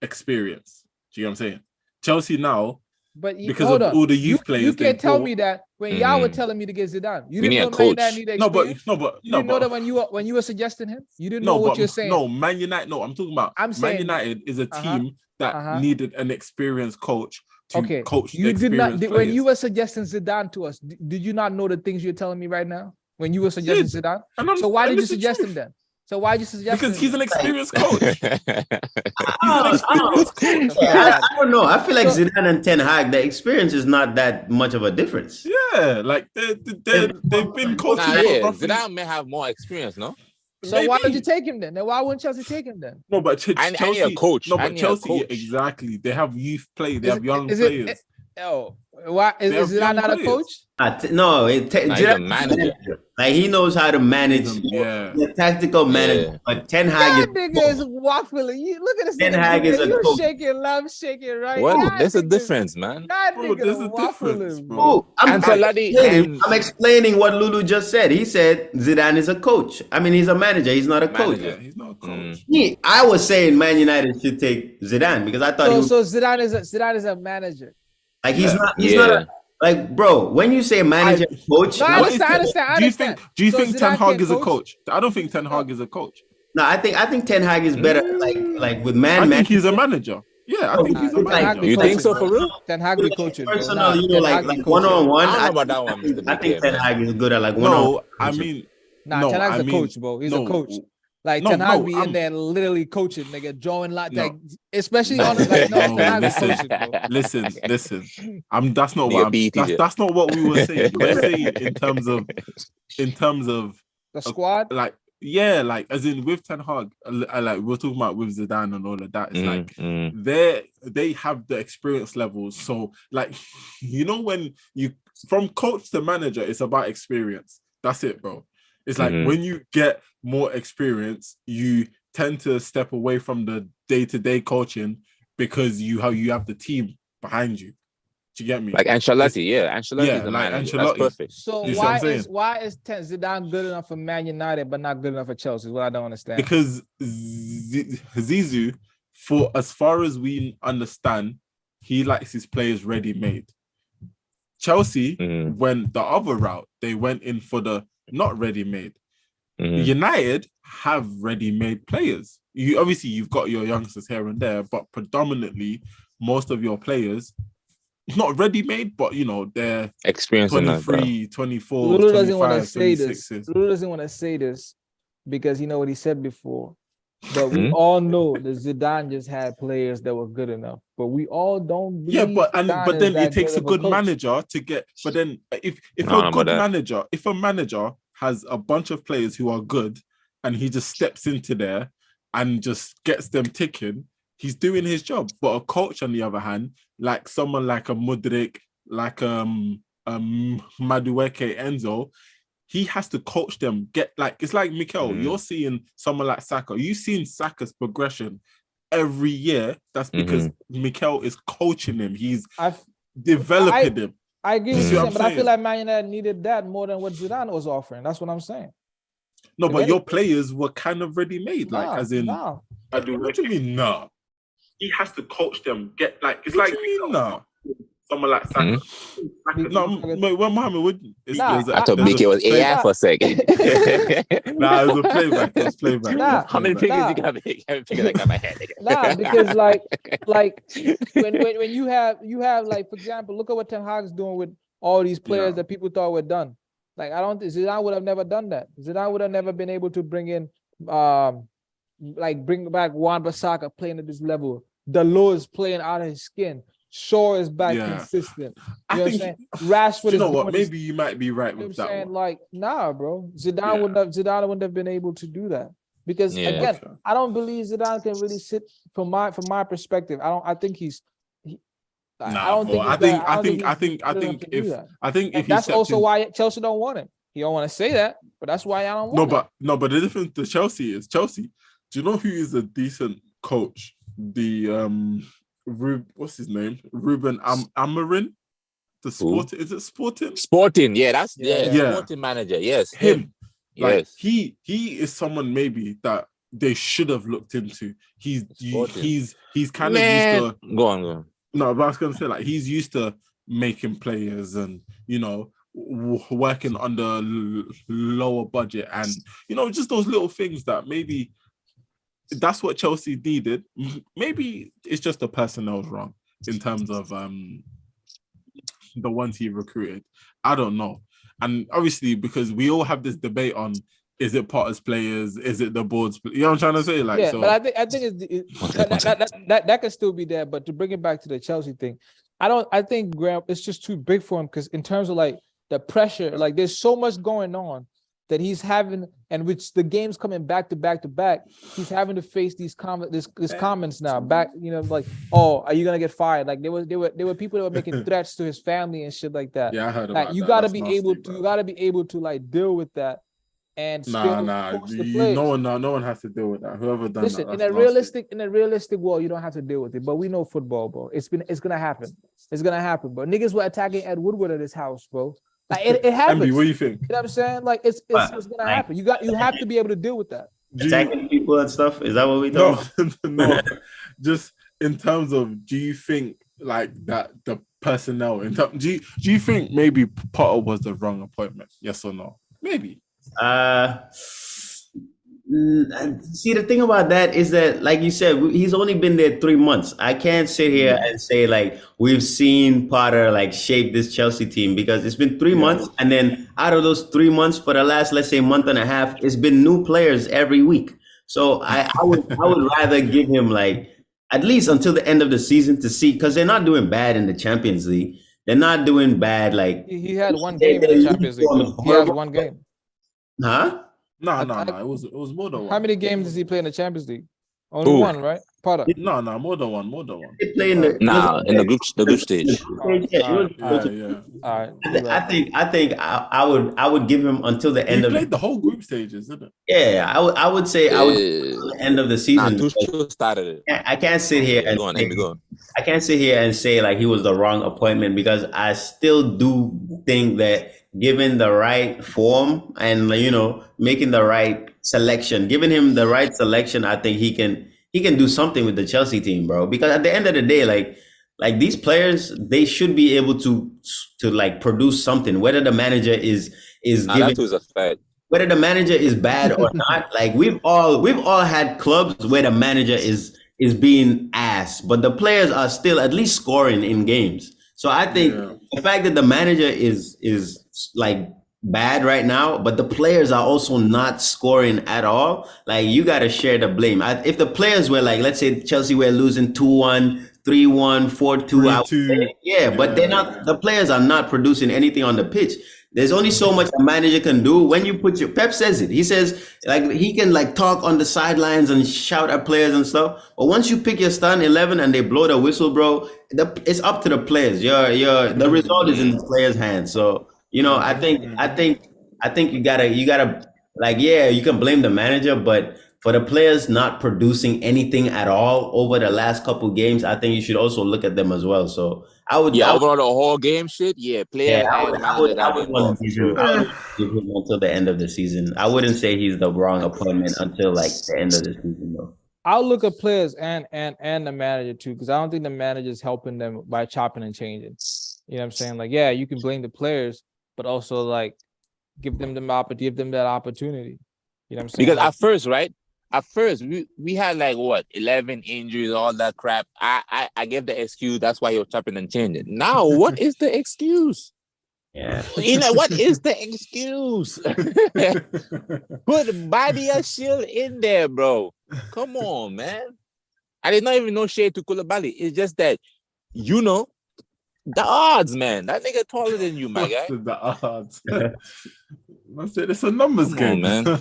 experience. Do you know what I'm saying? Chelsea now, but because of all the youth players, you can't tell me that when y'all were telling me to get Zidane, you didn't know Man United needed experience. You didn't know that when you were suggesting him, you didn't know what you're saying. No, Man United. No, I'm talking about. Man United is a team that needed an experienced coach to coach. You did not when you were suggesting Zidane to us. Did you not know the things you're telling me right now when you were suggesting Zidane? So why did you suggest him then? So why you suggest? Because he's an experienced coach. I don't know. I feel like Zidane and Ten Hag, the experience is not that much of a difference. Yeah, like they've been coaching. Zidane may have more experience, no? So why don't you take him then? Why wouldn't Chelsea take him then? No, but Chelsea, I need a coach. No, but Chelsea, exactly. They have youth play. They have young players. Why is Zidane not a coach? No, he's a manager. Like he knows how to manage. The tactical manager. But Ten Hag is waffling. You look at this. Ten Hag is a coach. Shaking, love shaking, right? What? There's a difference, man. There's a difference, bro. I'm explaining what Lulu just said. He said Zidane is a coach. I mean, he's a manager. He's not a coach. He's not a coach. I was saying Man United should take Zidane because I thought so Zidane is a manager. Like he's not like, bro, when you say manager, coach, I understand. Do you think Ten Hag is a coach? I don't think Ten Hag is a coach. No, I think Ten Hag is better. Like with man. I think he's a manager. Yeah, I think he's a manager. You think so for real? Ten Hag be coaching. Personal, like one-on-one. I don't know about that one, Mr. I think Ten Hag is good at like one-on-one. Ten Hag's a coach, bro. He's a coach. Like Ten Hag be in there literally coaching, nigga, drawing like especially on listen. That's not what we were saying. We're saying in terms of the squad, like as in with Ten Hag, like we're talking about with Zidane and all of that. It's they have the experience levels. So like when you from coach to manager, it's about experience. That's it, bro. It's like when you get more experience, you tend to step away from the day-to-day coaching because you have the team behind you. Do you get me? Like Ancelotti, Ancelotti is the manager. That's perfect. So why is Zidane good enough for Man United but not good enough for Chelsea? Is what I don't understand. Because Zizou, for as far as we understand, he likes his players ready-made. Chelsea went the other route. They went in for the not ready-made. United have ready-made players. You've got your youngsters here and there, but predominantly most of your players not ready-made, but they're experienced 23, 24, Lulu 25, doesn't want to say 26. this. Lulu doesn't want to say this because you know what he said before. But we all know that Zidane just had players that were good enough. But we all don't believe but then it takes a good manager to get. But then if a manager has a bunch of players who are good and he just steps into there and just gets them ticking, he's doing his job. But a coach, on the other hand, like someone like a Mudryk, like Madueke Enzo, he has to coach them. It's like Mikel. You're seeing someone like Saka. You've seen Saka's progression every year. That's because Mikel is coaching him. He's developing him. I agree with you, but I feel like Man United needed that more than what Zidane was offering. That's what I'm saying. No, but your players were kind of ready-made, like as in. Nah. What do you mean, nah? He has to coach them. Get like it's What like do you mean, nah? someone like Saka. No, wait, well, Mohammed, I thought Mickey was AI for a second. Nah, it was a playback. It was playback. Nah. How many fingers you got? Fingers I got my head. Nah, because like when you have like, for example, look at what Ten Hag's doing with all these players that people thought were done. Like Zidane would have never done that. Zidane would have never been able to bring in bring back Wan-Bissaka playing at this level. Dalot is playing out of his skin. Shaw is back consistent. You know what I'm saying? Rashford. You know what? Maybe you might be right with that one. Like, nah, bro. Zidane wouldn't have been able to do that. Because again, I don't believe Zidane can really sit from my perspective. I think he's if that's also why Chelsea don't want him. He don't want to say that, but that's why I don't want him. But the difference to Chelsea is Chelsea. Do you know who is a decent coach? What's his name? Ruben Amorim. The Sporting. Is it Sporting? Sporting, that's Sporting manager. Yes, him. Like he is someone maybe that they should have looked into. He's kind of used to go on. No, but I was gonna say like he's used to making players and working under lower budget and just those little things that maybe that's what Chelsea needed. Maybe it's just the personnel's wrong in terms of the ones he recruited. I don't know. And obviously, because we all have this debate on, is it Potter's players? Is it the board's? You know what I'm trying to say? Like, but I think that could still be there. But to bring it back to the Chelsea thing, I think Graham, it's just too big for him because in terms of like the pressure, like there's so much going on that he's having, and which the game's coming back to back to back, he's having to face these comments now. Back, like, oh, are you gonna get fired? Like there were people that were making threats to his family and shit like that. Yeah, I heard about that. You gotta be able to like deal with that. And no one has to deal with that. Whoever done Listen, that. In a realistic world, you don't have to deal with it. But we know football, bro. It's gonna happen. It's gonna happen, bro. Niggas were attacking Ed Woodward at his house, bro. Like it happens. MB, what do you think? You know what I'm saying? Like it's gonna happen. You have to be able to deal with that. Attacking people and stuff. Is that what we do? No. Just in terms of, do you think like that the personnel? Do you think maybe Potter was the wrong appointment? Yes or no? Maybe. See, the thing about that is that, like you said, he's only been there 3 months. I can't sit here and say like we've seen Potter like shape this Chelsea team, because it's been 3 months, and then out of those 3 months, for the last, let's say, month and a half, it's been new players every week. So I would rather give him like at least until the end of the season to see, because they're not doing bad in the Champions League. They're not doing bad. Like he had one game in the Champions League. He has one game. Huh? No. It was more than one. How many games does he play in the Champions League? Only one, right? Potter. No, more than one. They play in the group stage. All right. I think I would give him until the end of. He played the whole group stages, isn't it? Yeah, I would say I would until the end of the season. Tuchel started it. I can't sit here and I can't sit here and say like he was the wrong appointment, because I still do think that given the right form and making the right selection, giving him the right selection, I think he can do something with the Chelsea team, bro. Because at the end of the day, like these players, they should be able to like produce something, whether the manager is giving, whether the manager is bad or not. Like we've all had clubs where the manager is being ass, but the players are still at least scoring in games. So I think the fact that the manager is like bad right now, but the players are also not scoring at all, like you got to share the blame. If the players were like, let's say Chelsea were losing 2-1, 3-1, 4-2, but they're not. The players are not producing anything on the pitch. There's only so much a manager can do when you put Pep says it. He says like he can like talk on the sidelines and shout at players and stuff. But once you pick your starting 11 and they blow the whistle, bro, it's up to the players. The result is in the players' hands. So I think you gotta like, you can blame the manager, but for the players not producing anything at all over the last couple games, I think you should also look at them as well. So I would, overall the whole game shit. Yeah, players I and managers would have been want involved to for sure. I would give him until the end of the season. I wouldn't say he's the wrong appointment until like the end of the season, though. I'll look at players and the manager too, because I don't think the manager's helping them by chopping and changing. You know what I'm saying? Like, yeah, you can blame the players, but also like give them that opportunity. You know what I'm saying? Because at first we had like what 11 injuries, all that crap. I gave the excuse that's why you're chopping and changing. Now what is the excuse? Yeah, you know what is the excuse? Put Badia Shield in there, bro. Come on, man. I did not even know shade to Koulibaly. It's just that the odds, man. That nigga taller than you, my guy. The odds. I said it's a numbers game, man.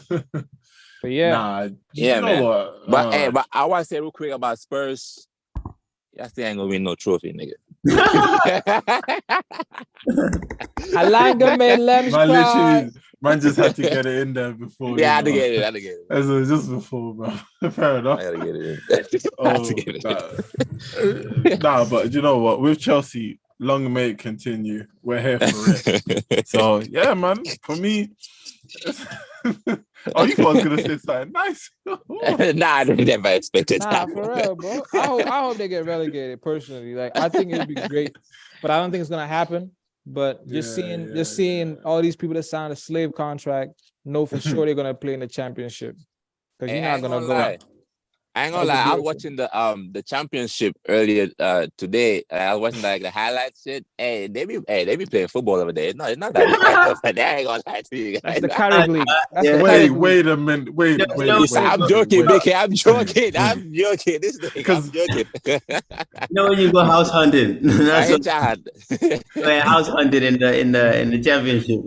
But yeah, man. What? But I want to say real quick about Spurs. I still ain't gonna win no trophy, nigga. Alanga made Lems cry. Man just had to get it in there before. Yeah, I had to get it. As it was just before, bro. Fair enough. I had to get it in. Nah, but you know what? With Chelsea, long may it continue. We're here for it. So yeah, man. For me, oh, you thought I was gonna say something nice? Nah, I never expected that. For real, bro. I hope they get relegated. Personally, like I think it would be great, but I don't think it's gonna happen. But just seeing all these people that signed a slave contract know for sure they're gonna play in the championship because you're not gonna go. I ain't gonna lie. I was watching the championship earlier today. I was watching like the highlights shit. Hey, they be playing football over there. No, it's not that. But I ain't gonna lie to you guys. That's the Caribbean League. Wait a minute. Wait. I'm joking, Mickey. I'm joking. This thing, I'm joking. When you go house hunting, house hunting in the championship.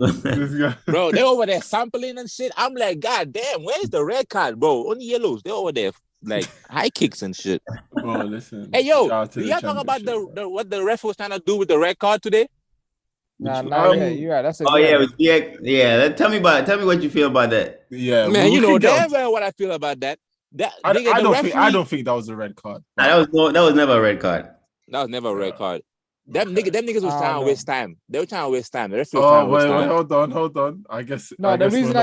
Bro, they over there sampling and shit. I'm like, God damn, where's the red card, bro? Only yellows. They're over there. Like high kicks and shit. Bro, listen. Hey, yo, do y'all talk about the what the ref was trying to do with the red card today? Yeah, you're right. That's yeah. Tell me what you feel about that. Yeah, man, you know damn well what I feel about that. I don't think that was a red card. That was never a red card. That was never a red card. Them niggas was trying to waste time. They were trying to waste time. The referee wait, hold on. I guess the reason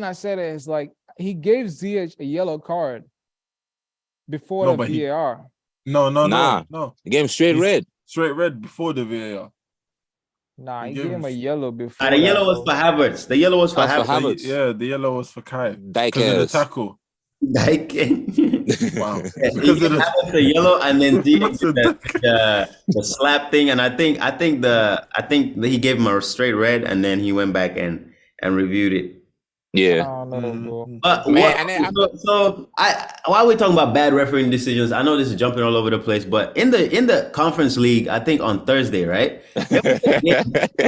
I said it is like he gave Ziyech a yellow card before the VAR. No. He gave him straight red. Straight red before the VAR. Nah, he gave him a yellow before. The yellow was for Havertz. The yellow was for Havertz. Yeah, the yellow was for Kai. Because of the tackle. Wow. Because of the yellow and then the slap thing, and I think he gave him a straight red, and then he went back and reviewed it. Yeah. While we're talking about bad refereeing decisions, I know this is jumping all over the place, but in the Conference League, I think on Thursday, right? There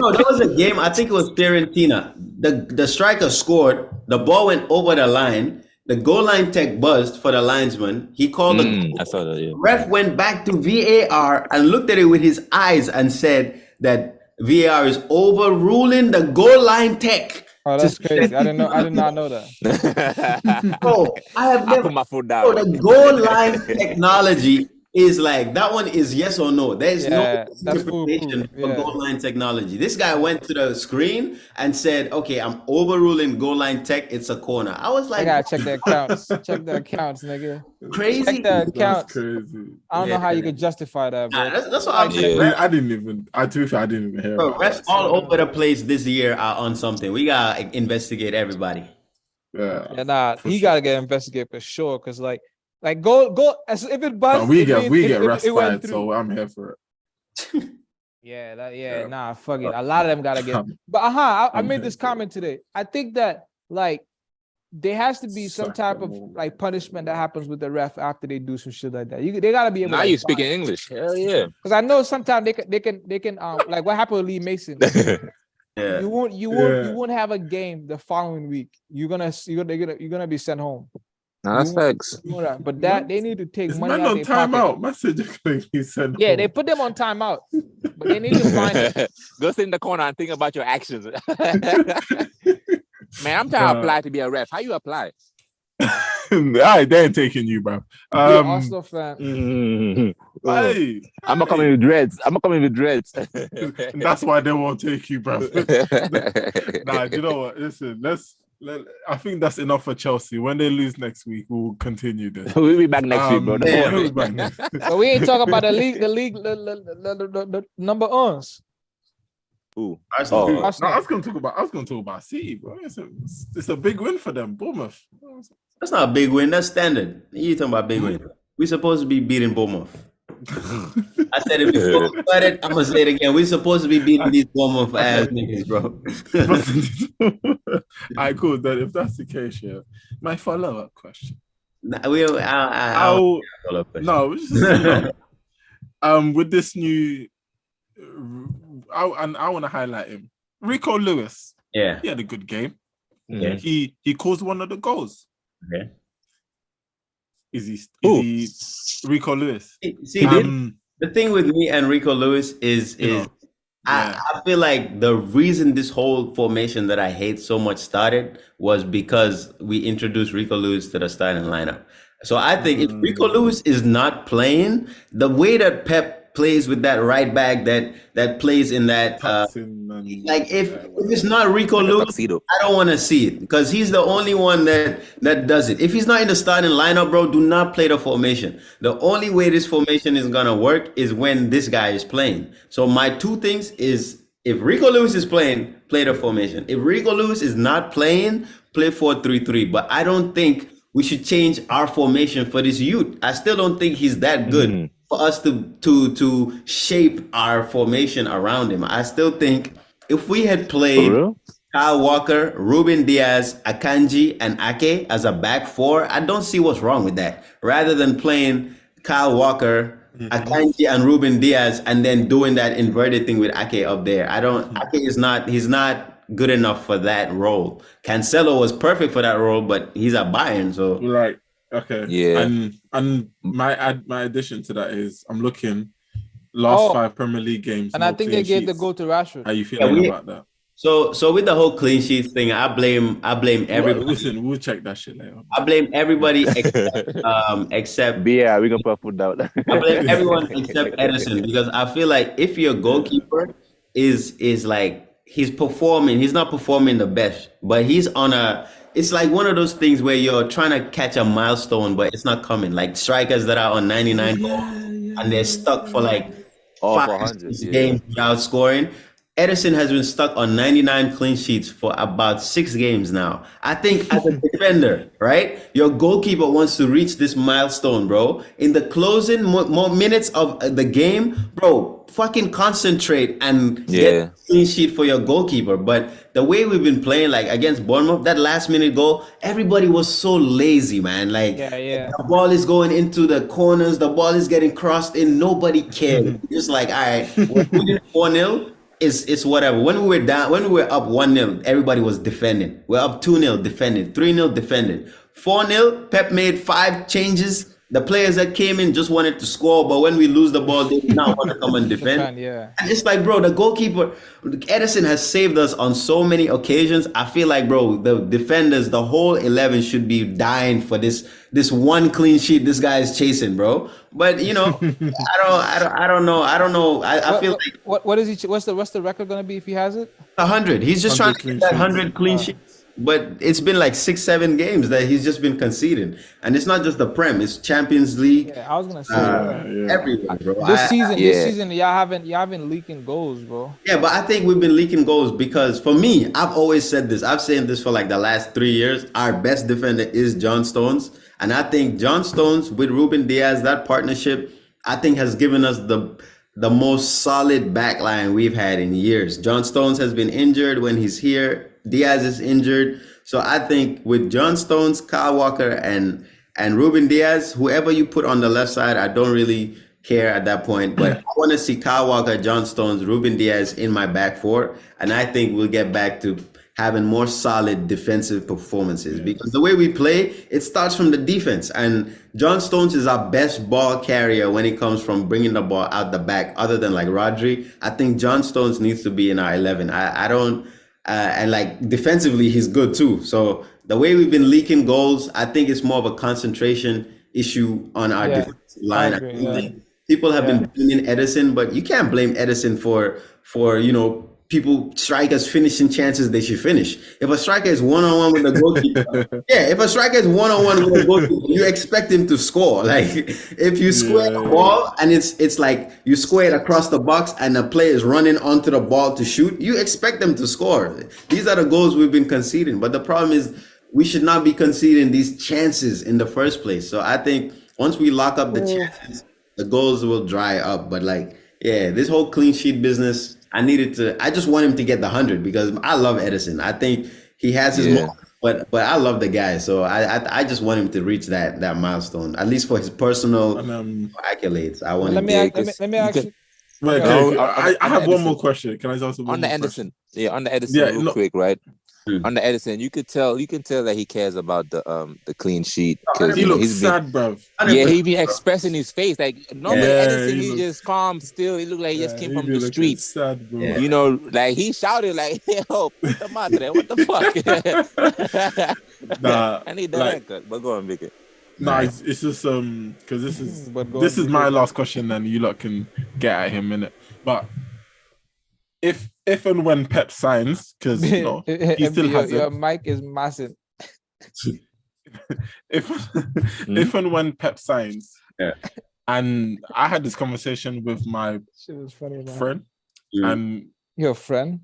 was a game. I think it was Fiorentina. The striker scored. The ball went over the line. The goal line tech buzzed for the linesman. He called I saw that, yeah. Ref went back to VAR and looked at it with his eyes and said that VAR is overruling the goal line tech. Oh, that's crazy. I did not know that. Oh, I have never put my foot down. So the goal line technology is like that one is yes or no. There's no interpretation for goal line technology. This guy went to the screen and said, "Okay, I'm overruling goal line tech. It's a corner." I was like, "I gotta check the accounts. Check the accounts, nigga. Crazy. Check the accounts. Crazy. I don't know how you could justify that, bro. That's what I'm saying. I didn't even hear. Bro, refs all over the place this year are on something. We gotta investigate everybody. Yeah. He gotta get investigated for sure. Cause like go as if it buzzed. We get rusted, so I'm here for it. Fuck it. A lot of them gotta get. But I made this comment today. I think that like there has to be some type of like punishment that happens with the ref after they do some shit like that. They gotta be able. Now you speaking English? Hell yeah. Because I know sometimes they can like what happened with Lee Mason. Yeah. You won't have a game the following week. You're gonna be sent home. No, that's facts. But they need to take money out of their pocket. Message he said. Yeah, they put them on timeout, but they need to find it. Go sit in the corner and think about your actions. Man, I'm trying to apply to be a ref. How you apply? They ain't taking you, bro. Arsenal fan. Hey, I'm not coming with dreads. That's why they won't take you, bro. Nah, do you know what? Listen, I think that's enough for Chelsea. When they lose next week, we'll continue this. We'll be back next week, bro. We'll be back next. But we ain't talking about the league number uns. Ooh. Arsenal. No, I was going to talk about City, bro. It's a big win for them, Bournemouth. That's not a big win. That's standard. You talking about big win? We're supposed to be beating Bournemouth. I said it before. I'm gonna say it again. We're supposed to be beating these Bournemouth ass niggas, bro. All right, cool. Then if that's the case, yeah. My follow-up question. With this new, I want to highlight him. Rico Lewis. Yeah, he had a good game. Yeah, he caused one of the goals. Okay. Is he Rico Lewis? See, the thing with me and Rico Lewis is I feel like the reason this whole formation that I hate so much started was because we introduced Rico Lewis to the starting lineup. So I think if Rico Lewis is not playing, the way that Pep plays with that right back that plays in that like if it's not Rico Lewis, I don't want to see it because he's the only one that does it. If he's not in the starting lineup, bro, do not play the formation. The only way this formation is gonna work is when this guy is playing. So my two things is if Rico Lewis is playing, play the formation. If Rico Lewis is not playing, play 4-3-3. But I don't think we should change our formation for this youth. I still don't think he's that good for us to shape our formation around him. I still think if we had played Kyle Walker, Ruben Diaz, Akanji, and Ake as a back four, I don't see what's wrong with that. Rather than playing Kyle Walker, Akanji, and Ruben Diaz, and then doing that inverted thing with Ake up there. Ake is not good enough for that role. Cancelo was perfect for that role, but he's a Bayern, so right. Okay. Yeah. And my addition to that is I'm looking last 5 Premier League games. And I think they gave the goal to Rashford. How you feeling about that? So with the whole clean sheet thing, I blame everybody. Listen, we'll check that shit later. I blame everybody except yeah, we can put foot down. I blame everyone except Edison because I feel like if your goalkeeper is like he's not performing the best, but he's on it's like one of those things where you're trying to catch a milestone, but it's not coming. Like strikers that are on 99 goals and they're stuck for like 5 games without scoring. Edison has been stuck on 99 clean sheets for about 6 games now. I think as a defender, right? Your goalkeeper wants to reach this milestone, bro. In the closing minutes of the game, bro, fucking concentrate and get a clean sheet for your goalkeeper. But the way we've been playing, like against Bournemouth, that last minute goal, everybody was so lazy, man. Like the ball is going into the corners, the ball is getting crossed in, nobody cared. Just like, all right, we did 4-0. It's whatever. When we were up 1-0, everybody was defending. We're up 2-0, defending. 3-0, defending. 4-0, Pep made 5 changes. The players that came in just wanted to score, but when we lose the ball, they did not want to come and defend. And it's like, bro, the goalkeeper, Edison has saved us on so many occasions. I feel like, bro, the defenders, the whole 11 should be dying for this one clean sheet this guy is chasing, bro. But you know, I don't know. I feel like what's the record gonna be if he has it? 100. He's just trying to get that 100 clean sheets. But it's been like 6-7 games that he's just been conceding, and it's not just the Prem; it's Champions League. Yeah, I was gonna say everywhere, bro. This season, y'all haven't leaking goals, bro. Yeah, but I think we've been leaking goals because for me, I've always said this. I've said this for like the last 3 years. Our best defender is John Stones, and I think John Stones with Ruben Diaz, that partnership, I think has given us the most solid back line we've had in years. John Stones has been injured. When he's here, Diaz is injured. So I think with John Stones, Kyle Walker, and Ruben Diaz, whoever you put on the left side, I don't really care at that point. But I want to see Kyle Walker, John Stones, Ruben Diaz in my back four. And I think we'll get back to having more solid defensive performances because the way we play, it starts from the defense. And John Stones is our best ball carrier when it comes from bringing the ball out the back, other than like Rodri. I think John Stones needs to be in our 11. I don't... and like defensively, he's good too. So the way we've been leaking goals, I think it's more of a concentration issue on our defensive line. I think people have been blaming Edison, but you can't blame Edison for people, strikers finishing chances they should finish. If a striker is one-on-one with the goalkeeper, if a striker is one-on-one with the goalkeeper, you expect him to score. Like if you square the ball and it's like you square it across the box and the player is running onto the ball to shoot, you expect them to score. These are the goals we've been conceding. But the problem is we should not be conceding these chances in the first place. So I think once we lock up the chances, the goals will dry up. But this whole clean sheet business, I just want him to get the 100 because I love Edison. I think he has his moments, but I love the guy. So I just want him to reach that milestone, at least for his personal accolades. I want. Let me ask you. Wait, I have one more question. Can I ask one on the Edison? Yeah, on the Edison, real quick, right? On the Edison, you can tell that he cares about the clean sheet because he looks sad, bro. Yeah, he be expressing his face like normally Edison. He just calm, still. He look like he just came from the streets. Sad, bro. Yeah. Like he shouted like, "Yo, puta madre, what the fuck?" Nah, I need that haircut. But go on, Vicky. Nah, it's just because this is my last question, and you lot can get at him in it. But if and when Pep signs, because he still has your mic is massive. if and when Pep signs, and I had this conversation with my friend, and your friend,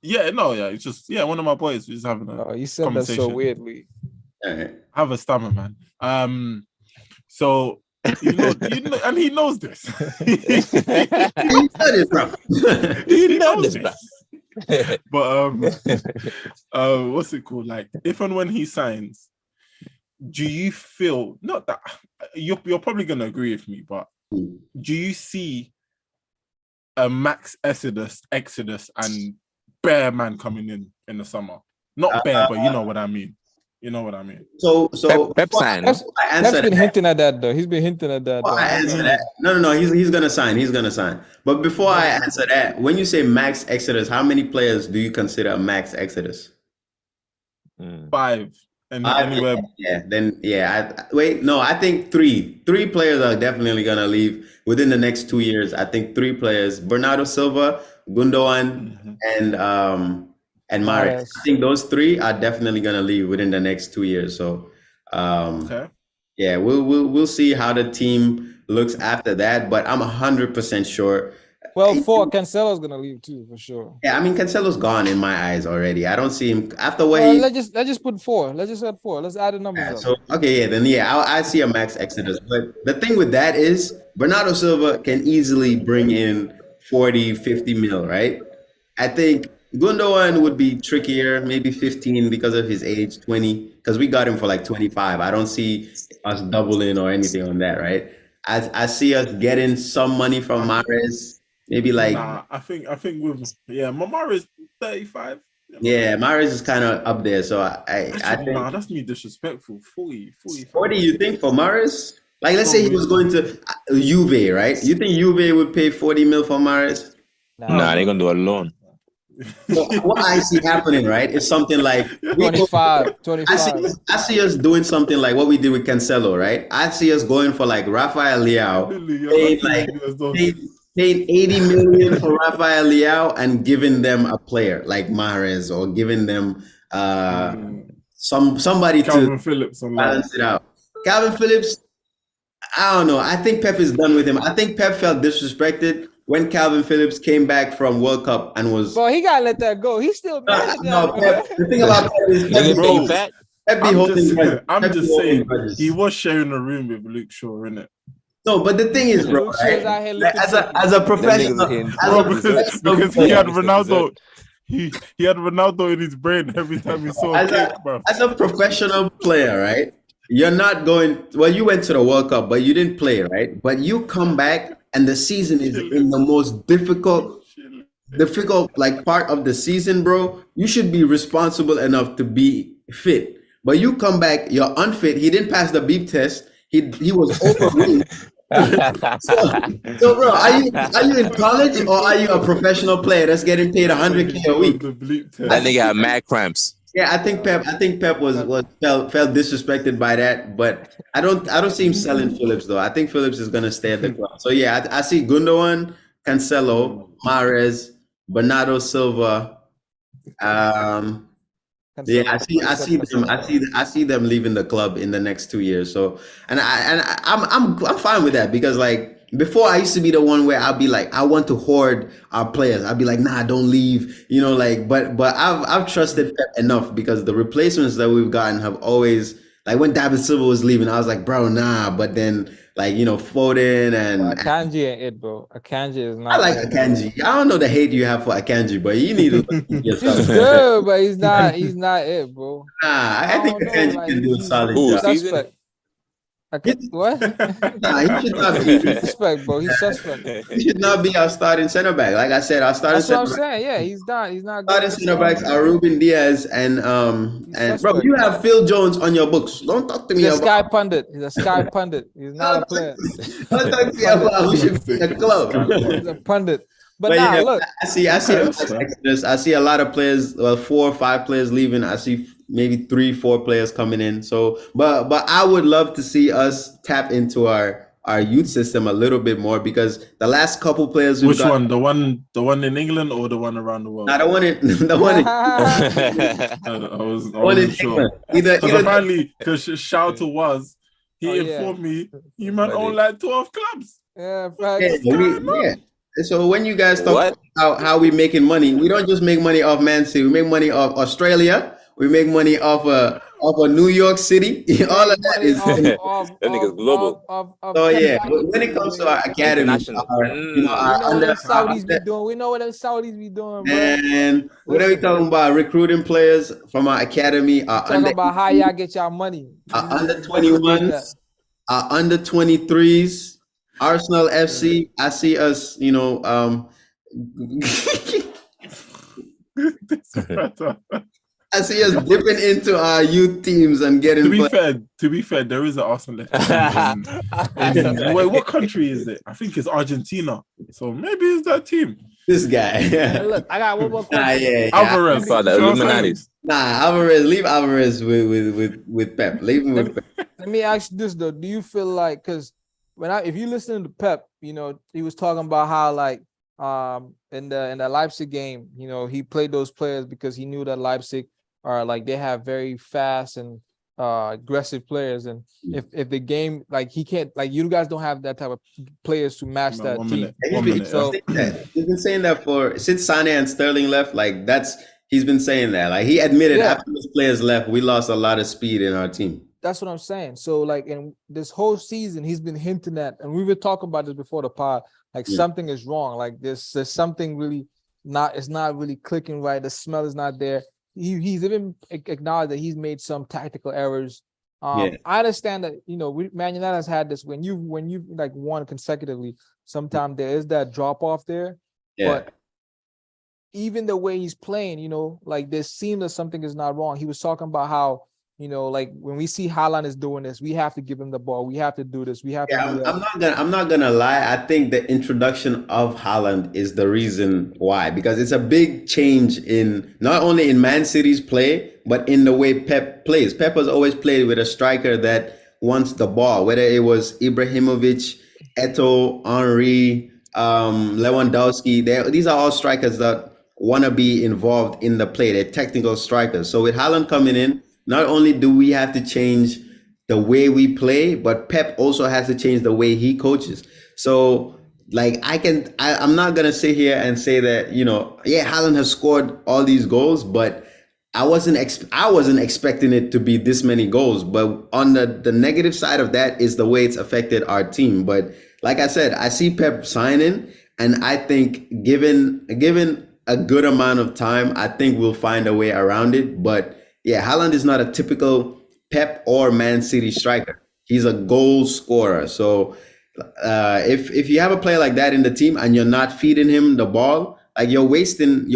it's just one of my boys was having a you said that so weirdly. Have a stammer, man. So you know, and he knows this. He knows this. But what's it called? Like, if and when he signs, do you feel not that you're probably gonna agree with me, but do you see a max exodus and Bear man coming in the summer? Not Bear, but you know what I mean. You know what I mean? So Pep sign. Pep's been hinting at that though. He's been hinting at that. I answer that. No. He's gonna sign. He's gonna sign. But before I answer that, when you say max exodus, how many players do you consider a max exodus? 5. And anywhere. I think 3. 3 players are definitely gonna leave within the next 2 years. I think 3 players: Bernardo Silva, Gundogan, and Mahrez. I think those 3 are definitely gonna leave within the next 2 years. So, we'll see how the team looks after that. But I'm 100% sure. Well, 4 Cancelo's gonna leave too for sure. Yeah, I mean Cancelo's gone in my eyes already. I don't see him after what. Let's just put 4. Let's just add 4. Let's add the numbers up. So I see a max exodus. But the thing with that is Bernardo Silva can easily bring in 40, 50 mil, right? I think Gundogan would be trickier, maybe 15 because of his age, 20, because we got him for like 25. I don't see us doubling or anything on that, right? I see us getting some money from Mahrez, maybe like. Nah, I think with Mahrez 35. Yeah, Mahrez is kind of up there, so I think. Nah, that's me disrespectful. 40. What do you think for Mahrez? Like, let's say he was going to Juve, right? You think Juve would pay 40 mil for Mahrez? Nah, they're gonna do a loan. So what I see happening, right, is something like 25. I see us doing something like what we did with Cancelo, right? I see us going for like Rafael Leao, paying 80 million for Rafael Leao and giving them a player like Mahrez or giving them somebody Calvin to Phillips balance it out. Calvin Phillips, I don't know. I think Pep is done with him. I think Pep felt disrespected when Calvin Phillips came back from World Cup and was. Well, he gotta let that go. He's still mad at that. Pep, the thing about Pep is I'm just saying he was sharing a room with Luke Shaw, innit? No, but the thing is, bro, right? As a professional, because he had Ronaldo. He had Ronaldo in his brain every time he saw a kick, bro. As a professional player, right? You're not going. Well, you went to the World Cup, but you didn't play, right? But you come back. And the season is in the most difficult like part of the season, bro. You should be responsible enough to be fit. But you come back, you're unfit. He didn't pass the beep test. He was overweight. so bro, are you in college or are you a professional player that's getting paid $100K a week? I think I have mad cramps. Yeah, I think Pep was felt disrespected by that, but I don't see him selling Phillips though. I think Phillips is gonna stay at the club. So yeah, I see Gundogan, Cancelo, Mahrez, Bernardo Silva. Yeah, I see them leaving the club in the next 2 years. So, I'm fine with that because like before I used to be the one where I'd be like, I want to hoard our players. I'd be like, nah, don't leave, like, but I've trusted Pep enough because the replacements that we've gotten have always like when David Silva was leaving, I was like, bro, nah. But then like Foden and Akanji ain't it, bro. Akanji is not. I like Akanji. I don't know the hate you have for Akanji, but you need to look at yourself. He's good, but he's not it, bro. Nah, I think Akanji can do a solid job. Suspect. What? Nah, he should not be. He's suspect, bro. He's suspect. He should not be our starting center back. Like I said, our starting center back. That's what I'm saying. Yeah, he's not. He's not. Starting center backs are Ruben Diaz and bro, you have Phil Jones on your books. Don't talk to me about. Sky pundit. He's a Sky pundit. He's not a player. Don't talk to me about who should be in the club. He's a pundit. But nah, yeah, look. I see a lot of players. Well, 4 or 5 players leaving. I see maybe 3, 4 players coming in. So, but I would love to see us tap into our youth system a little bit more because the last couple players. Which one? The one in England or the one around the world? Nah, the one in. I wasn't sure. Apparently, because shout was he informed me you might own like 12 clubs. Yeah, yeah. So when you guys talk about how we making money, we don't just make money off Man City. We make money off Australia. We make money off of New York City. All of that is that nigga's global. So yeah, when it comes to our academy, our Saudis be doing. We know what the Saudis be doing, bro. And what are we talking about? Recruiting players from our academy. Talking about how y'all get y'all money. Our under 21s, our under 23s. Arsenal FC, I see us, I see us dipping into our youth teams and getting. To be fair, there is an Arsenal FC. Wait, what country is it? I think it's Argentina. So maybe it's that team. This guy. Hey, look, I got one more question. Yeah. Alvarez. The Illuminatis. Alvarez. Leave Alvarez with Pep. Leave him with Pep. Let me ask you this though: do you feel like because if you listen to Pep, he was talking about how like in the Leipzig game, he played those players because he knew that Leipzig are like they have very fast and aggressive players, and if the game like he can't like you guys don't have that type of players to match that team. He's been saying that since Sane and Sterling left, like he's been saying that. Like he admitted after those players left, we lost a lot of speed in our team. That's what I'm saying. So like in this whole season, he's been hinting at, and we were talking about this before the pod, like something is wrong. Like there's something really it's not really clicking right. The smell is not there. He's even acknowledged that he's made some tactical errors. I understand that, Man United has had this when you like won consecutively, sometimes there is that drop off there. Yeah. But even the way he's playing, like there seems that something is not wrong. He was talking about how, like when we see Haaland is doing this, we have to give him the ball. We have to do this. We have to do that. I'm not gonna lie. I think the introduction of Haaland is the reason why, because it's a big change in not only in Man City's play, but in the way Pep plays. Pep has always played with a striker that wants the ball, whether it was Ibrahimovic, Eto'o, Henry, Lewandowski. These are all strikers that want to be involved in the play. They're technical strikers. So with Haaland coming in, not only do we have to change the way we play, but Pep also has to change the way he coaches. So like I'm not going to sit here and say that, Haaland has scored all these goals, but I wasn't expecting it to be this many goals. But on the negative side of that is the way it's affected our team. But like I said, I see Pep signing, and I think given a good amount of time, I think we'll find a way around it. But yeah, Haaland is not a typical Pep or Man City striker. He's a goal scorer. So if you have a player like that in the team and you're not feeding him the ball, like you're wasting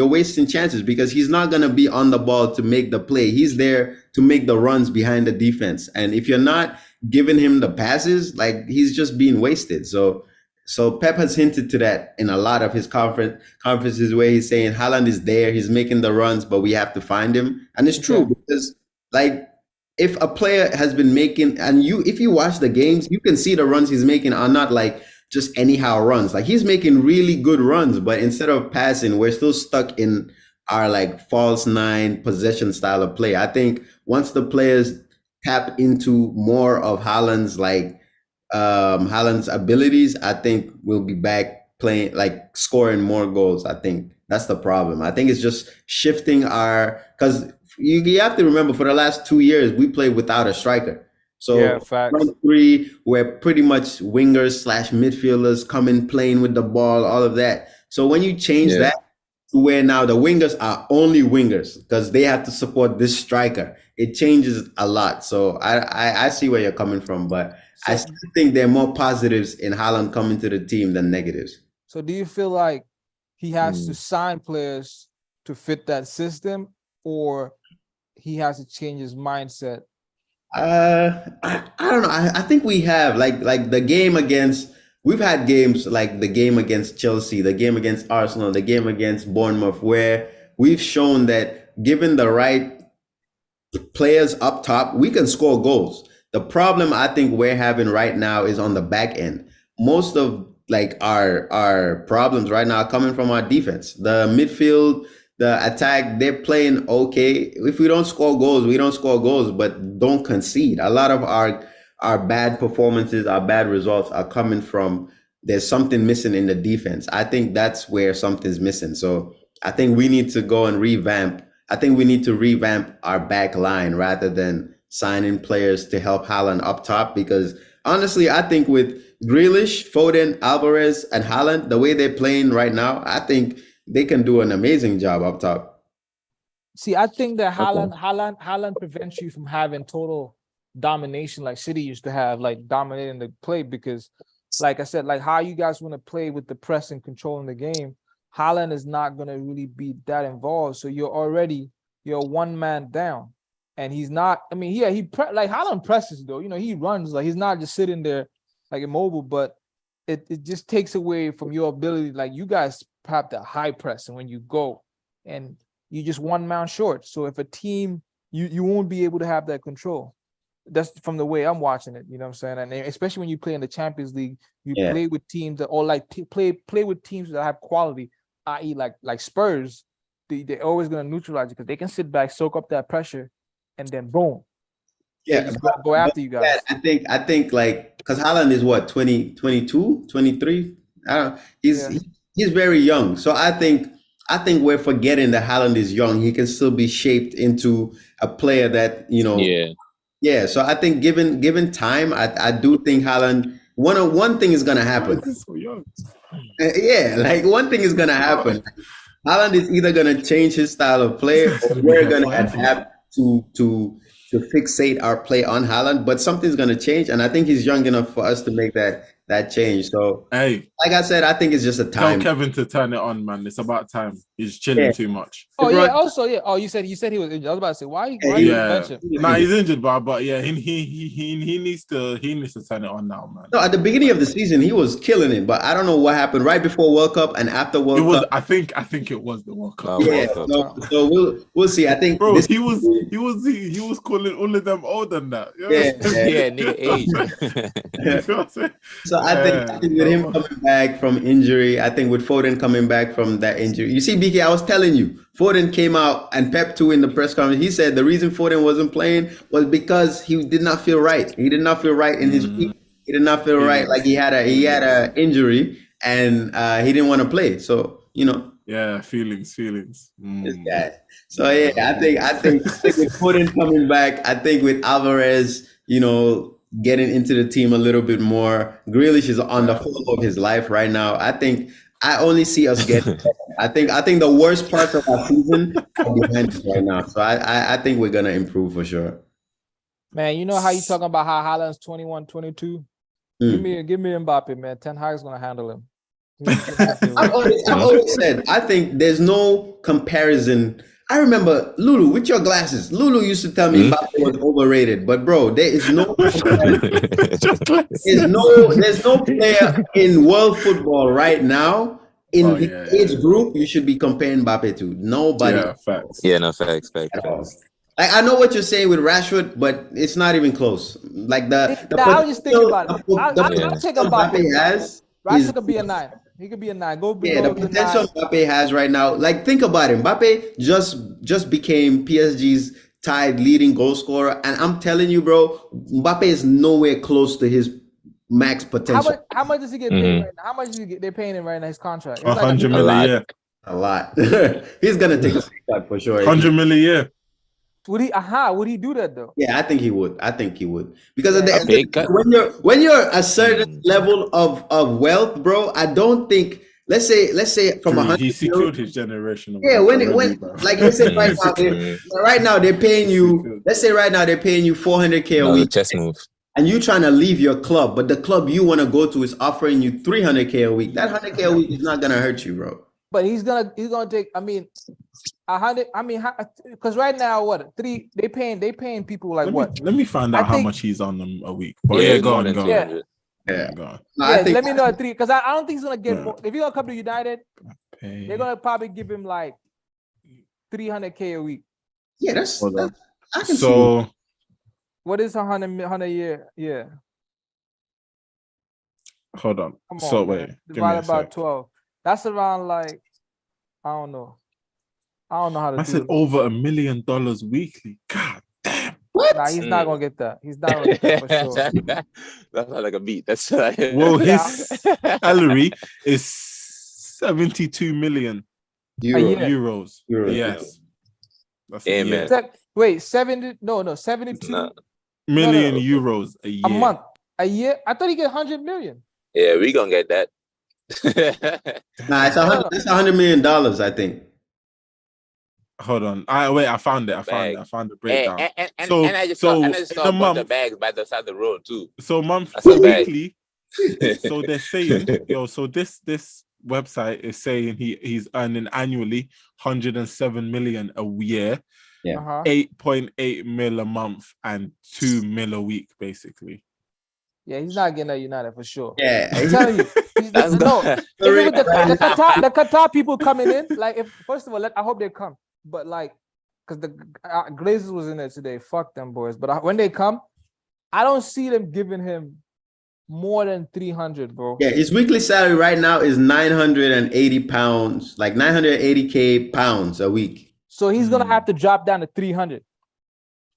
chances, because he's not going to be on the ball to make the play. He's there to make the runs behind the defense. And if you're not giving him the passes, like he's just being wasted. So So Pep has hinted to that in a lot of his conferences where he's saying Haaland is there, he's making the runs, but we have to find him. And it's true because like if a player has been making, and if you watch the games, you can see the runs he's making are not like just anyhow runs. Like he's making really good runs, but instead of passing, we're still stuck in our like false nine possession style of play. I think once the players tap into more of Haaland's Haaland's abilities, I think we'll be back playing like scoring more goals. I think that's the problem. I think it's just shifting because you have to remember for the last 2 years we played without a striker. So front three, we're pretty much wingers / midfielders coming playing with the ball, all of that. So when you change that to where now the wingers are only wingers because they have to support this striker, it changes a lot. So I see where you're coming from, but I still think there are more positives in Haaland coming to the team than negatives. So do you feel like he has to sign players to fit that system, or he has to change his mindset? I don't know. I think we have like the game we've had games like the game against Chelsea, the game against Arsenal, the game against Bournemouth, where we've shown that given the right players up top, we can score goals. The problem I think we're having right now is on the back end. Most of like our problems right now are coming from our defense. The midfield, the attack, they're playing okay. If we don't score goals, we don't score goals, but don't concede. A lot of our bad performances, our bad results are coming from there's something missing in the defense. I think that's where something's missing. So I think we need to go and revamp. I think we need to revamp our back line rather than signing players to help Haaland up top, because honestly, I think with Grealish, Foden, Alvarez, and Haaland, the way they're playing right now, I think they can do an amazing job up top. See, I think that Haaland prevents you from having total domination like City used to have, like dominating the play, because like I said, like how you guys want to play with the press and controlling the game, Haaland is not going to really be that involved. So you're one man down. And he's not, I mean, like Haaland presses though, he runs, like he's not just sitting there like immobile, but it just takes away from your ability. Like you guys have the high press, and when you go and you just one man short. So if a team, you won't be able to have that control. That's from the way I'm watching it, you know what I'm saying? And especially when you play in the Champions League, you play with teams that, or like play with teams that have quality, i.e. like Spurs, they're always going to neutralize you because they can sit back, soak up that pressure, and then boom. Yeah, go after you guys. I think like, because Haaland is what, 22, 23? I don't know. He's very young. So I think we're forgetting that Haaland is young. He can still be shaped into a player that, Yeah, so I think given time, I do think Haaland, one thing is gonna happen. So young. Like one thing is gonna happen. Haaland is either gonna change his style of play, or we're gonna adapt to fixate our play on Haaland. But something's gonna change, and I think he's young enough for us to make that change. So, hey, like I said, I think it's just a time. Tell Kevin to turn it on, man. It's about time. He's chilling too much. Oh yeah. Also, yeah. Oh, you said he was injured. I was about to say why you mention? Nah, he's injured, but yeah, he needs to turn it on now, man. No, at the beginning of the season, he was killing it, but I don't know what happened right before World Cup and after World Cup. I think it was the World Cup. Yeah, so we'll see. I think, bro, he was calling all of them older than that. Nigga age. You know what I'm saying? So I think with him coming back from injury, I think with Foden coming back from that injury, you see, BK, I was telling you, Foden came out, and Pep too in the press conference, he said the reason Foden wasn't playing was because he did not feel right. He did not feel right in his feet. He did not feel right. Like he had a injury, and he didn't want to play. So yeah, feelings. This guy. So yeah, I think with Foden coming back, I think with Alvarez, getting into the team a little bit more. Grealish is on the form of his life right now. I only see us getting better. I think the worst parts of our season are behind us right now. So I think we're gonna improve for sure. Man, you know how you talking about how Haaland's 21, 22? Give me Mbappe, man. Ten Hag's gonna handle him. I've always said, I think there's no comparison. I remember Lulu with your glasses. Lulu used to tell me Mbappe was overrated. But bro, there is no there's no player in world football right now in the age group you should be comparing Mbappe to. Nobody. Yeah, facts. Yeah, no, facts. Like, I know what you're saying with Rashford, but it's not even close. Like the I was just thinking about it. I'll take Mbappe has. Rashford could be a 9. He could be a 9. The potential Mbappe has right now. Like, think about it. Mbappe just became PSG's tied leading goal scorer, and I'm telling you, bro, Mbappe is nowhere close to his max potential. How much does he get paid right now? How much they're paying him right now? His contract? It's 100 million a year. A lot. He's gonna take a cut for sure. 100 million a year. Would he do that though? Yeah, I think he would. Because when you're a certain level of wealth, bro, I don't think. Let's say from 100. He secured his generation. Yeah, when like let's say right now they're paying you. Let's say right now they're paying you 400K a week. Chess move. And you trying to leave your club, but the club you want to go to is offering you 300K a week. That 100K a week is not gonna hurt you, bro. But he's gonna take. I mean, 100. I mean, because right now, they paying people like what? Let me find out how much he's on them a week. But go on. Yeah, go on. Let me know at 3 because I don't think he's gonna get more. If he's gonna come to United, they're gonna probably give him like 300K a week. Yeah, that's I can see. What is 100 a year? Yeah. Hold on. Come on, so wait, divided by 12. That's around like I don't know how to. I said over $1 million weekly. God damn. What? Nah, he's not gonna get that. He's not gonna get that for sure. That's not like a beat. That's well, his salary is 72 million euros. Yes. That's a year. Wait, 72 million euros a year. A month. A year? I thought he get 100 million. Yeah, we gonna get that. Nah, it's $100 million, I think. Hold on. I found it. I found the breakdown. And I just saw a bunch of bags by the side of the road too. So weekly. So they're saying, so this website is saying he's earning annually 107 million a year, 8.8 mil a month, and 2 mil a week, basically. Yeah, he's not getting at United for sure. Yeah, I'm telling you. The Qatar people coming in, like, first of all, I hope they come. But like, because the Glazers was in there today. Fuck them boys. But when they come, I don't see them giving him more than 300, bro. Yeah, his weekly salary right now is 980 pounds, like 980K pounds a week. So he's gonna have to drop down to 300.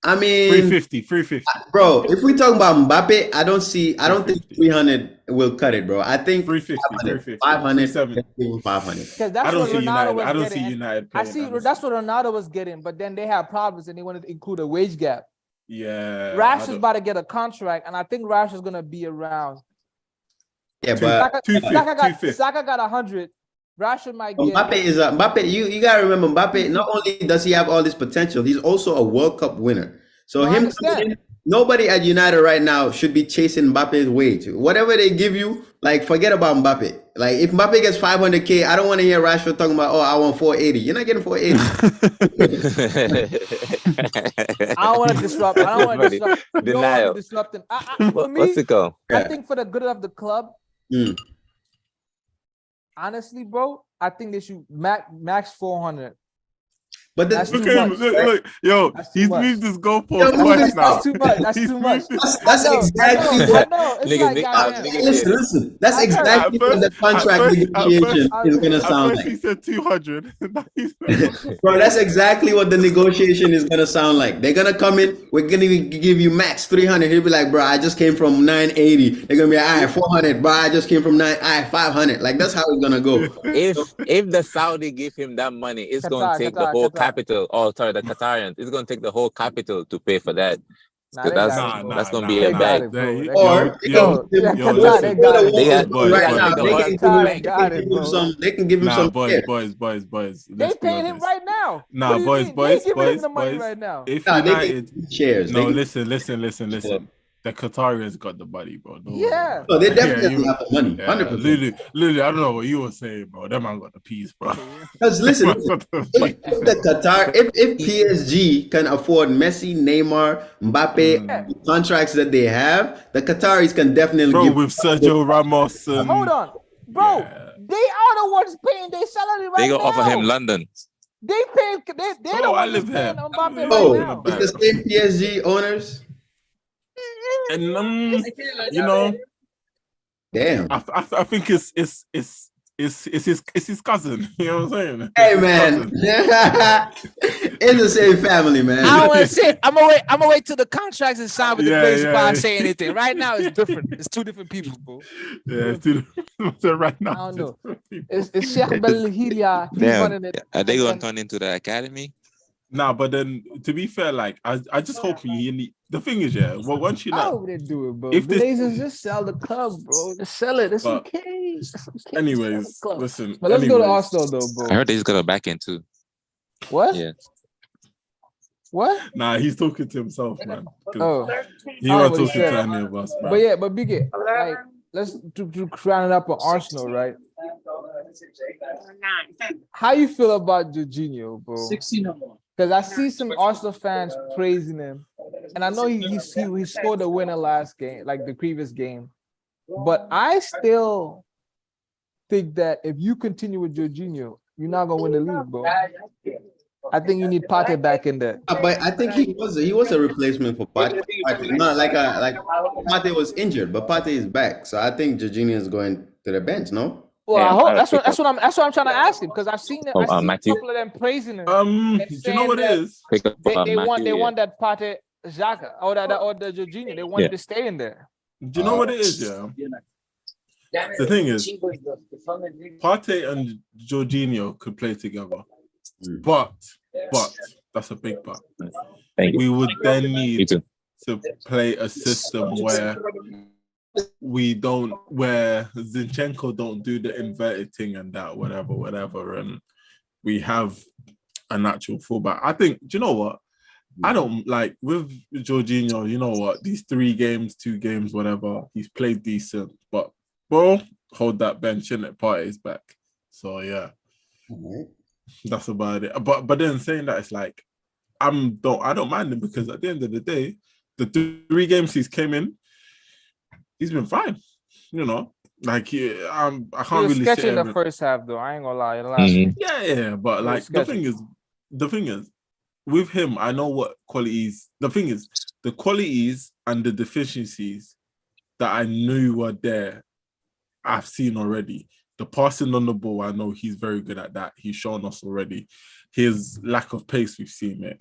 I mean, 350. Bro, if we talk about Mbappe, I don't think 300 will cut it, bro. I think 350, 500, 500. I don't see United. I don't see United. I see that's what Ronaldo was getting, but then they have problems and they wanted to include a wage gap. Yeah, Rash is about to get a contract, and I think Rash is gonna be around. Yeah, but Saka got 100. Rashford might get. Mbappe. You gotta remember, Mbappe. Not only does he have all this potential, he's also a World Cup winner. So nobody at United right now should be chasing Mbappe's wage. Whatever they give you, like, forget about Mbappe. Like, if Mbappe gets 500K, I don't want to hear Rashford talking about, I want 480. You're not getting 480. I don't want to disrupt. Denial. Disrupting. For me, what's it called? I think for the good of the club. Honestly, bro, I think they should max 400. But look, yo, he's moved this goalpost twice now. That's too much. That's too much. That's exactly what. Listen. That's exactly what the contract negotiation is gonna sound like. He said 200. Bro, that's exactly what the negotiation is gonna sound like. They're gonna come in. We're gonna give you max 300. He'll be like, bro, I just came from 980. They're gonna be like, all right, 400. Bro, I just came from 500. Like, that's how it's gonna go. If the Saudi give him that money, it's gonna take the whole capital. Oh, sorry, the Qatarians. It's gonna take the whole capital to pay for that. That's gonna be a bag. They can give him some. Boys. They paying him right now. Nah, boys. They giving him the money right now. If United shares. No, listen. the Qataris got the money, bro. Yeah. Oh, they definitely have the money. 100%. Lulu, I don't know what you were saying, bro. That man got the piece, bro. Because listen, if PSG can afford Messi, Neymar, Mbappe, the contracts that they have, the Qataris can definitely give with Sergio Ramos. And, hold on, bro. Yeah. They are the ones paying their salary right now. They gonna offer him London. They pay. They're the ones paying Mbappe right now. It's the same PSG owners. And you know, damn. I think it's his cousin. You know what I'm saying? Hey man, it's the same family, man. I don't want to say. I'm gonna wait till the contracts is signed with the players before I say anything. Right now, it's different. It's two different people, bro. Yeah, it's two different. Right now, I don't know. It's Sheikh Belhilia. Damn. Are they gonna turn into the academy? Nah, but then to be fair, like I just hope the thing is, well, once you know, how would they do it, bro? If Blazers just sell the club, bro, just sell it. It's okay. It's okay. Anyways, listen. But let's go to Arsenal, though, bro. I heard he's got a back end too. What? Yeah. What? Nah, he's talking to himself, man. Oh, he wasn't talking to any of us, man. But yeah, but Biggie, like, let's round it up on Arsenal, right? How you feel about Jorginho, bro? 16 or more. Because I see some Arsenal fans praising him, and I know he scored a winner last game, like the previous game. But I still think that if you continue with Jorginho, you're not gonna win the league, bro. I think you need Partey back in there. But I think he was a replacement for Partey. Not like Partey was injured, but Partey is back, so I think Jorginho is going to the bench. No. Well, I hope that's what I'm trying to ask him, because I've seen a couple of them praising him. Do you know what it is? They want that Partey Xhaka or the Jorginho. They wanted to stay in there. Do you know what it is? Yeah. The thing is, Partey and Jorginho could play together, but that's a big but. We would then need to play a system where Zinchenko don't do the inverted thing and that whatever, and we have a natural fullback. I think, do you know what? I don't like with Jorginho, you know what? These 3 games, 2 games, whatever, he's played decent, but bro, hold that bench in it, Partey's back. So yeah. That's about it. But then saying that, it's like I don't mind him, because at the end of the day, the 3 games he's came in, he's been fine, you know. Like I can't really say in the first half though. I ain't gonna lie. Yeah. But like the thing is, with him, I know what qualities. The thing is, the qualities and the deficiencies that I knew were there, I've seen already. The passing on the ball, I know he's very good at that. He's shown us already. His lack of pace, we've seen it.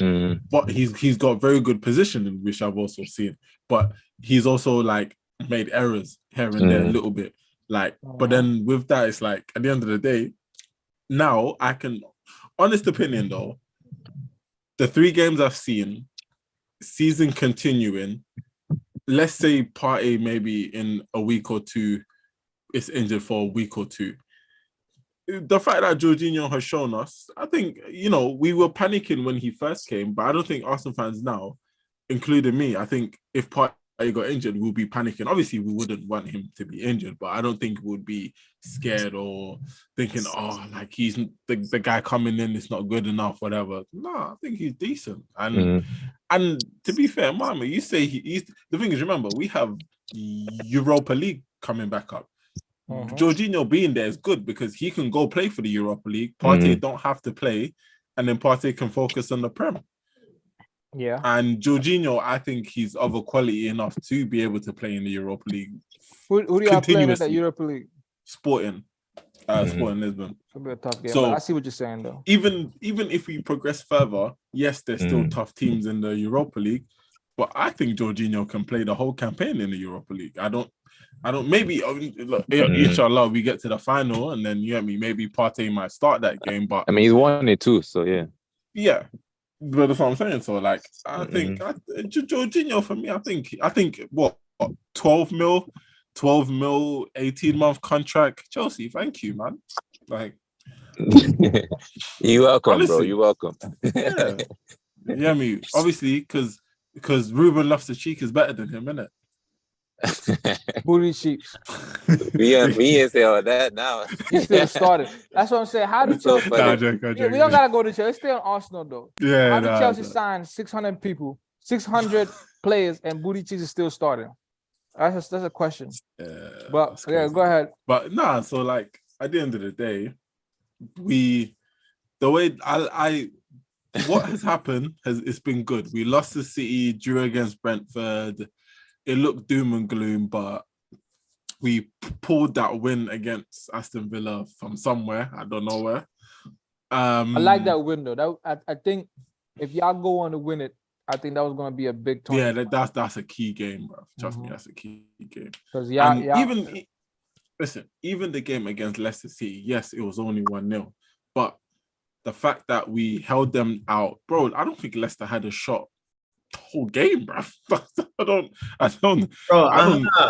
But he's got very good positioning, which I've also seen. But he's also like made errors here and there a little bit. Like, but then with that, it's like at the end of the day, now I can, honest opinion though, the 3 games I've seen, season continuing, let's say Partey maybe in a week or 2 is injured for a week or 2. The fact that Jorginho has shown us, I think, you know, we were panicking when he first came, but I don't think Arsenal fans now, including me, I think if Partey got injured, we'll be panicking. Obviously, we wouldn't want him to be injured, but I don't think we'd be scared or thinking, oh, like he's the guy coming in, it's not good enough, whatever. No, I think he's decent. And to be fair, Mama, you say he's the thing is, remember, we have Europa League coming back up. Jorginho being there is good because he can go play for the Europa League. Partey don't have to play, and then Partey can focus on the Prem. Yeah. And Jorginho, I think he's of a quality enough to be able to play in the Europa League. Who do you have playing in that Europa League? Sporting Lisbon. It'll be a tough game. So I see what you're saying though. Even if we progress further, yes, there's still tough teams in the Europa League, but I think Jorginho can play the whole campaign in the Europa League. I don't. Maybe inshallah we get to the final and then maybe Partey might start that game. But I mean, he's won it too, so yeah. Yeah, but that's what I'm saying. So like, I think Jorginho for me, I think what 12 mil, 18-month contract. Chelsea, thank you, man. Like, you're welcome, honestly, bro. You're welcome. Yeah, me obviously because Ruben Loftus-Cheek is better than him, innit? Booty cheeks. Me and say all that now. He still started. That's what I'm saying. How did Chelsea? We don't gotta go to Chelsea. Let's stay on Arsenal though. Yeah. How did Chelsea sign 600 people, 600 players, and Booty cheeks is still starting? That's a question. Yeah. But yeah, go ahead. But nah. So like at the end of the day, what has happened it's been good. We lost to City, drew against Brentford. It looked doom and gloom, but we pulled that win against Aston Villa from somewhere. I don't know where. I like that win though. I think if y'all go on to win it, I think that was going to be a big tournament. Yeah, that's a key game, bro. Trust me, that's a key game. Because even the game against Leicester City, yes, it was only 1-0, but the fact that we held them out, bro, I don't think Leicester had a shot the whole game, bro. I don't.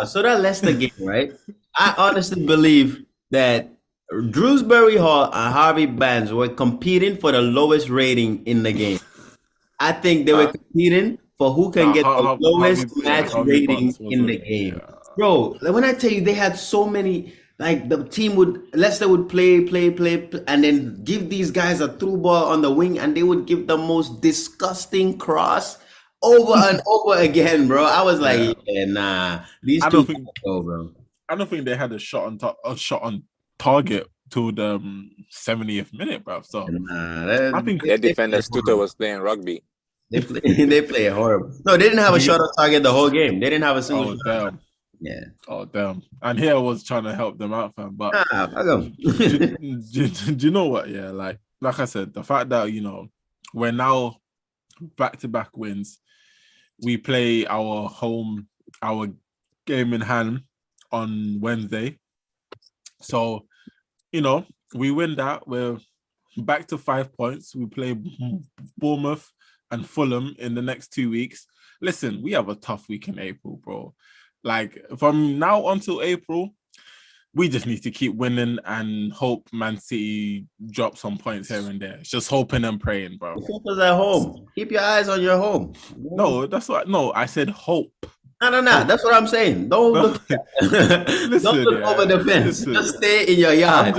So that Leicester game, right? I honestly believe that Shrewsbury Hall and Harvey Barnes were competing for the lowest rating in the game. I think they were competing for who can get the lowest match rating in the game. Yeah. Bro, when I tell you they had so many, like the team Leicester would play, and then give these guys a through ball on the wing, and they would give the most disgusting cross over and over again, bro. I was like, nah, these two can't go, bro. I don't think they had a shot on target till the 70th minute, bro. So I think their defender Stutter was playing rugby. They play horrible. No, they didn't have a shot on target the whole game. They didn't have a single shot. Damn. Yeah. Oh damn. And here I was trying to help them out, fam. But do you know what? Yeah, like I said, the fact that we're now back-to-back wins. We play our game in hand on Wednesday. So, we win that. We're back to 5 points. We play Bournemouth and Fulham in the next 2 weeks. Listen, we have a tough week in April, bro. Like, from now until April, we just need to keep winning and hope Man City drop some points here and there. It's just hoping and praying, bro. Focus at home. Keep your eyes on your home. No, that's what. No, I said hope. No. That's what I'm saying. Don't look over the fence. Just stay in your yard. I'm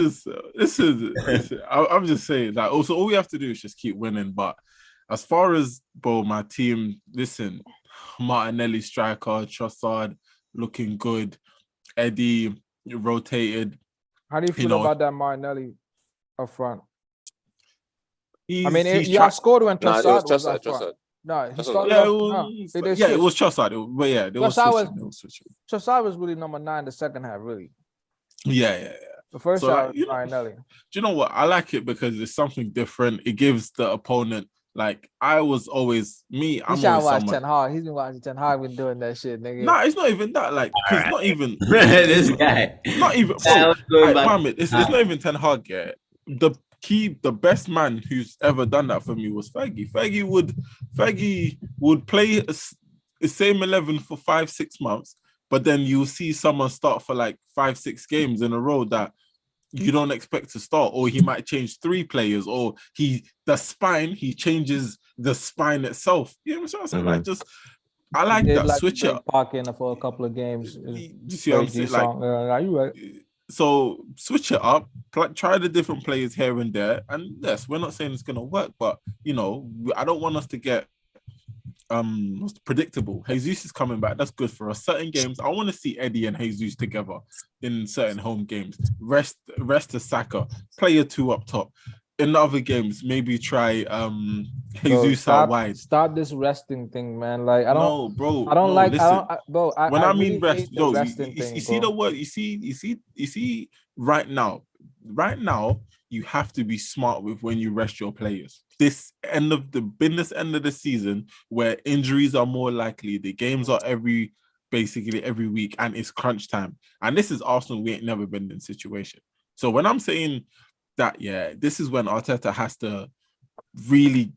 just saying that. Also, all we have to do is just keep winning. But as far as my team, listen, Martinelli striker, Trossard looking good, Eddie rotated. How do you feel about that Martinelli up front? Y'all scored when Trossard was up front. No, he started it was Trossard. But yeah, Trossard was really number 9 the second half, really. Yeah. The first half, Martinelli. Do you know what? I like it because it's something different. It gives the opponent. Like, I was always me. I'm always watching Ten Hag. He's been watching Ten Hag. Been doing that shit, nigga. Nah, it's not even that. Like, it's not even this guy. Not even. It's not even Ten Hag. Yeah, the best man who's ever done that for me was Fergie. Fergie would play the same 11 for 5-6 months, but then you'll see someone start for like 5-6 games in a row that you don't expect to start, or he might change 3 players, or he changes the spine itself. You know what I'm saying? Like, just I like that. Switch it up. Parking for a couple of games. You see what I'm saying? Like, you right. So switch it up, try the different players here and there, and yes, we're not saying it's gonna work, but I don't want us to get predictable. Jesus is coming back. That's good for us. Certain games, I want to see Eddie and Jesus together in certain home games. Rest to Saka, play a 2 up top. In other games, maybe try Jesus out wide. Stop this resting thing, man. Like I don't. No, bro. I don't like. Listen, I mean really rest, you see the word. You see. Right now, you have to be smart with when you rest your players. This end of the season, where injuries are more likely, the games are basically every week, and it's crunch time. And this is Arsenal. We ain't never been in this situation. So when I'm saying that, this is when Arteta has to really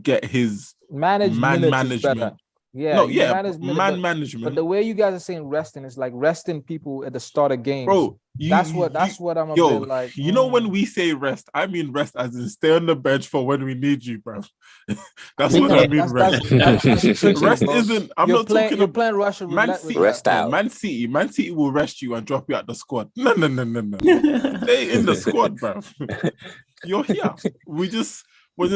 get his man management. Management. But the way you guys are saying resting is like resting people at the start of games. Bro, That's what I'm a bit like. You know, when we say rest, I mean rest as in stay on the bench for when we need you, bro. That's what I mean. Rest. Rest isn't. You're playing Russian Man City. Rest out. Man City will rest you and drop you out the squad. No. Stay in the squad, bro. You're here. We're just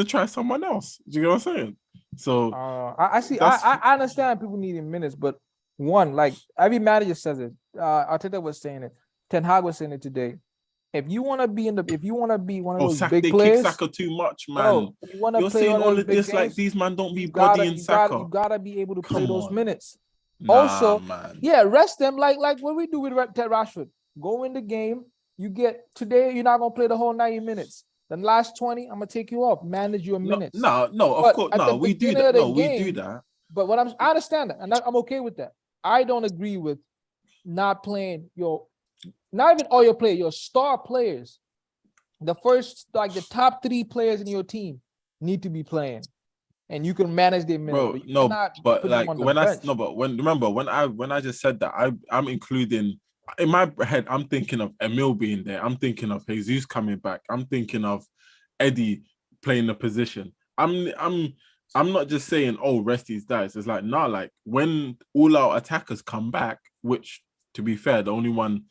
try someone else. Do you know what I'm saying? So I see. I understand people needing minutes, but one, like every manager says it. Arteta was saying it. Ten Hag was saying it today. If you want to be one of those big players, kick Saka too much, man. You want to You're play saying all of this games, like these man don't be bodying Saka. You gotta be able to play those minutes. Nah, man. Rest them like what we do with Ted Rashford. Go in the game. You get today. You're not gonna play the whole 90 minutes. The last 20, I'm gonna take you off. Manage your minutes. No, of course, no. We do that. No, we do that. But I understand that, and I'm okay with that. I don't agree with not playing not even all your players, your star players. The first, like the top 3 players in your team need to be playing, and you can manage their minutes. When I just said that, I'm including in my head. I'm thinking of Emil being there. I'm thinking of Jesus coming back. I'm thinking of Eddie playing the position. I'm not just saying, rest these guys. It's like, nah, like when all our attackers come back, which to be fair, the only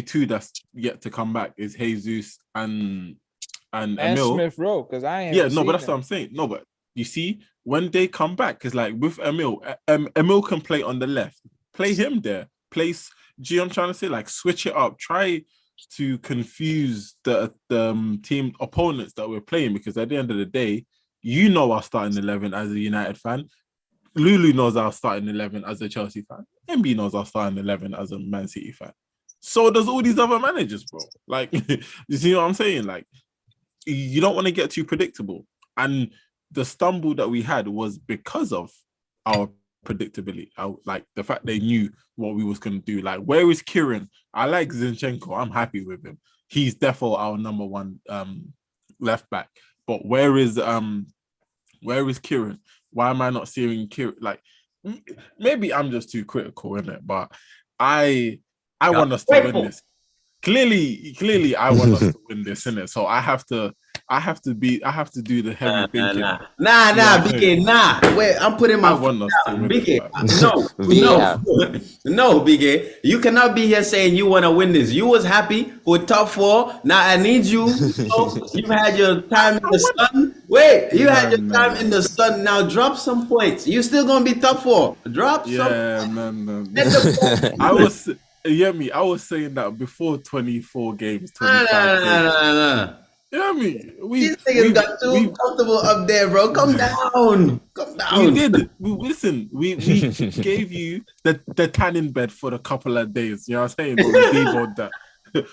2 that's yet to come back is Jesus and Emil. Smith Rowe, because but that's what I'm saying. No, but you see, when they come back, because like with Emil, Emil can play on the left. Play him there. I'm trying to say, like, switch it up. Try to confuse the team opponents that we're playing, because at the end of the day, you know our starting 11 as a United fan. Lulu knows our starting 11 as a Chelsea fan. MB knows our starting 11 as a Man City fan. So does all these other managers, bro. Like, you see what I'm saying? Like, you don't want to get too predictable. And the stumble that we had was because of our predictability. Like, the fact they knew what we was going to do. Like, where is Kieran? I like Zinchenko. I'm happy with him. He's definitely our number 1 left back. But where is Kieran? Why am I not seeing Kieran? Like, maybe I'm just too critical in it, but I want us to win this. Clearly, I want us to win this, innit? So I have to do the heavy thinking. BK, nah. Wait, I'm putting my foot down. BK, no, BK. You cannot be here saying you want to win this. You was happy with top 4. Now I need you. You've had your time in the sun. Wait, you had your time in the sun. Now drop some points. You still gonna be top 4. Drop some. Yeah, man. I was saying that before 24 games, 25 games. You know what I mean? These niggas got too comfortable up there, bro. Come down. We did. We gave you the tanning bed for a couple of days. You know what I'm saying? But we deboed that.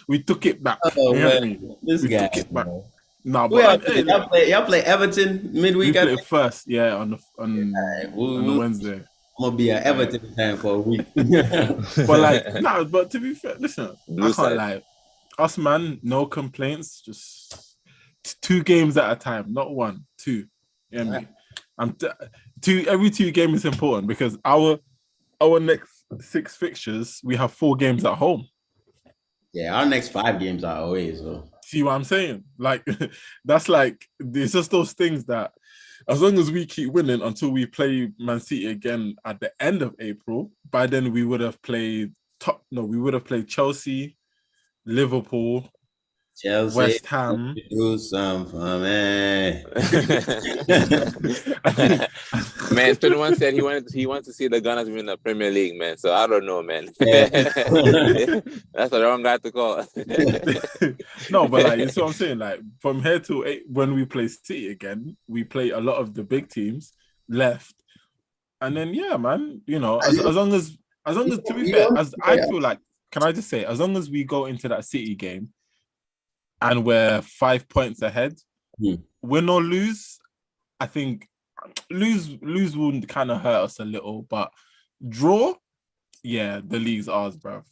We took it back. Oh, you know what I mean? This guy. Took it back. No, but y'all play Everton midweek. We play first, on Wednesday. I'm gonna be at Everton time for a week. But to be fair, listen, I can't lie. Us, man, no complaints. Just 2 games at a time, not 1, 2. You know what I mean? Every 2 games is important, because our next 6 fixtures, we have 4 games at home. Yeah, our next 5 games are away. So see what I'm saying? Like, that's like, it's just those things that, as long as we keep winning until we play Man City again at the end of April, by then we would have played Chelsea, Liverpool, West Ham. Do something for me. Man, 21 said he wants to see the Gunners win the Premier League, man. So I don't know, man. Yeah. That's the wrong guy to call. No, but like, you see what I'm saying? Like, from here to 8, when we play City again, we play a lot of the big teams left, and then man, you know, as long as to be fair, as I feel like, can I just say, as long as we go into that City game and we're 5 points ahead, win or lose, I think lose will kind of hurt us a little, but draw, the league's ours, bro.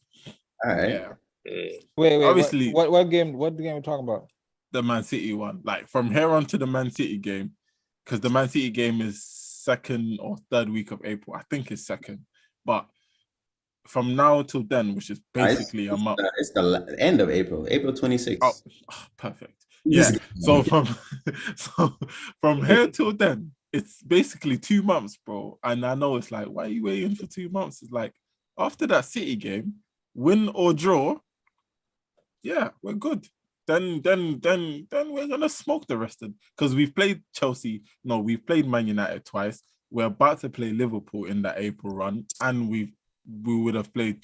All right. Yeah. Wait. Obviously, what game? What game are we talking about? The Man City one. Like, from here on to the Man City game, because the Man City game is 2nd or 3rd week of April. I think it's 2nd, but from now till then, which is basically a month. It's the end of April, April 26th. Oh, perfect. Yeah. So from here till then, it's basically 2 months, bro. And I know it's like, why are you waiting for 2 months? It's like after that City game, win or draw, yeah, we're good. Then we're gonna smoke the rest of, because we've played Chelsea. No, we've played Man United twice. We're about to play Liverpool in that April run, and we would have played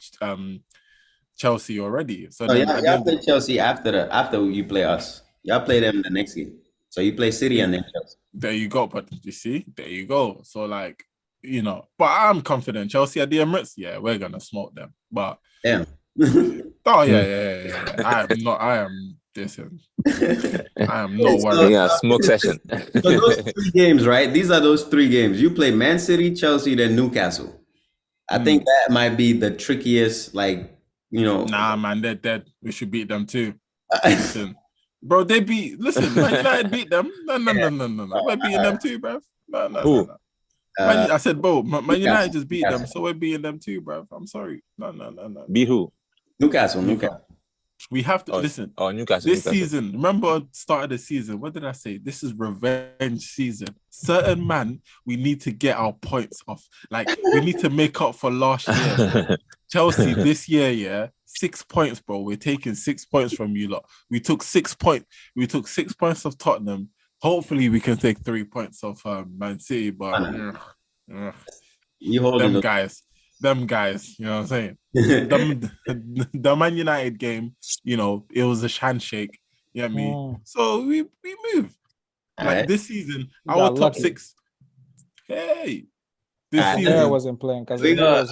Chelsea already. So y'all play Chelsea after you play us. Y'all play them the next game. So you play City and then Chelsea. There you go. But you see, there you go. So like, you know, but I'm confident. Chelsea at the Emirates, yeah, we're gonna smoke them. But damn. Oh yeah. I am not worried. Yeah, smoke session. So those 3 games, right? These are those 3 games. You play Man City, Chelsea, then Newcastle. I think that might be the trickiest, like, you know. Nah, man, they're dead. We should beat them too. Listen, bro, Man United beat them. No. We're beating them too, bruv. No. I said, bro, Man United just beat them, so we're beating them too, bruv. I'm sorry. No. Beat who? Newcastle. We have to listen. Oh, Newcastle. This season, remember start of the season, what did I say? This is revenge season. Certain man, we need to get our points off. Like, we need to make up for last year. Chelsea this year, 6 points, bro. We're taking 6 points from you lot. We took 6 points. We took 6 points of Tottenham. Hopefully, we can take 3 points of Man City, but them guys, you know what I'm saying? the Man United game, you know, it was a handshake. You know what I mean? So we move. Like this season, our top 6. Hey, this season I wasn't playing because we can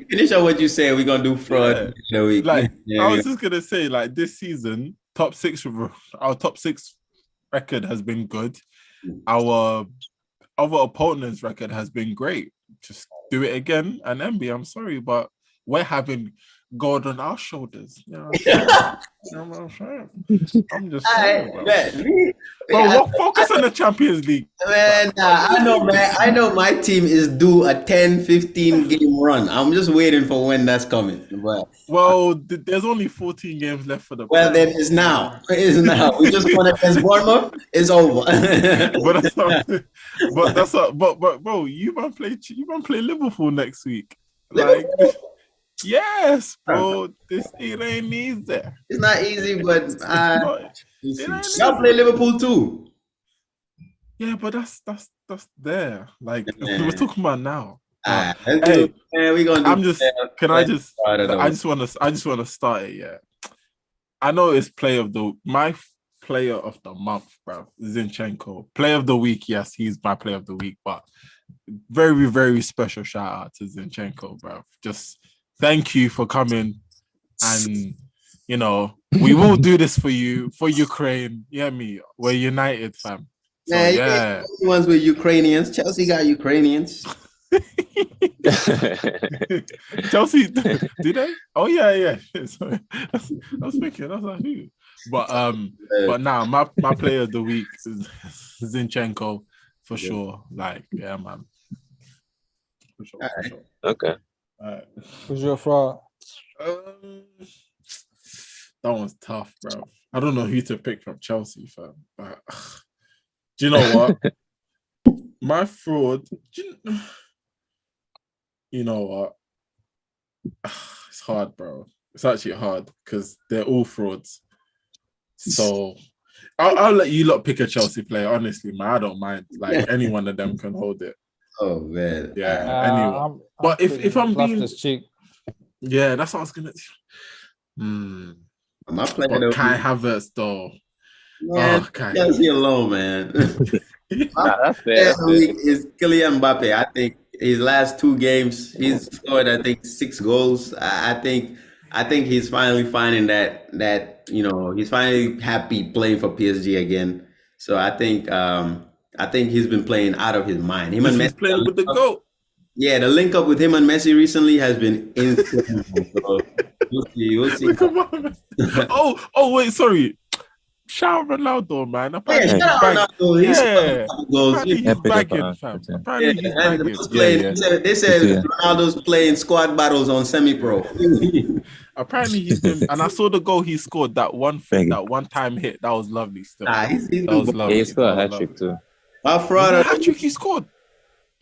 finish on what you say. We're gonna do fraud. I was just gonna say, like this season, our top 6 record has been good. Our other opponents' record has been great. Just do it again, and MB, I'm sorry, but we're having God on our shoulders. You know what I'm saying? I'm just saying, bro. Focus on the Champions League. Man, I know my team is due a 10-15 game run. I'm just waiting for when that's coming. Well, there's only 14 games left for the. Well, then it's now. It is now. We just won against Bournemouth. It's over. but bro, you might play Liverpool next week. Like. Yes, bro. It ain't easy. It's not easy, but y'all play Liverpool too. Yeah, but that's there. Like we're talking about now. Hey, man, we gonna. I'm just. Can I just? I just want to start it. Yeah. I know it's my player of the month, bro. Zinchenko. Player of the week. Yes, he's my player of the week. But very, very special shout out to Zinchenko, bro. Just. Thank you for coming, and you know we will do this for you, for Ukraine. Yeah, we're united, fam. So, yeah, ones with Ukrainians. Chelsea got Ukrainians. Chelsea, do they? Oh yeah. Sorry. I was thinking that's like who, but now my player of the week is Zinchenko for sure. Like yeah, man, for sure. Okay. Who's your fraud? That one's tough, bro. I don't know who to pick from Chelsea, fam. But do you know what? My fraud. You know what? It's hard, bro. It's actually hard because they're all frauds. So I'll let you lot pick a Chelsea player. Honestly, man, I don't mind. Like any one of them can hold it. Oh man, yeah. Anyone. But if I'm being, yeah, that's what I was gonna. My player, Kai Havertz though. Man, leave me alone, man. My player is Kylian Mbappe. I think his last 2 games, he's scored 6 goals. I think he's finally finding that he's finally happy playing for PSG again. So I think he's been playing out of his mind. Him and Messi playing with the GOAT. Yeah, the link up with him and Messi recently has been insane. So we'll see. Come on. Oh, wait, sorry. Shout Ronaldo, man. Yeah, Apparently shout out Ronaldo. He's goals. Apparently he's bagging, fam. Apparently he's bagging. They said Ronaldo's playing squad battles on semi-pro. Apparently he's been, and I saw the goal he scored. That one time hit. That was lovely. Still, he's that was lovely. He scored a hat trick too. Hat trick he scored.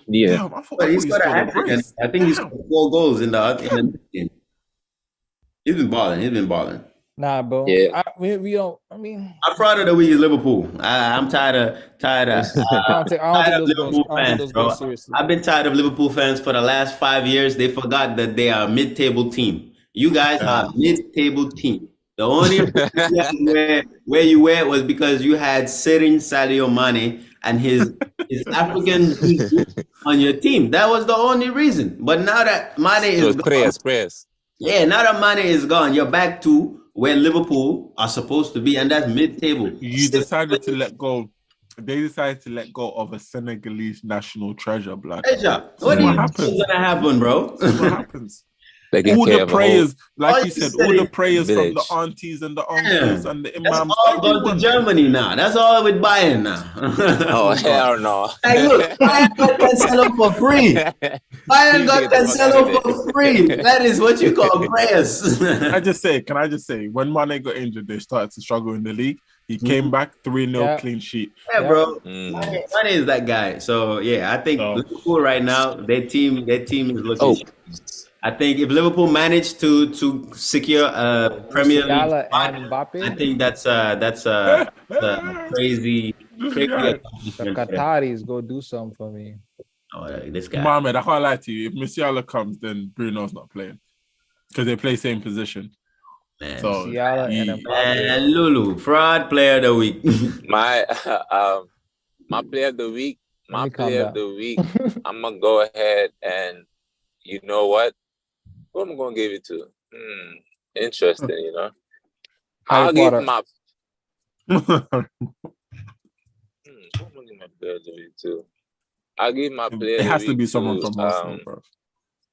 Yeah, Damn, I thought he scored a brace. I think he scored 4 goals in the game. He's been balling. Nah, bro. Yeah. We don't. I mean, I'm proud of the week is Liverpool. I'm tired of Liverpool fans, bro. I've been tired of Liverpool fans for the last 5 years. They forgot that they are a mid-table team. You guys are a mid-table team. The only where you were was because you had sitting Sadio Mane and his African on your team. That was the only reason. But now that Mane is gone, prayers. Yeah, now that Mane is gone, you're back to where Liverpool are supposed to be, and that's mid-table. You decided to let go. They decided to let go of a Senegalese national treasure, blood. What do you think is gonna happen, bro? What happens? All the prayers, like you said, all the prayers from the aunties and the uncles and the imams. That's all gone to Germany now. That's all with Bayern now. Oh, hell no. Hey, look, Bayern got Cancelo for free. Bayern got Cancelo for free. That is what you call prayers. Can I just say, when Mane got injured, they started to struggle in the league. He came back 3-0 clean sheet. Yeah, bro. Mane is that guy. So yeah, I think Liverpool right now, their team is looking. I think if Liverpool managed to secure a Premier League spot, I think that's a crazy. The Qataris go do something for me. Oh, this guy. Mohamed, I can't lie to you. If Musiala comes, then Bruno's not playing because they play same position. Man. So and Lulu, fraud player of the week. My player of the week. I'm gonna go ahead and you know what? Who am I gonna give it to? Interesting, you know. I'll give my. Who am I giving my player of the week to? I'll give my player. It has to be someone from Arsenal, bro.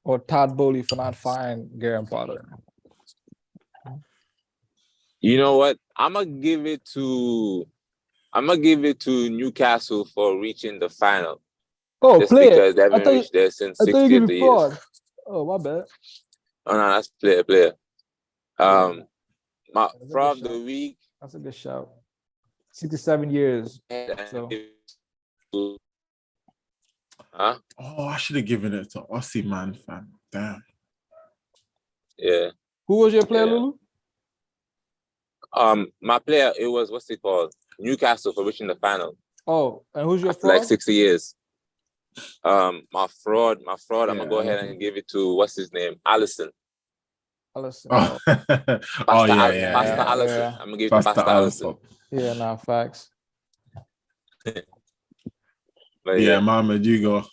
Or Todd Bowley for not firing Graham Potter. You know what? I'm gonna give it to Newcastle for reaching the final. Oh, just because they haven't reached there since 60 years. Oh, my bad. Oh no, that's player. My fraud of the week. That's a good shout. 67 years. So. Huh? Oh, I should have given it to Aussie, man, fam. Damn. Yeah. Who was your player, Lulu? My player, it was what's it called? Newcastle for reaching the final. Oh, and who's your fraud? Like 60 years. My fraud. I'm gonna go ahead and give it to what's his name, Alisson. Alisson. Oh, Alisson. Yeah. I'm gonna give it to Pastor Alisson. Yeah, nah, facts. Yeah, Mohamed, you go.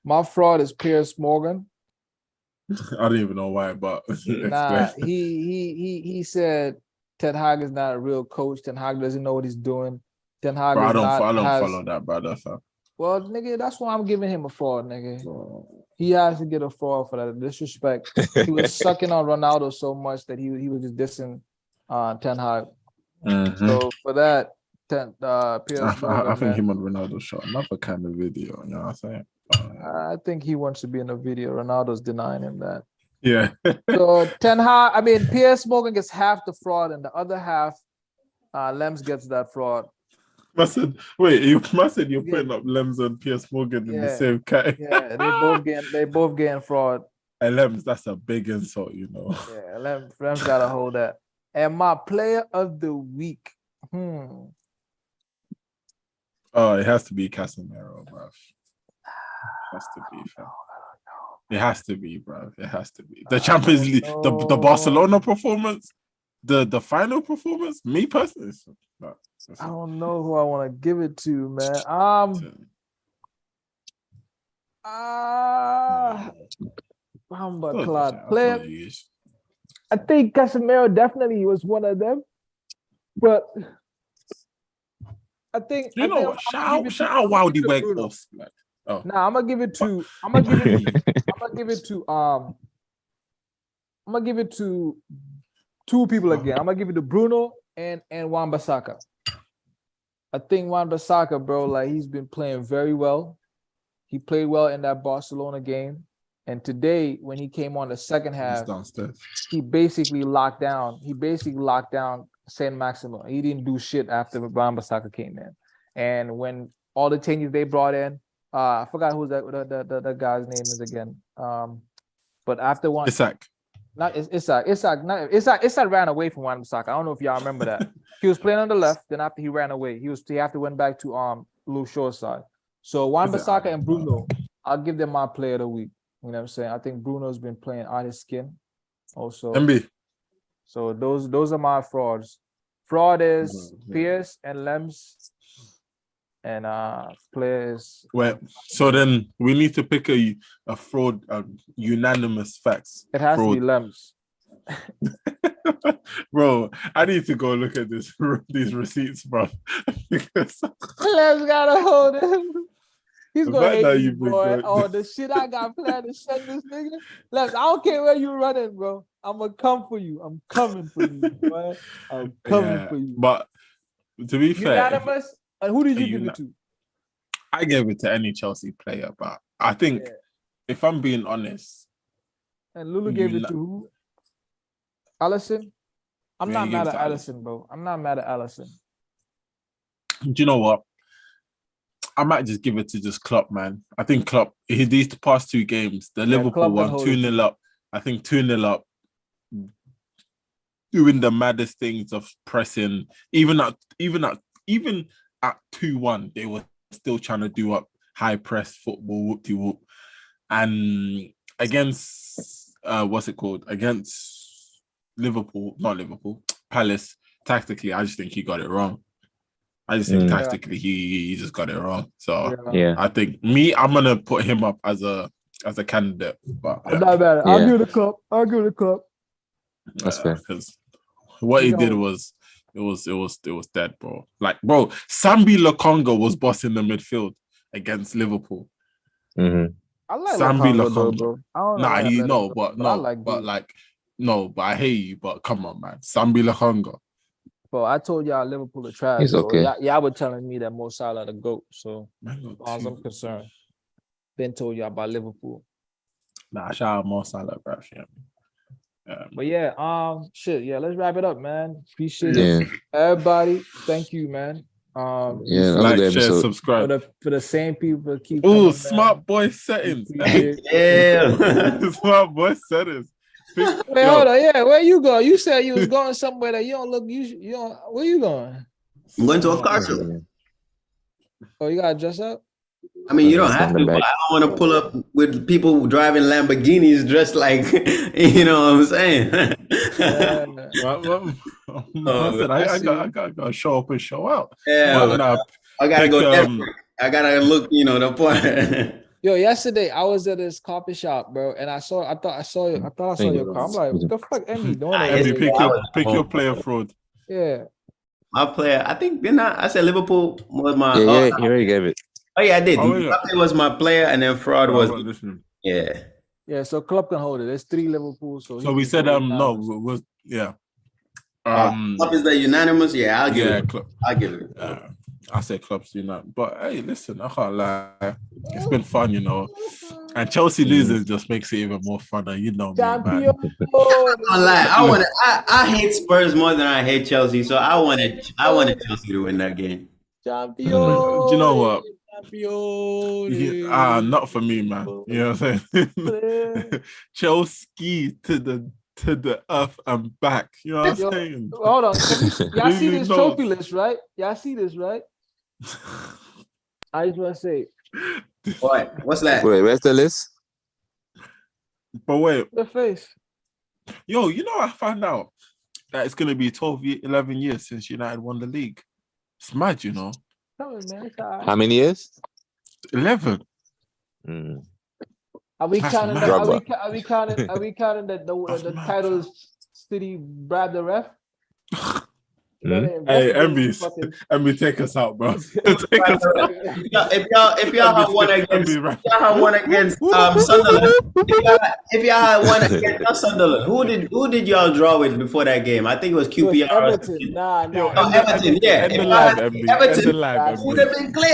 My fraud is Piers Morgan. I don't even know why, but nah, he said Ten Hag is not a real coach. Ten Hag doesn't know what he's doing. Ten Hag I don't follow that, brother. Well, nigga, that's why I'm giving him a fraud, nigga. He has to get a fraud for that disrespect. He was sucking on Ronaldo so much that he was just dissing Ten Hag. Mm-hmm. So for that, Piers Morgan, I think him and Ronaldo shot another kind of video. You know what I'm saying? I think he wants to be in a video. Ronaldo's denying him that. Yeah. So Piers Morgan gets half the fraud, and the other half, Lems gets that fraud. You're putting up Lems and Piers Morgan in the same category. Yeah, they both getting fraud. And Lems, that's a big insult, you know. Yeah, Lems gotta hold that. And my player of the week. Oh, it has to be Casemiro, bro. It has to be, fam. It has to be, bro. It has to be. The Champions League, the Barcelona performance, the final performance, me personally. I don't know who I want to give it to, man. Player. I think Casemiro definitely was one of them, but I think what? Shout out Wildy Weghorst. Oh. Nah, I'm gonna give it to two people again. I'm gonna give it to Bruno and Wan-Bissaka. I think Wan-Bissaka, bro, like he's been playing very well. He played well in that Barcelona game. And today, when he came on the second half, he basically locked down. Saint Maximin. He didn't do shit after Wan-Bissaka came in. And when all the changes they brought in, I forgot who the guy's name is again. But after one, Isak. Not Isak. Isak ran away from Wan-Bissaka. I don't know if y'all remember that. He was playing on the left. Then after he ran away, he have to went back to Lou Shaw's side. So Wan-Bissaka and Bruno, I'll give them my player of the week. You know what I'm saying? I think Bruno's been playing out his skin. Also, MB. So those are my frauds. Fraud is Pierce and Lems, and players. Well, so then we need to pick a fraud, unanimous Factz. It has fraud. to be Lems. Bro, I need to go look at these receipts, bro. Because Lems gotta hold him. He's gonna hate you, boy. Good. Oh, the shit I got planned to send this nigga. Lems, I don't care where you running, bro. I'm gonna come for you. I'm coming for you, boy. I'm coming for you. But to be fair, unanimous. And who did you give it to? I gave it to any Chelsea player, but I think if I'm being honest, and Lulu gave it to who? Allison. I'm not mad at Allison, bro. I'm not mad at Allison. Do you know what? I might just give it to just Klopp, man. I think Klopp, these past two games, the Liverpool one, 2-0 up. I think 2-0 up, doing the maddest things of pressing. Even at 2-1, they were still trying to do up high press football, whoop-de-whoop. And against, against Palace, tactically, I just think he got it wrong. I just think tactically he just got it wrong. So I think I'm gonna put him up as a candidate. But I'm not mad. I'll give it a Klopp. That's fair. Because what he did was it was dead, bro. Like, bro, Sambi Lokonga was bossing the midfield against Liverpool. Mm-hmm. I like Sambi Lokonga, bro. But I hate you. But come on, man, Sambi Lokonga. Bro, I told y'all Liverpool are trash. He's okay. Y'all were telling me that Mo Salah the GOAT. So as far as I'm concerned, been told y'all about Liverpool. Nah, shout out Mo Salah, bro. But let's wrap it up, man. Appreciate it. Everybody, thank you, man. Like, share, subscribe. For the same people keep smart boy settings. Smart boy settings. Wait, hold on. Yeah, where you going? You said you was going somewhere that you don't look. You don't. Where you going? I'm going to a car show. Oh, you gotta dress up. I mean, you don't have to, but I don't want to pull up with people driving Lamborghinis dressed like, you know what I'm saying? I gotta show up and show out. Yeah, I gotta go. I gotta look, the point. Yo, yesterday I was at this coffee shop, bro, and I thought I saw your car. I'm like, what the fuck, Emmy doing? Emmy, pick your player fraud. Yeah, my player. I think I said Liverpool was my. You already gave it. Oh yeah, I did. Mbappe was my player, and then fraud was. Yeah. So club can hold it. There's 3 Liverpool. So we said Klopp is the unanimous. Yeah, I'll give it. I'll give it. I said Klopp's unanimous, but hey, listen, I can't lie. It's been fun, and Chelsea losing just makes it even more funner. You know me, man. I can't lie. I hate Spurs more than I hate Chelsea, so I wanted Chelsea to win that game. Champion. Do you know what? Not for me, man. You know what I'm saying? Chelsea to the earth and back. You know what I'm saying? Hold on. Y'all see this trophy list, right? Y'all see this, right? I just want to say. What? What's that? Wait, where's the list? But wait. The face. Yo, I found out that it's going to be 11 years since United won the league. It's mad, Come on, man. How many years? 11. Are we counting that the titles City bribed the ref? Hey, MB, take us out, bro. Take us out. If y'all had one against Sunderland, if y'all had one against Sunderland, who did y'all draw with before that game? I think it was QPR. Everton. Nah. Everton. Yeah, Everton. Would have been clear.